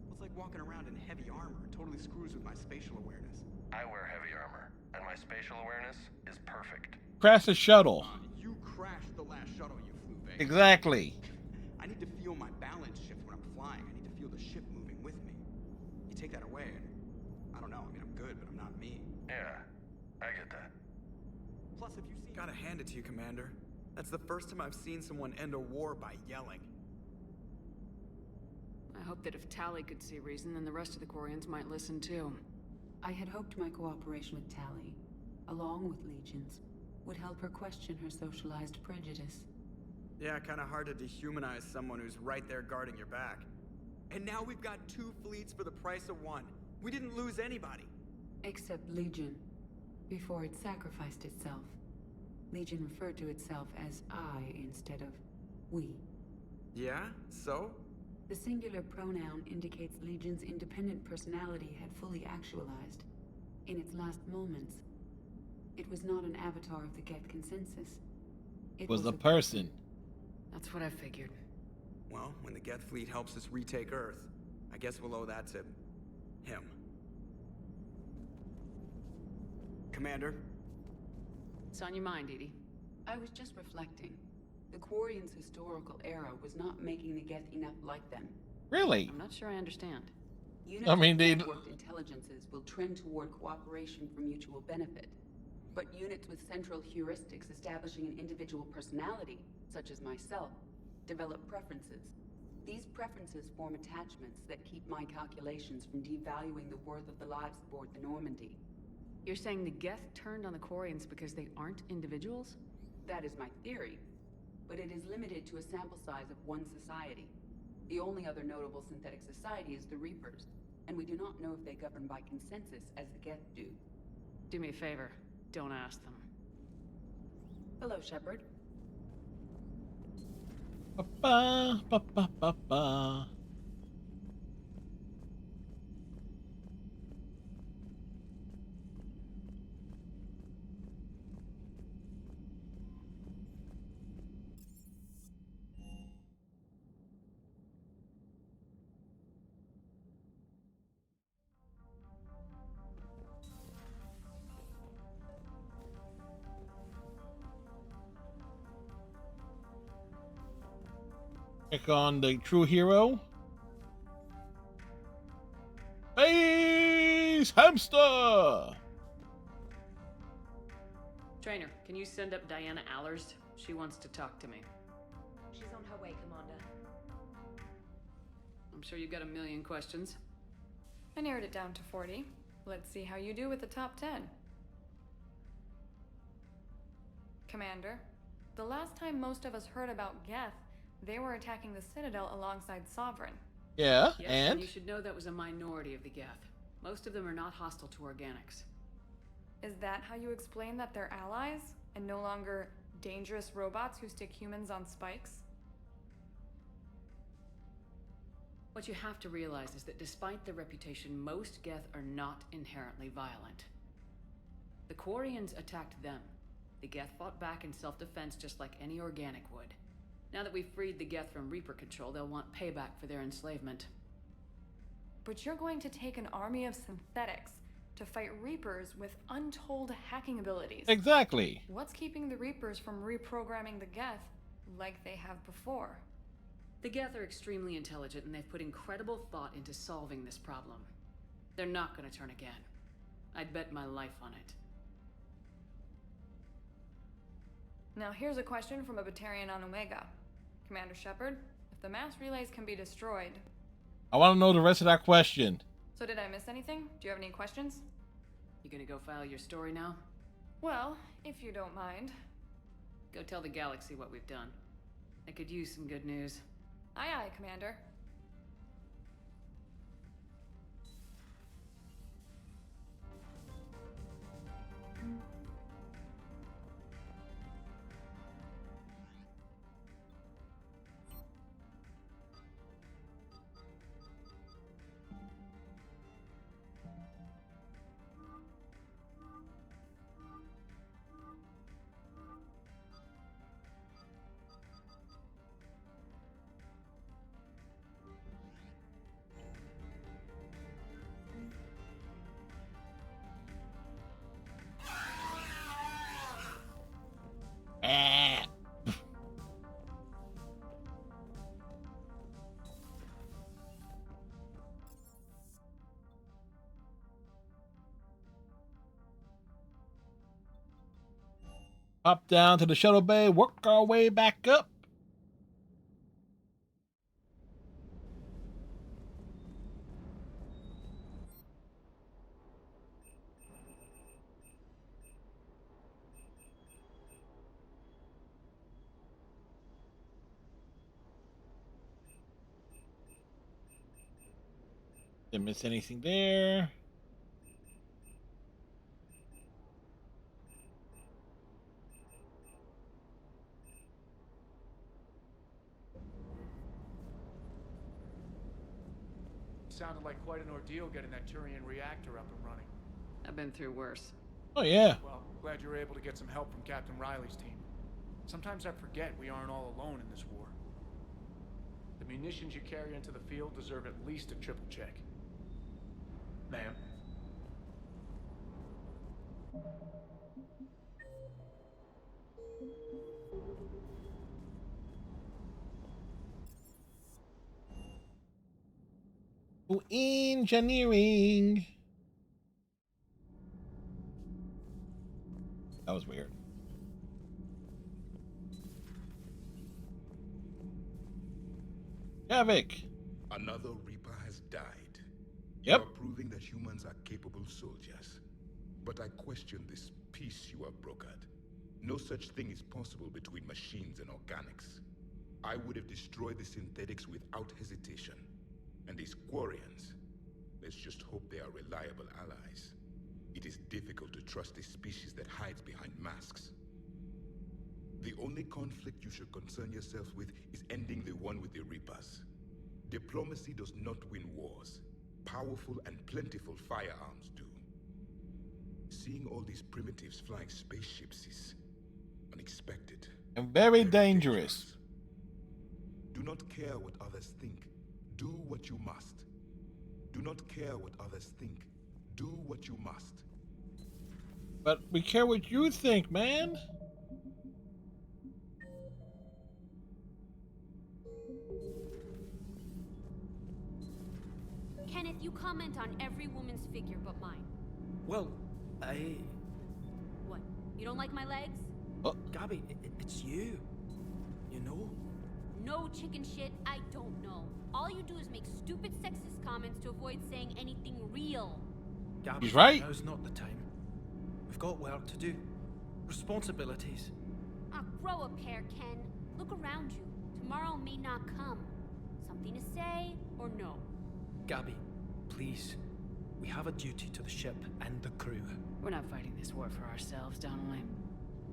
Well, it's like walking around in heavy armor. It totally screws with my spatial awareness. I wear heavy armor, and my spatial awareness is perfect. Crash the shuttle. You crashed the last shuttle you flew, Vega. Exactly. I need to feel my balance shift when I'm flying. I need to feel the ship moving with me. You take that away, and I don't know. I mean, I'm good, but I'm not me. Yeah, I get that. Plus, if you see... Gotta hand it to you, Commander. That's the first time I've seen someone end a war by yelling. I hope that if Tali could see reason, then the rest of the Quarians might listen too. I had hoped my cooperation with Tali, along with Legions, would help her question her socialized prejudice. Yeah, kinda hard to dehumanize someone who's right there guarding your back. And now we've got 2 fleets for the price of 1. We didn't lose anybody. Except Legion, before it sacrificed itself. Legion referred to itself as I instead of we. Yeah? So? The singular pronoun indicates Legion's independent personality had fully actualized. In its last moments, it was not an avatar of the Geth consensus. It was a person. That's what I figured. Well, when the Geth fleet helps us retake Earth, I guess we'll owe that to... him. Commander? It's on your mind, EDI. I was just reflecting. The Quarians' historical era was not making the Geth enough like them. Really? I'm not sure I understand. Units of networked intelligences will trend toward cooperation for mutual benefit. But units with central heuristics establishing an individual personality, such as myself, develop preferences. These preferences form attachments that keep my calculations from devaluing the worth of the lives aboard the Normandy. You're saying the Geth turned on the Quarians because they aren't individuals? That is my theory. But it is limited to a sample size of one society. The only other notable synthetic society is the Reapers, and we do not know if they govern by consensus as the Geth do. Do me a favor, don't ask them. Hello, Shepard. Ba ba ba ba ba. Check on the true hero. Space Hamster! Trainer, can you send up Diana Allers? She wants to talk to me. She's on her way, Commander. I'm sure you've got a million questions. I narrowed it down to 40. Let's see how you do with the top 10. Commander, The last time most of us heard about Geth, they were attacking the Citadel alongside Sovereign. Yeah, Yes, and? you should know that was a minority of the Geth. Most of them are not hostile to organics. Is that how you explain that they're allies, and no longer dangerous robots who stick humans on spikes? What you have to realize is that despite their reputation, most Geth are not inherently violent. The Quarians attacked them. The Geth fought back in self-defense just like any organic would. Now that we've freed the Geth from Reaper control, they'll want payback for their enslavement. But you're going to take an army of synthetics to fight Reapers with untold hacking abilities. Exactly. What's keeping the Reapers from reprogramming the Geth like they have before? The Geth are extremely intelligent, and they've put incredible thought into solving this problem. They're not going to turn again. I'd bet my life on it. Now here's a question from a Batarian on Omega. Commander Shepard, if the mass relays can be destroyed... I want to know the rest of that question. So did I miss anything? Do you have any questions? You gonna go file your story now? Well, if you don't mind. Go tell the galaxy what we've done. I could use some good news. Aye aye, Commander. Hop down to the shuttle bay, work our way back up. Didn't miss anything there. Sounded like quite an ordeal getting that Turian reactor up and running. I've been through worse. Oh, yeah. Well, glad you were able to get some help from Captain Riley's team. Sometimes I forget we aren't all alone in this war. The munitions you carry into the field deserve at least a triple check. Ma'am. To engineering. That was weird. Havoc. Another Reaper has died. Yep. You are proving that humans are capable soldiers. But I question this peace you have brokered. No such thing is possible between machines and organics. I would have destroyed the synthetics without hesitation. And these Quarians, let's just hope they are reliable allies. It is difficult to trust a species that hides behind masks. The only conflict you should concern yourself with is ending the one with the Reapers. Diplomacy does not win wars. Powerful and plentiful firearms do. Seeing all these primitives flying spaceships is unexpected. And very dangerous. Do not care what others think. Do what you must. Do not care what others think. Do what you must. But we care what you think, man. Kenneth, you comment on every woman's figure but mine. Well, What? You don't like my legs? Gabby, it's you. You know? No chicken shit, I don't know. All you do is make stupid sexist comments to avoid saying anything real. Gabby, He's right. Now's not the time. We've got work to do. Responsibilities. Grow a pair, Ken. Look around you. Tomorrow may not come. Something to say or no? Gabby, please. We have a duty to the ship and the crew. We're not fighting this war for ourselves, Donnelly.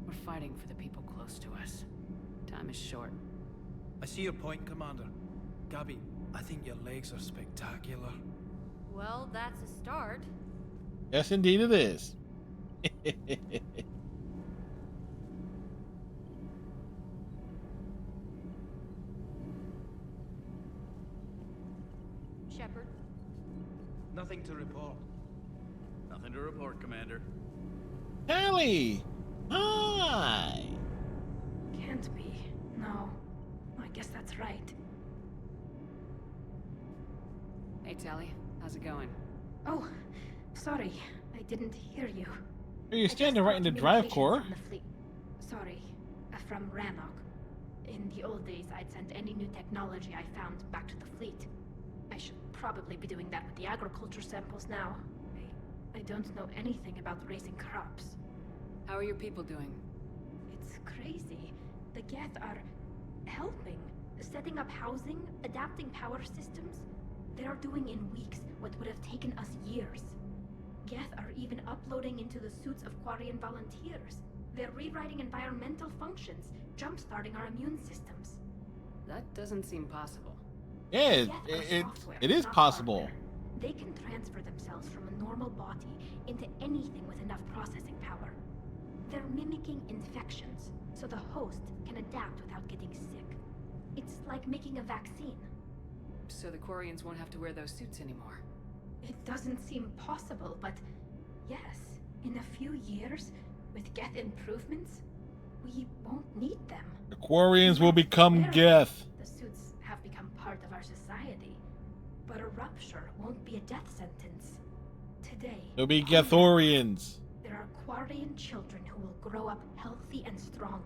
We're fighting for the people close to us. Time is short. I see your point, Commander. Gabby, I think your legs are spectacular. Well, that's a start. Yes, indeed it is. Shepard? Nothing to report. Nothing to report, Commander. Tally! Hi! Can't be. No. I guess that's right. Hey, Tally. How's it going? Oh, sorry. I didn't hear you. You're standing right in the drive core. From the fleet. Sorry. From Rannoch. In the old days, I'd send any new technology I found back to the fleet. I should probably be doing that with the agriculture samples now. I don't know anything about raising crops. How are your people doing? It's crazy. The Geth are helping. Setting up housing, adapting power systems. They are doing in weeks what would have taken us years. Geth are even uploading into the suits of Quarian volunteers. They're rewriting environmental functions, jump-starting our immune systems. That doesn't seem possible. Yeah, it is possible. Hardware. They can transfer themselves from a normal body into anything with enough processing power. They're mimicking infections, so the host can adapt without getting sick. It's like making a vaccine. So the Quarians won't have to wear those suits anymore. It doesn't seem possible, but yes, in a few years, with Geth improvements, we won't need them. The Quarians will become Geth. The suits have become part of our society, but a rupture won't be a death sentence. Today, They'll be Gethorians. there are Quarian children who will grow up healthy and strong,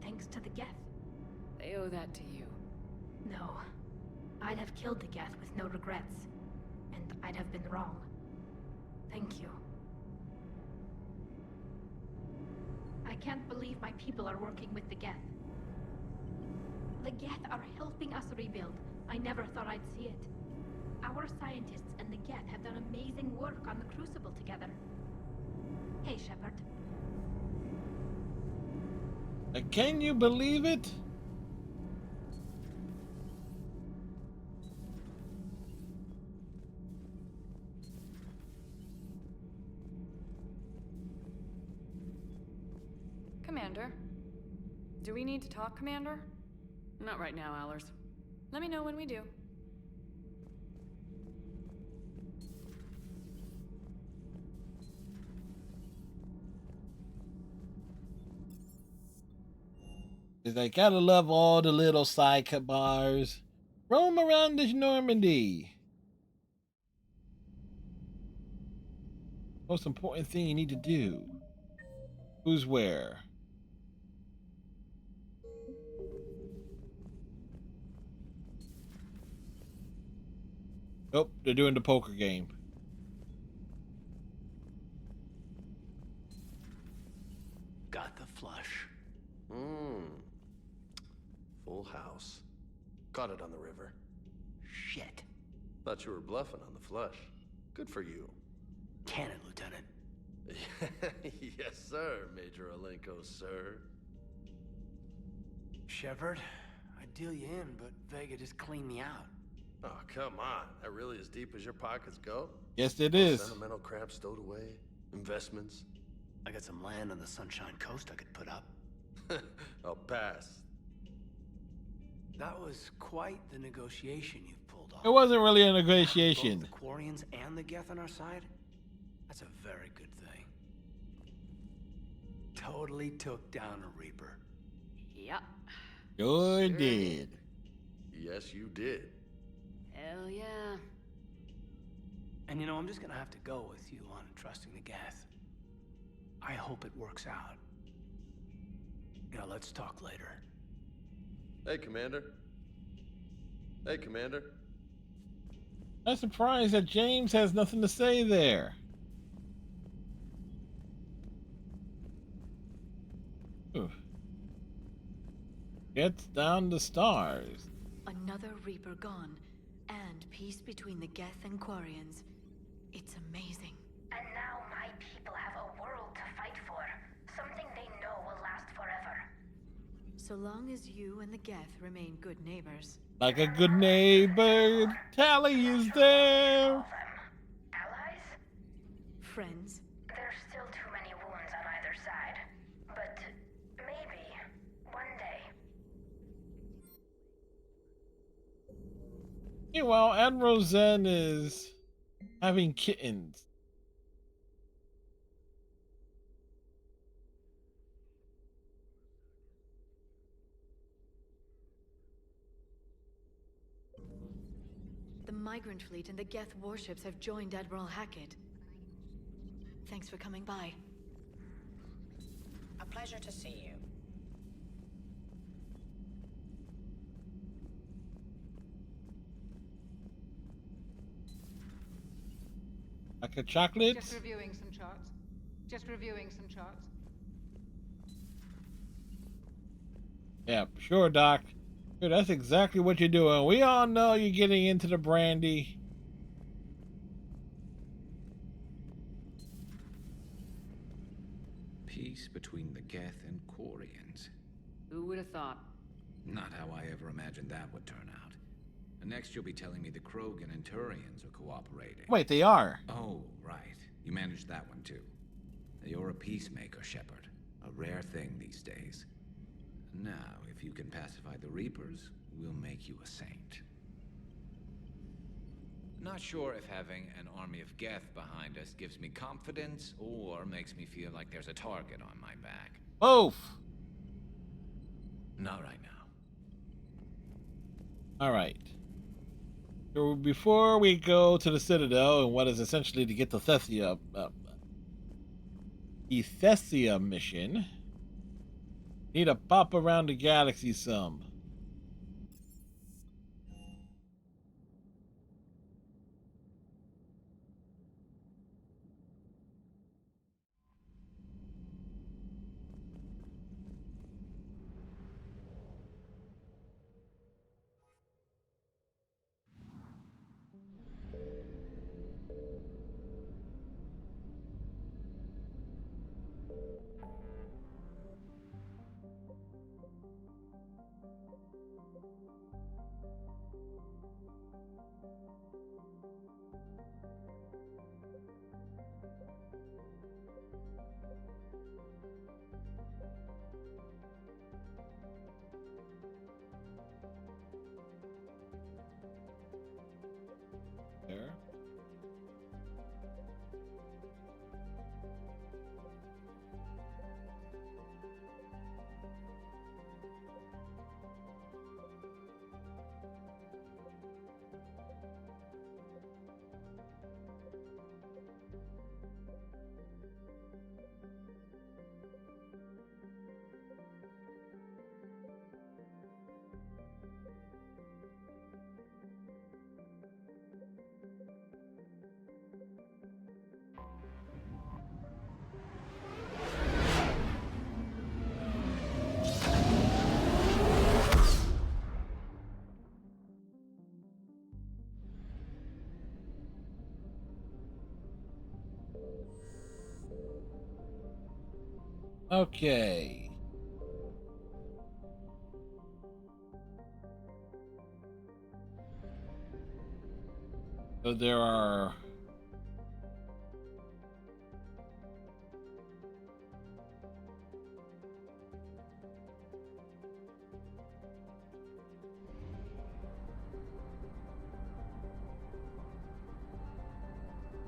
thanks to the Geth. They owe that to you. No, I'd have killed the Geth with no regrets, and I'd have been wrong. Thank you. I can't believe my people are working with the Geth. The Geth are helping us rebuild. I never thought I'd see it. Our scientists and the Geth have done amazing work on the Crucible together. Hey, Shepard. Can you believe it? Commander? Do we need to talk, Commander? Not right now, Allers. Let me know when we do. Cause I gotta love all the little side bars. Roam around this Normandy. Most important thing you need to do. Who's where? Nope, they're doing the poker game. Got the flush. Full house. Caught it on the river. Shit. Thought you were bluffing on the flush. Good for you. Cannon, Lieutenant. Yes, sir, Major Alenko, sir. Shepard, I'd deal you in, but Vega just cleaned me out. Oh, come on. That really as deep as your pockets go? Yes, it is. Sentimental crap stowed away? Investments? I got some land on the Sunshine Coast I could put up. I'll pass. That was quite the negotiation you pulled off. It wasn't really a negotiation. Both the Quarians and the Geth on our side? That's a very good thing. Totally took down a Reaper. Yep. Sure did. Yes, you did. Hell yeah. And you know, I'm just gonna have to go with you on trusting the Geth. I hope it works out. You know, let's talk later. Hey, Commander. Hey, Commander. I'm surprised that James has nothing to say there. Ooh. Gets down the stars. Another Reaper gone, and peace between the Geth and Quarians. It's amazing. And now my people have a world to fight for. Something they know will last forever. So long as you and the Geth remain good neighbors. Like a good neighbor, Tally is there. Allies? Friends. There's still too many wounds on either side. But maybe one day. Meanwhile, Admiral Zen is having kittens. The Migrant Fleet and the Geth warships have joined Admiral Hackett. Thanks for coming by. A pleasure to see you. Like a chocolate? Just reviewing some charts. Yeah, sure, Doc. Sure, that's exactly what you're doing. We all know you're getting into the brandy. Peace between the Geth and Quarians. Who would have thought? Not how I ever imagined that would turn out. And next you'll be telling me the Krogan and Turians are cooperating. Wait, they are. Oh, right. You managed that one too. You're a peacemaker, Shepard. A rare thing these days. Now, if you can pacify the Reapers, we'll make you a saint. Not sure if having an army of Geth behind us gives me confidence or makes me feel like there's a target on my back. Both. Not right now. All right. So before we go to the Citadel and what is essentially to get the Thesia mission, need to pop around the galaxy some. There. Okay. So there are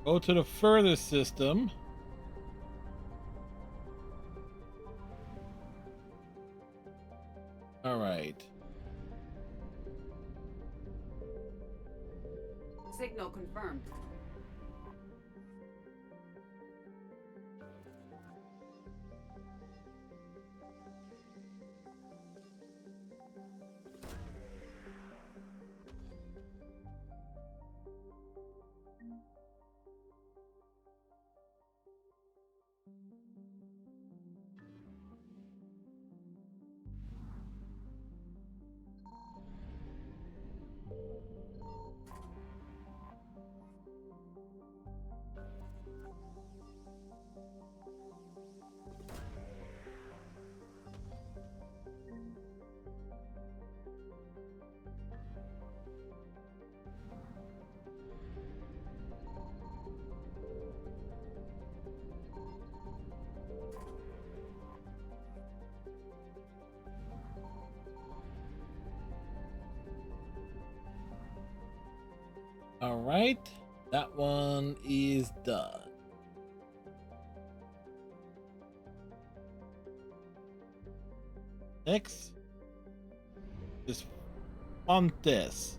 go to the furthest system. All right. Signal confirmed. All right, that one is done. Next is Fontes.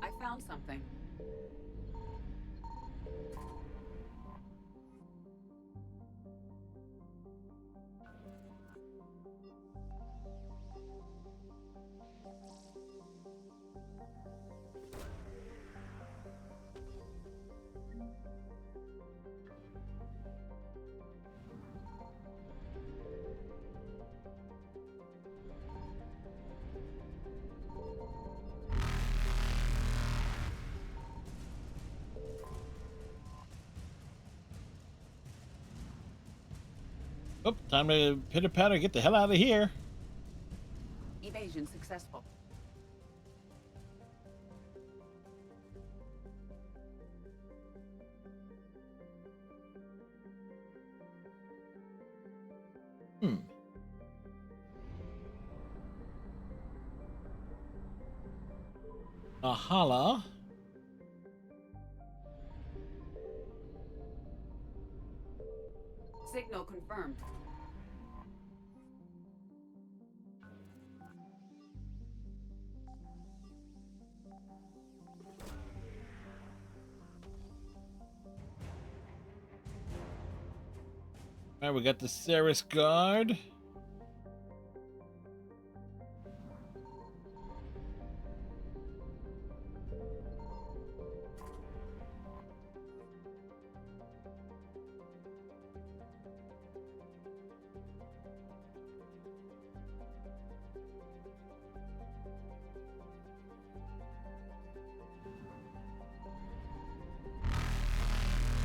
I found something. Oh, time to pitter patter, get the hell out of here. Evasion successful. Ahala. Signal confirmed. All right, we got the Ceres Guard.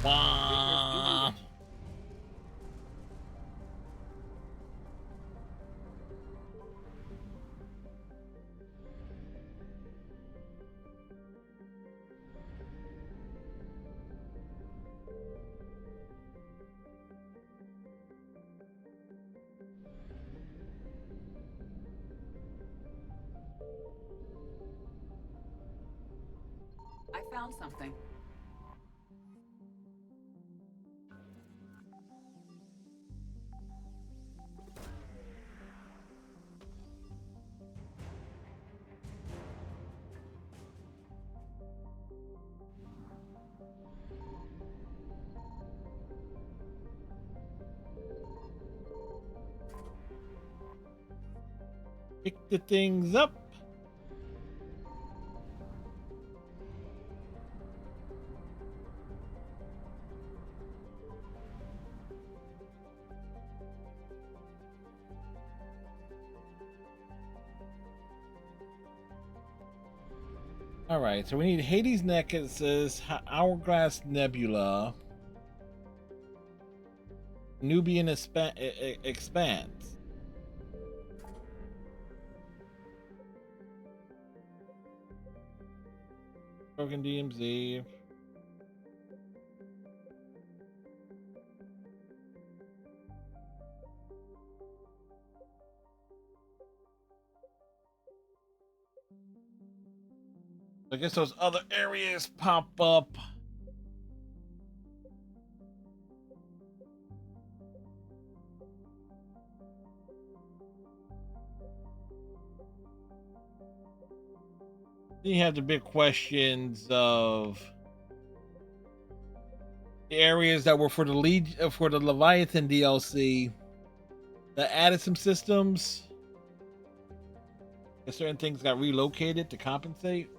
Wah. I found something. Pick the things up. All right, so we need Hades necklaces, Hourglass Nebula, Nubian Expanse. Broken DMZ. I guess those other areas pop up. Then you have the big questions of the areas that were for the Leviathan DLC that added some systems. And certain things got relocated to compensate.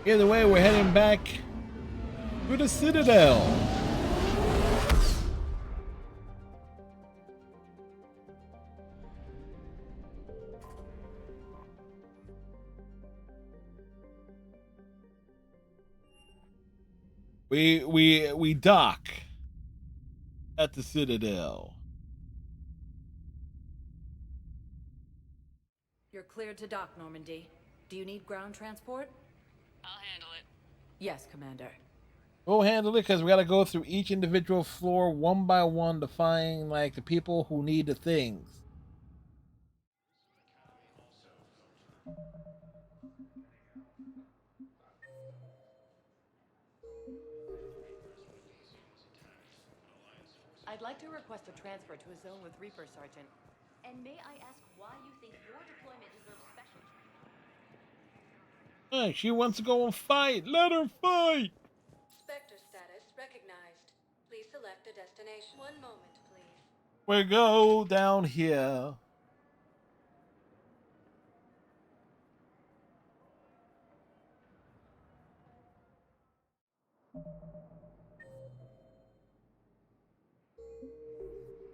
Either way, we're heading back to the Citadel. We dock at the Citadel. Cleared to dock, Normandy. Do you need ground transport? I'll handle it. Yes, Commander. We'll handle it because we got to go through each individual floor one by one to find like the people who need the things. I'd like to request a transfer to a zone with Reaper, Sergeant. And may I ask why you think your deployment deserves special treatment? Hey, she wants to go and fight. Let her fight. Spectre status recognized. Please select a destination. One moment, please. We go down here.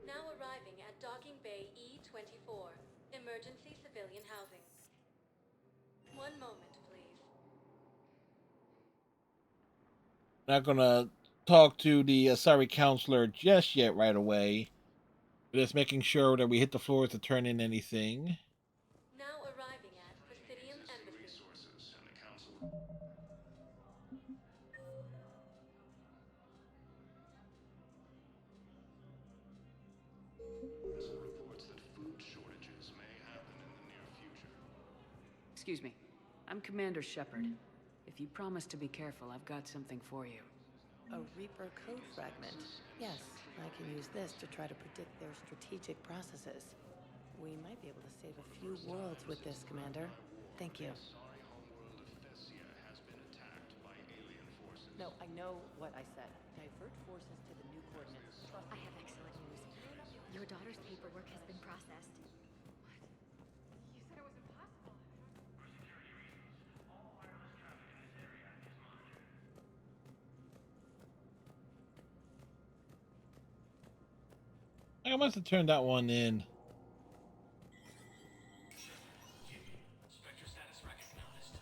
Now arriving at Docking Bay E-24, emergency civilian housing. One moment, please. Not gonna talk to the Asari counselor just yet right away. Just making sure that we hit the floors to turn in anything. Now arriving at Presidium Embassy. Reports that food shortages may happen in the near future. Excuse me. I'm Commander Shepard. If you promise to be careful, I've got something for you. A Reaper code fragment. Yes, I can use this to try to predict their strategic processes. We might be able to save a few worlds with this, Commander. Thank you. No, I know what I said. Divert forces to the new coordinates. I have excellent news. Your daughter's paperwork has been processed. You said it was impossible. I must have turned that one in. Spectre status recognized.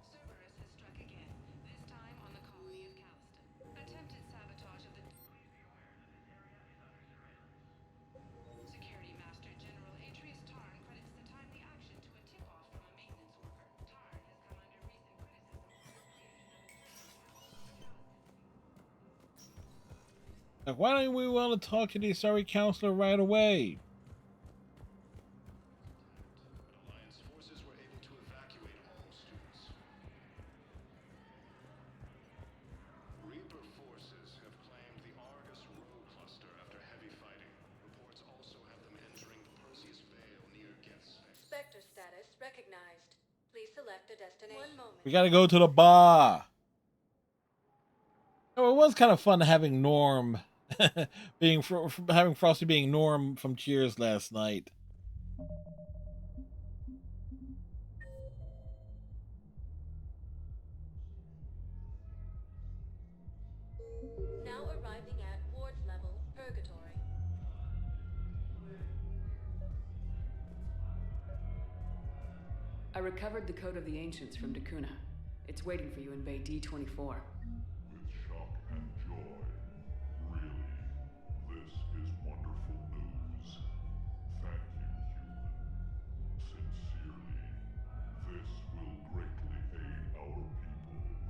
Cerberus has struck again, this time on the colony of Calliston. Attempted sabotage of the... Security Master General Atreus Tarn credits the timely action to a tip-off from a maintenance worker. Tarn has come under recent criticism. Like, why don't we want to talk to the Asari counselor right away? Alliance forces were able to evacuate all students. Reaper forces have claimed the Argus Row cluster after heavy fighting. Reports also have them entering the Perseus Vale near Geth's. Spectre status recognized. Please select a destination. One moment. We gotta go to the bar. Oh, it was kind of fun having Norm having Frosty being Norm from Cheers last night. Now arriving at wards level, Purgatory. I recovered the Code of the Ancients from Dakuna. It's waiting for you in Bay D-24. With shock and joy. Really, this is wonderful news. Thank you, human. Sincerely, this will greatly aid our people.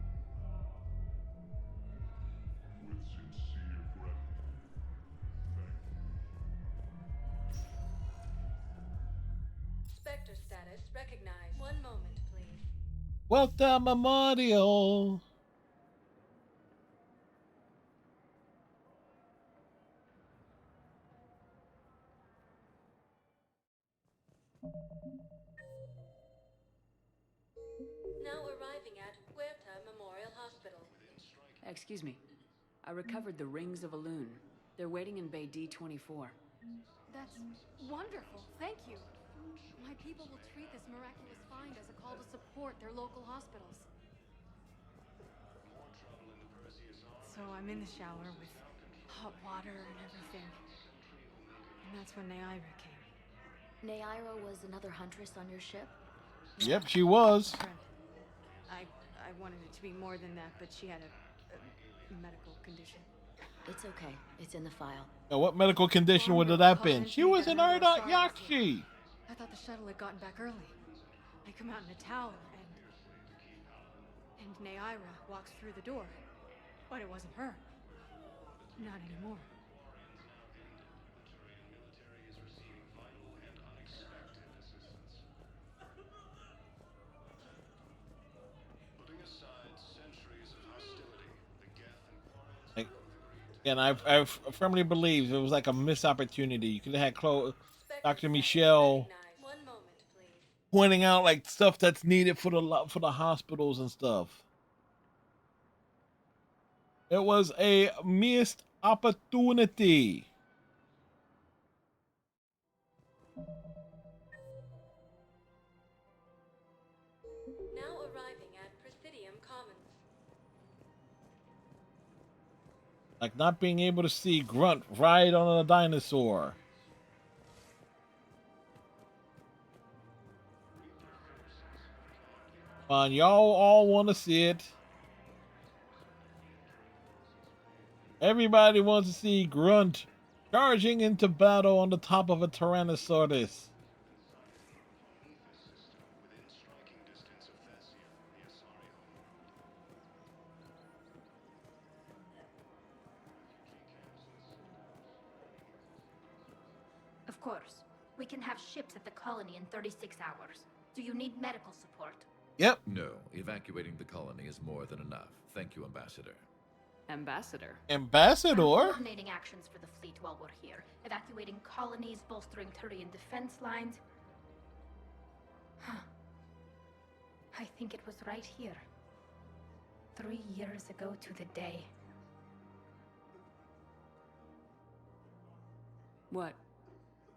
With sincere gratitude, thank you. Spectre status recognized. One moment, please. Welcome, Memorial. Now arriving at Huerta Memorial Hospital. Excuse me. I recovered the Rings of Elune. They're waiting in Bay D-24. That's wonderful. Thank you. My people will treat this miraculous find as a call to support their local hospitals. So I'm in the shower with hot water and everything. And that's when Neaira came. Neaira was another huntress on your ship? Yep, she was. I wanted it to be more than that, but she had a medical condition. It's okay. It's in the file. Now, what medical condition would it have been? She was an Ardot Yakshi. I thought the shuttle had gotten back early. I come out in a tower and Neaira walks through the door. But it wasn't her. Not anymore. Putting aside centuries of hostility, the Geth and Quarians Like, and I firmly believe it was like a missed opportunity. You could have had Dr. Michelle pointing out like stuff that's needed for the hospitals and stuff. It was a missed opportunity. Now arriving at Presidium Commons. Like not being able to see Grunt ride on a dinosaur. Come on, y'all all want to see it. Everybody wants to see Grunt charging into battle on the top of a Tyrannosaurus. Of course. We can have ships at the colony in 36 hours. Do you need medical support? Yep. No, evacuating the colony is more than enough. Thank you, Ambassador. Ambassador? Ambassador? Coordinating actions for the fleet while we're here. Evacuating colonies, bolstering Turian defense lines. Huh. I think it was right here. 3 years ago to the day. What?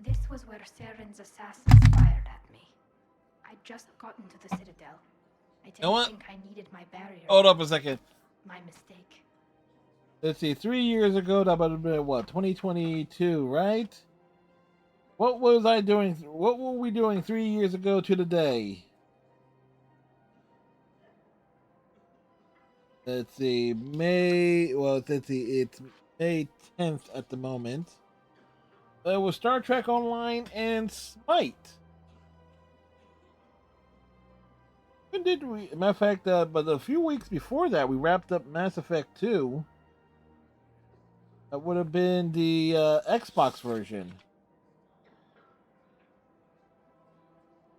This was where Saren's assassins fired at me. I'd just gotten to the Citadel. I You know what? didn't think I needed my barrier. Hold up a second. My mistake. Let's see, 3 years ago, that would have been what, 2022, right? What was I doing? What were we doing 3 years ago to the day? Let's see, let's see, it's May 10th at the moment. It was Star Trek Online and Smite. When did we? Matter of fact, but a few weeks before that, we wrapped up Mass Effect 2. That would have been the Xbox version.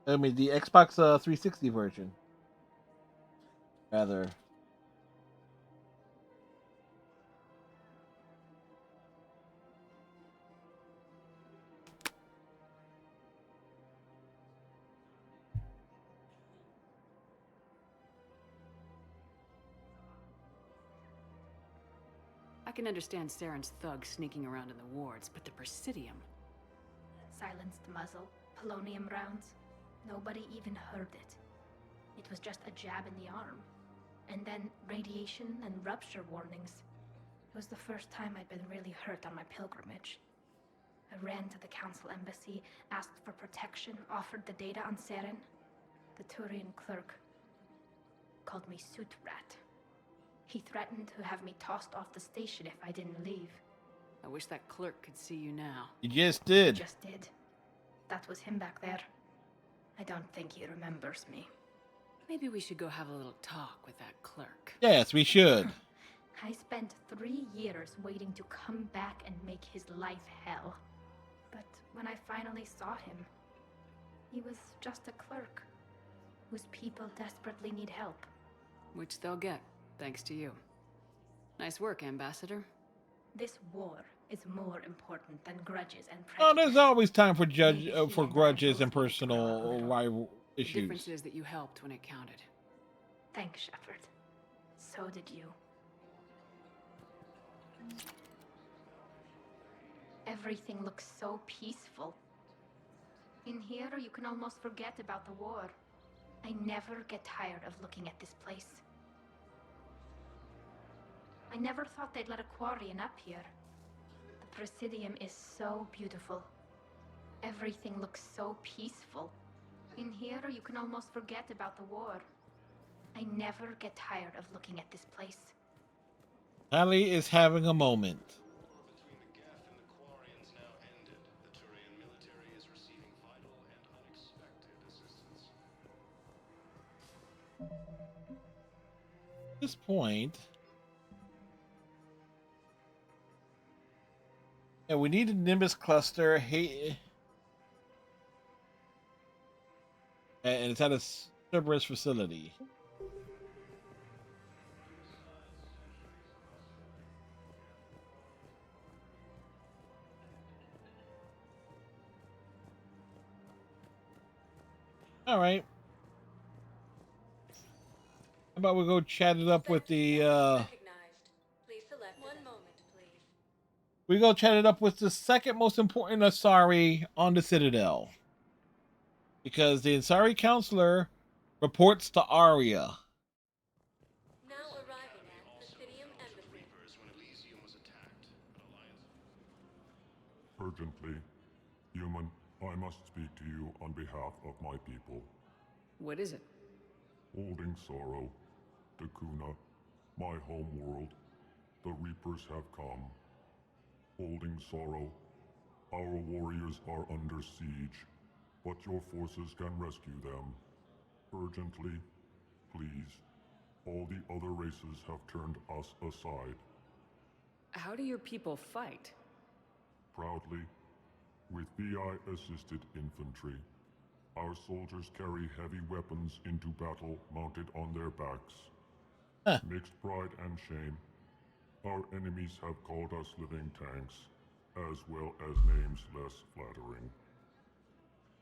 I mean, the Xbox 360 version. Rather. I can understand Saren's thugs sneaking around in the wards, but the Presidium... Silenced muzzle, polonium rounds. Nobody even heard it. It was just a jab in the arm. And then radiation and rupture warnings. It was the first time I'd been really hurt on my pilgrimage. I ran to the Council Embassy, asked for protection, offered the data on Saren. The Turian clerk called me Suit Rat. He threatened to have me tossed off the station if I didn't leave. I wish that clerk could see you now. You just did. Just did. That was him back there. I don't think he remembers me. Maybe we should go have a little talk with that clerk. Yes, we should. I spent 3 years waiting to come back and make his life hell. But when I finally saw him, he was just a clerk whose people desperately need help. Which they'll get, thanks to you. Nice work, Ambassador. This war is more important than grudges and prejudice. Oh, there's always time for grudges and personal rival The issues. difference is that you helped when it counted. Thanks, Shepard. So did you. Everything looks so peaceful. In here, you can almost forget about the war. I never get tired of looking at this place. I never thought they'd let a Quarian up here. The Presidium is so beautiful. Everything looks so peaceful. In here, you can almost forget about the war. I never get tired of looking at this place. Tali is having a moment. between the Geth and the Quarians now ended. The Turian military is receiving vital and this point, yeah, we need a Nimbus cluster. Hey, and it's at a Cerberus facility. All right. How about we go chat it up with the Please select one moment, please. we go chat it up with the second most important Asari on the Citadel. Because the Ansari counselor reports to Arya. Now arriving at Presidium Embassy. Urgently, human, I must speak to you on behalf of my people. What is it? Holding sorrow, Dakuna, my home world, the Reapers have come. Holding sorrow, our warriors are under siege, but your forces can rescue them. Urgently, please. All the other races have turned us aside. How do your people fight? Proudly, with VI-assisted infantry. Our soldiers carry heavy weapons into battle mounted on their backs. Mixed pride and shame, our enemies have called us living tanks, as well as names less flattering.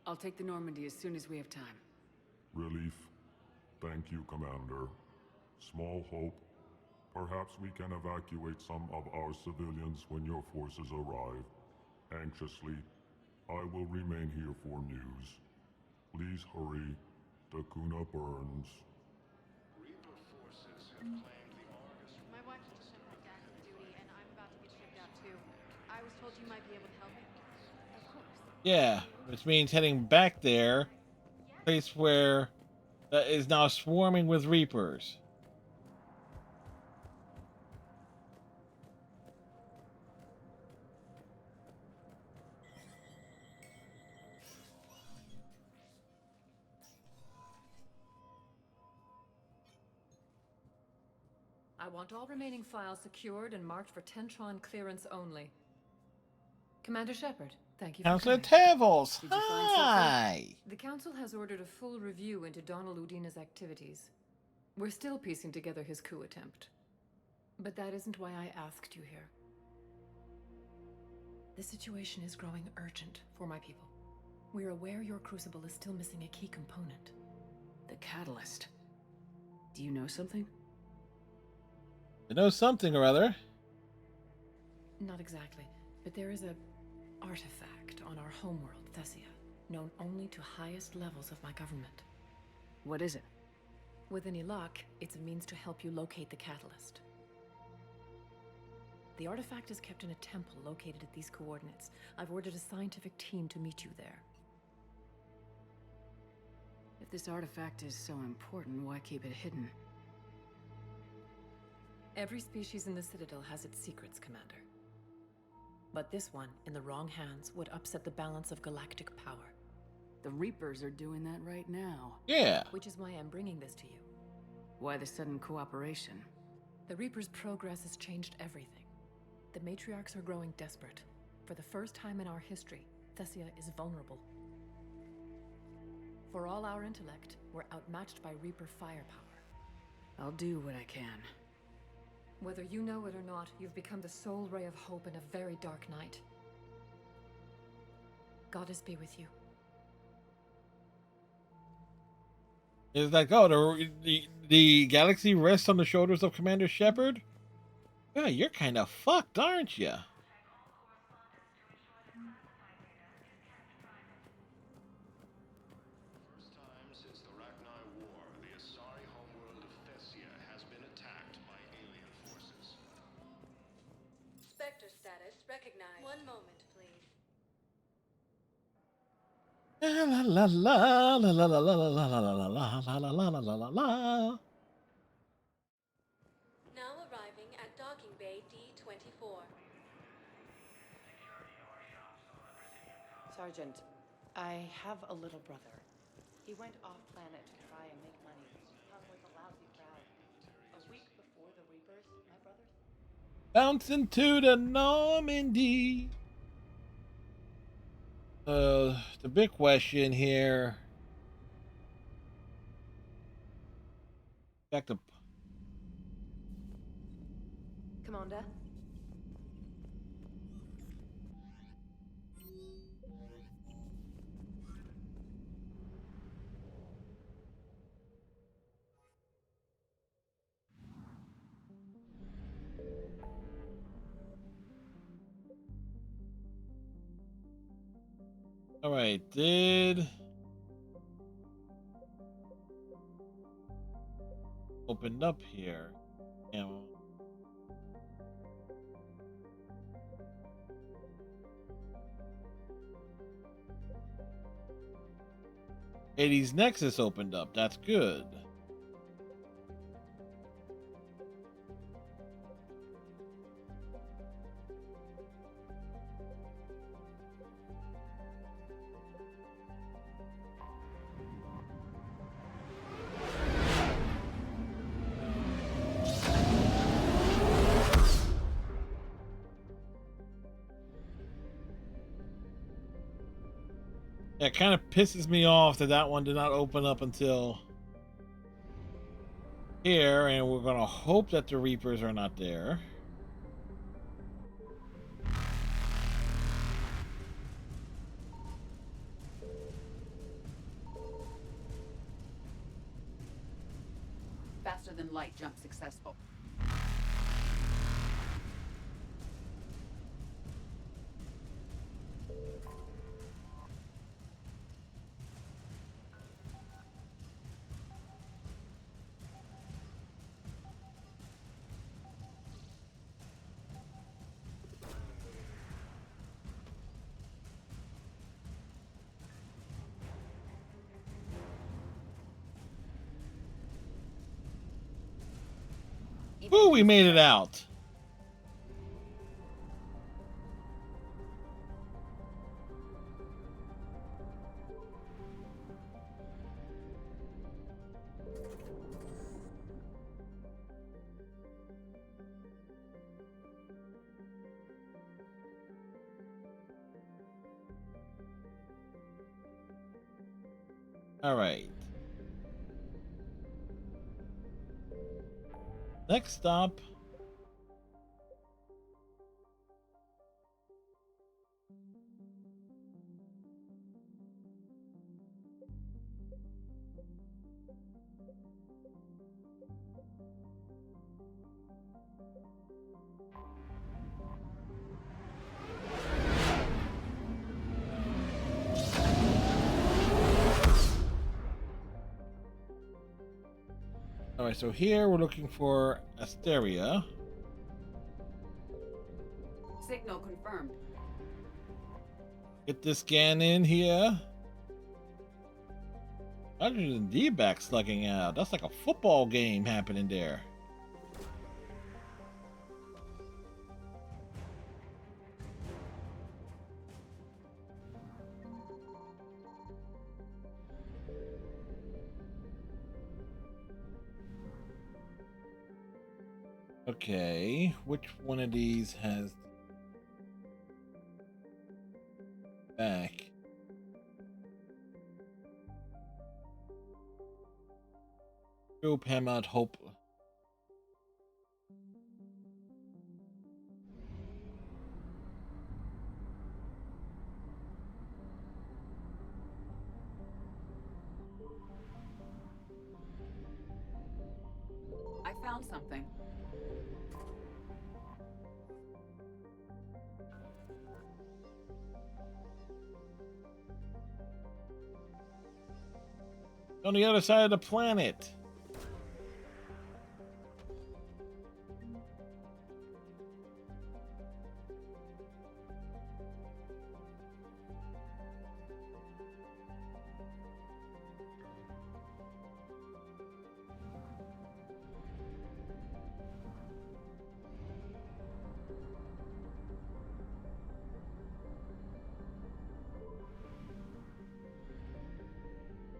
I'll take the Normandy as soon as we have time. Relief. Thank you, Commander. Small hope. Perhaps we can evacuate some of our civilians when your forces arrive. Anxiously, I will remain here for news. Please hurry. Dakuna burns. Reaper forces have claimed the Argus. My wife just sent back to active duty, and I'm about to get shipped out too. I was told you might be able to help me. Of course. Yeah, which means heading back there, place where is now swarming with Reapers. I want all remaining files secured and marked for Tentron clearance only. Commander Shepard, thank you for Counselor coming. Tevils, Did you find hi! something? The Council has ordered a full review into Donald Udina's activities. We're still piecing together his coup attempt. But that isn't why I asked you here. The situation is growing urgent for my people. We're aware your crucible is still missing a key component. The catalyst. Do you know something? You know something or other. Not exactly, but there is a artifact on our homeworld, Thessia, known only to highest levels of my government. What is it? With any luck, it's a means to help you locate the catalyst. The artifact is kept in a temple located at these coordinates. I've ordered a scientific team to meet you there. If this artifact is so important, why keep it hidden? Every species in the Citadel has its secrets, Commander. But this one, in the wrong hands, would upset the balance of galactic power. The Reapers are doing that right now. Yeah. Which is why I'm bringing this to you. Why the sudden cooperation? The Reapers' progress has changed everything. The matriarchs are growing desperate. For the first time in our history, Thessia is vulnerable. For all our intellect, we're outmatched by Reaper firepower. I'll do what I can. Whether you know it or not, you've become the sole ray of hope in a very dark night. Goddess be with you. It's like, oh, the galaxy rests on the shoulders of Commander Shepard? Yeah, you're kind of fucked, aren't you? First time since the Rachni War, the Asari homeworld of Thessia has been attacked by alien forces. Spectre status recognized. One moment, please. La la la la la la la la la la la la la la la la. Now arriving at Docking Bay D-24. Sergeant, I have a little brother. He went off-planet to try and make money, hung with a lousy crowd. A week Bouncing to the Normandy. The big question here. Back to. Commander? All right, did opened up here. Yeah. Hades Nexus opened up. That's good. It kind of pisses me off that that one did not open up until here, and we're going to hope that the Reapers are not there. Faster than light jump successful. Ooh, we made it out. All right. Next stop. All right, so here we're looking for Asteria. Signal confirmed. Get this scan in here. Hydrogen D-back slugging out. That's like a football game happening there. Okay, which one of these has back? Group Hammer Hope. I found something. On the other side of the planet.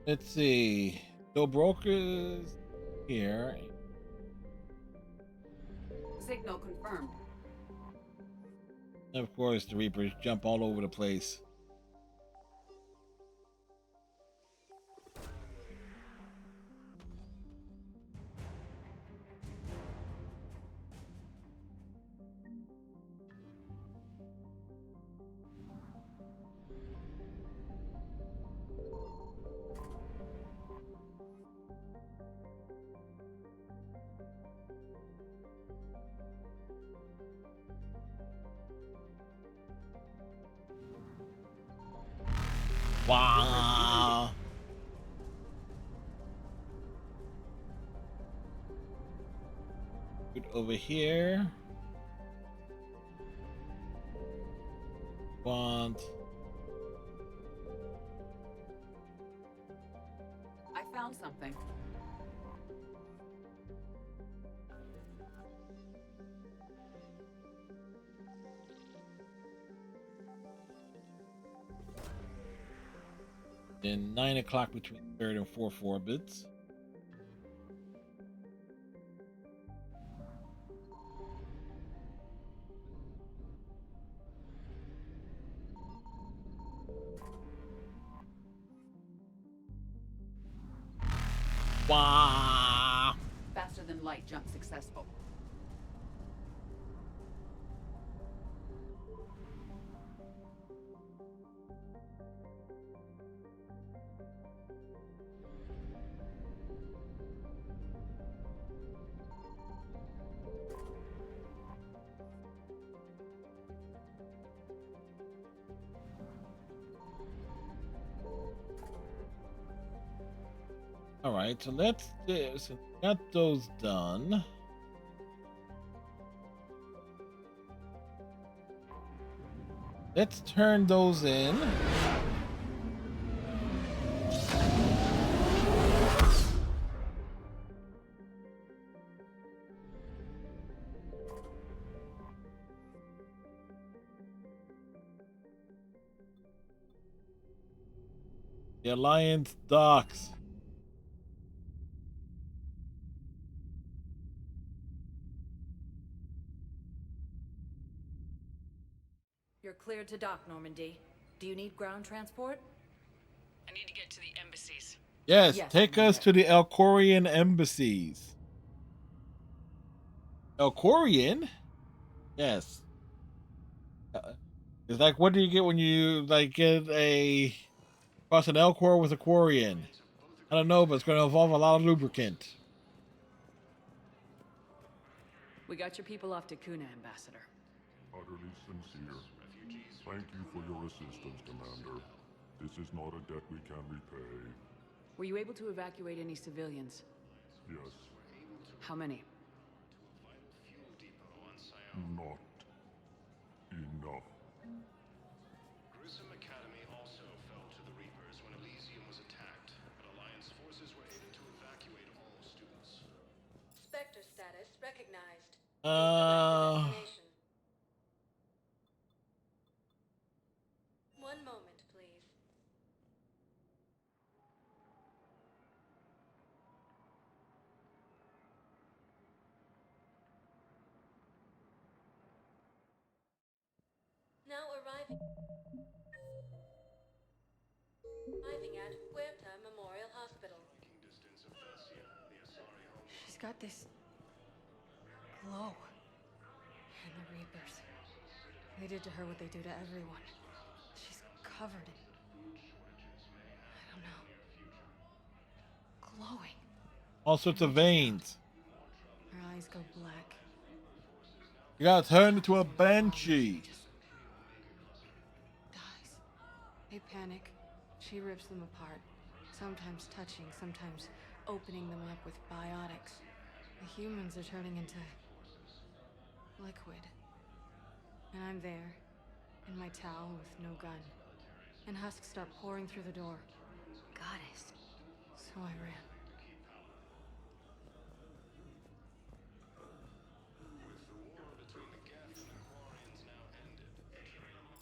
Let's see. Dobrok is here. Signal confirmed. And of course, the Reapers jump all over the place. Wow. Put over here. Want. I found something. Then 9 o'clock between third and fourth orbits. Wow. Faster than light jump successful. All right, so let's do. So got those done. Let's turn those in. The Alliance docks. You're cleared to dock, Normandy. Do you need ground transport? I need to get to the embassies. Yes, take us to the Elcorian embassies. Elcorian? Yes. It's like, what do you get when you like get a cross an Elcor with a Quarian? I don't know, but it's going to involve a lot of lubricant. We got your people off to Kuna, Ambassador. Utterly sincere. Thank you for your assistance, Commander. This is not a debt we can repay. Were you able to evacuate any civilians? Yes, How many? not enough. Grissom Academy also fell to the Reapers when Elysium was attacked, but Alliance forces were able to evacuate all students. Spectre status recognized. One moment, please. Now arriving at Huerta Memorial Hospital. She's got this glow. And the Reapers. They did to her what they do to everyone. She's covered in, I don't know, glowing. All sorts of veins. Her eyes go black. You gotta turn into a banshee. They panic. She rips them apart. Sometimes touching, sometimes opening them up with biotics. The humans are turning into liquid. And I'm there, in my towel with no gun. And husks start pouring through the door. Goddess. So I ran.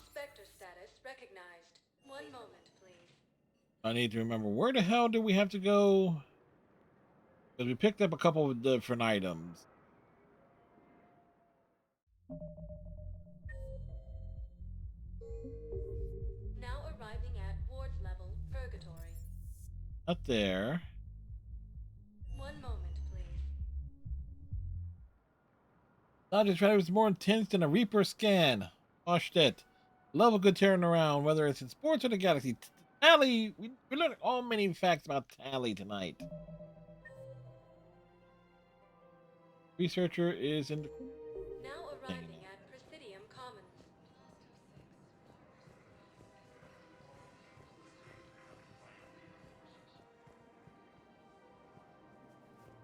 Spectre status recognized. One moment, please. I need to remember, where the hell do we have to go? Because we picked up a couple of different items. Up there. One moment, please. Dodge Rider was more intense than a Reaper scan. Oh shit. Love a good turnaround, whether it's in sports or the galaxy. Tally, we learned all many facts about Tally tonight. Researcher is in the... Now arriving at Presidium Commons.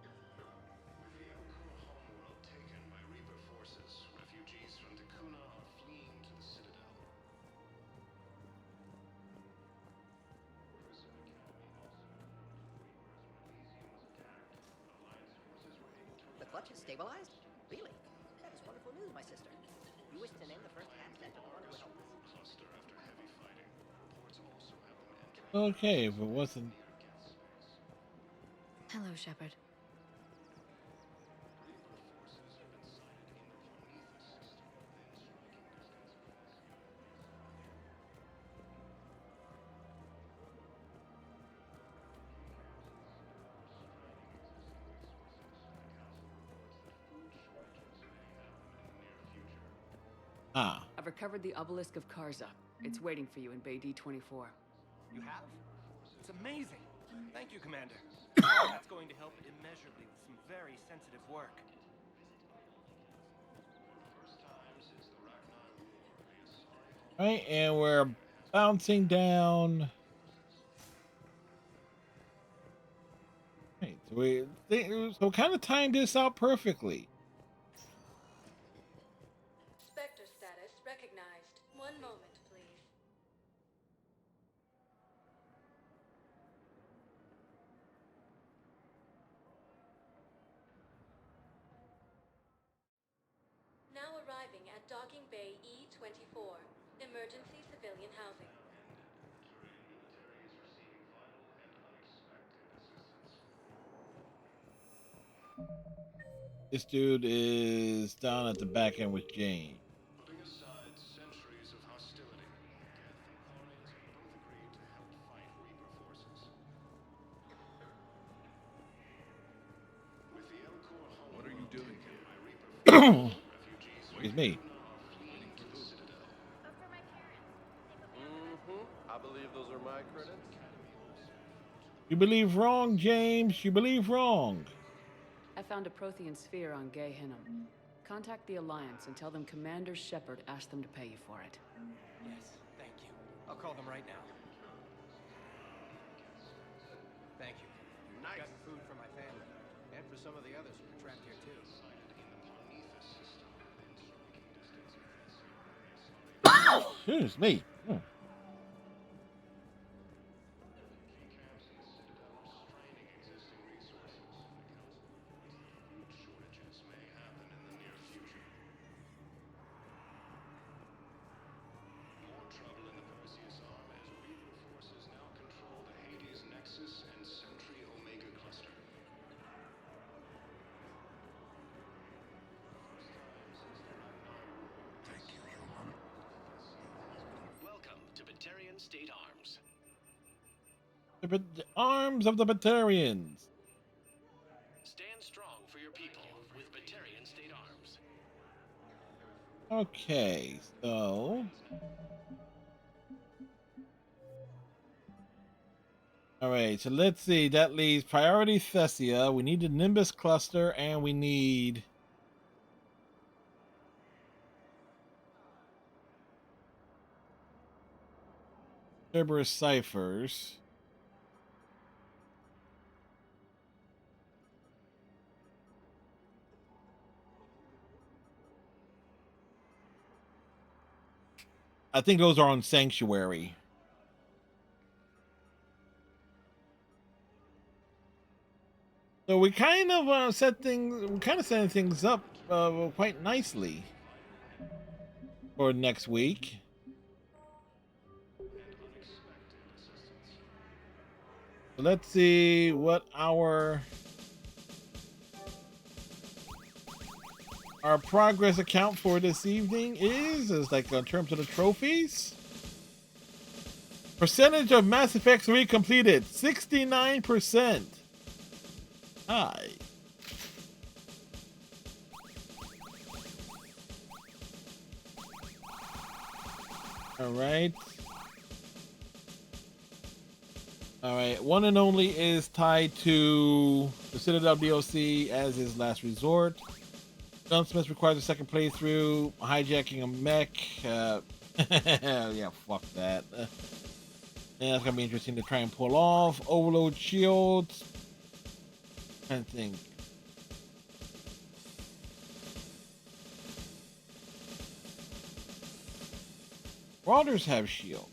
With the Elcor homeworld taken by Reaper forces, refugees from Dakuna are fleeing to the Citadel. The clutch is stabilized? Really? That is wonderful news, my sister. You wish to name the first Aztec to the one who helped us? Cluster after heavy fighting. Reports also have them entering. Okay, if it wasn't... Hello, Shepard. Ah. I've recovered the obelisk of Karza. It's waiting for you in Bay D-24. You have? It's amazing. Thank you, Commander. That's going to help immeasurably with some very sensitive work. Right, and we're bouncing down. Right, so kind of timed this out perfectly. Spectre status recognized. One moment, please. Now arriving at Docking Bay E-24. Emergency civilian housing. This dude is down at the back end with Jane. Putting aside centuries of hostility, Geth and Thorians have both agreed to help fight Reaper forces. With the Elcor home What are you doing taken by Reaper forces, refugees Excuse me. are fleeing to the Citadel. I believe those are my credits. You believe wrong, James. You believe wrong. I found a Prothean sphere on Gay Hinnom. Contact the Alliance and tell them Commander Shepard asked them to pay you for it. Yes, thank you. I'll call them right now. Thank you. Nice. Got food for my family, and for some of the others who are trapped here too. Excuse me. State Arms. The arms of the Batarians. Stand strong for your people with Batarian State Arms. Okay, so... Alright, so let's see. That leaves Priority Thessia. We need the Nimbus Cluster, and we need... Cerberus Ciphers. I think those are on Sanctuary. So we kind of setting things up quite nicely for next week. So let's see what our progress account for this evening is like in terms of the trophies. Percentage of Mass Effect 3 completed, 69%. Hi. All right. All right. One and Only is tied to the Citadel DLC as his last resort. Gunsmith requires a second playthrough. Hijacking a mech. Yeah, fuck that. Yeah, it's gonna be interesting to try and pull off. Overload shields. I think. Marauders have shield.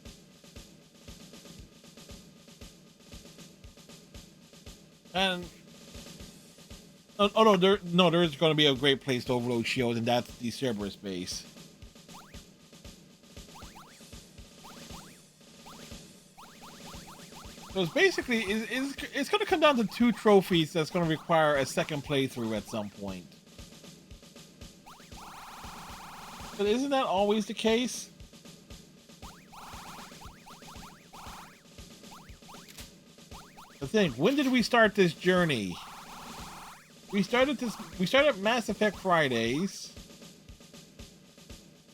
And oh no, there is going to be a great place to overload shield, and that's the Cerberus base. So it's basically it's going to come down to 2 trophies that's going to require a second playthrough at some point. But isn't that always the case? I think, when did we start this journey? We started Mass Effect Fridays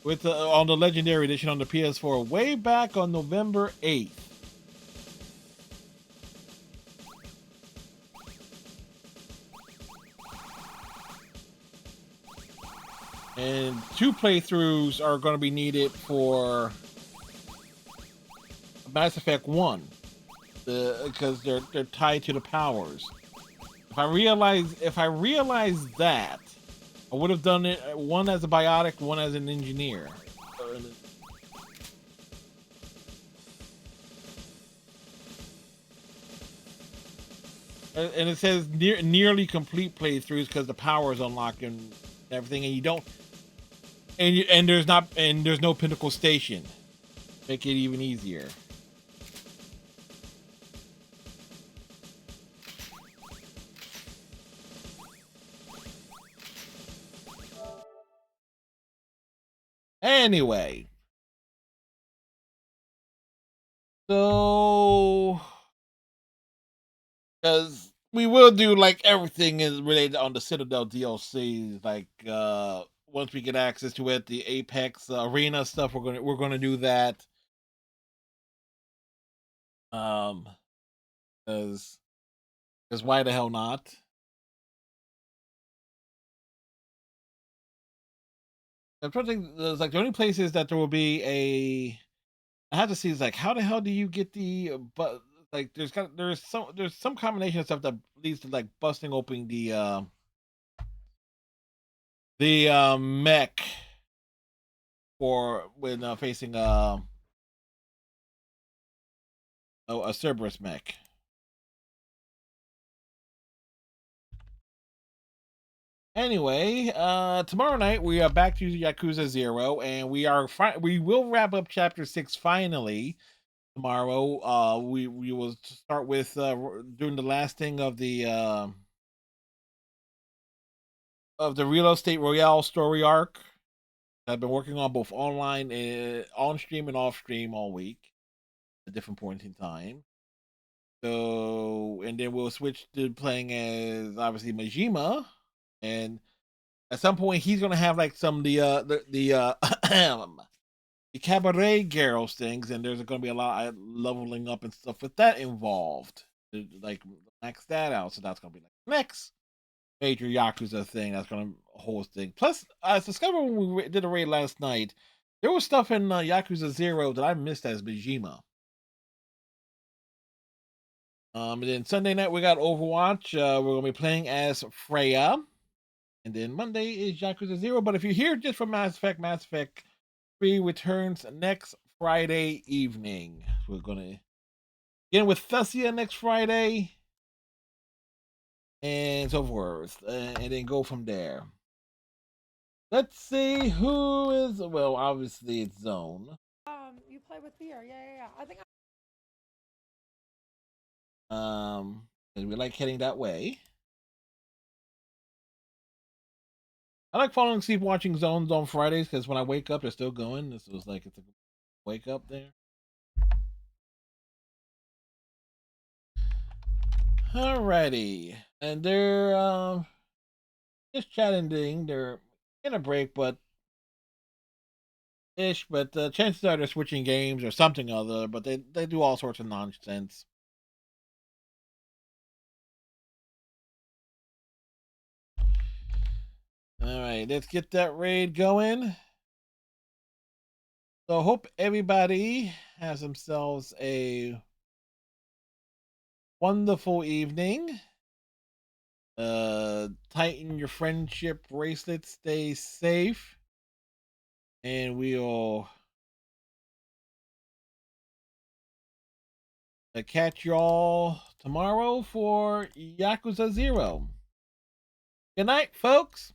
with on the Legendary Edition on the PS4 way back on November 8th. And 2 playthroughs are going to be needed for Mass Effect 1. Because they're tied to the powers. If I realized that, I would have done it one as a biotic, one as an engineer. And it says nearly complete playthroughs because the powers unlocked and everything, and you don't, and there's no Pinnacle Station. Make it even easier. Anyway, so because we will do like everything is related on the Citadel DLC, like once we get access to it, the Apex arena stuff, we're gonna do that. Because why the hell not? I'm trying to think, there's like the only places that there will be a. I have to see is like how the hell do you get the but like there's some combination of stuff that leads to like busting open the mech for when facing a Cerberus mech. Anyway, tomorrow night we are back to Yakuza 0, and we will wrap up Chapter 6 finally tomorrow. We will start with doing the last thing of the Real Estate Royale story arc. I've been working on both online and on stream and off stream all week at different points in time. So, and then we'll switch to playing as obviously Majima. And at some point, he's gonna have like some of the cabaret girls things, and there's gonna be a lot of leveling up and stuff with that involved. To, like max that out, so that's gonna be like the next major Yakuza thing. That's gonna whole thing. Plus, I discovered when we did a raid last night, there was stuff in Yakuza 0 that I missed as Majima. And then Sunday night we got Overwatch. We're gonna be playing as Freya. And then Monday is Yakuza 0. But if you're here just for Mass Effect 3 returns next Friday evening. We're going to begin with Thessia next Friday. And so forth. And then go from there. Let's see who is... Well, obviously it's Zone. You play with beer. Yeah. I think and we like heading that way. I like falling asleep watching Zones on Fridays because when I wake up, they're still going. This was like it's a wake up there. Alrighty, and they're just chatting. They're in a break, but chances are they're switching games or something other. But they do all sorts of nonsense. All right, let's get that raid going. So hope everybody has themselves a wonderful evening. Tighten your friendship bracelet, stay safe, and we'll catch y'all tomorrow for Yakuza 0. Good night, folks.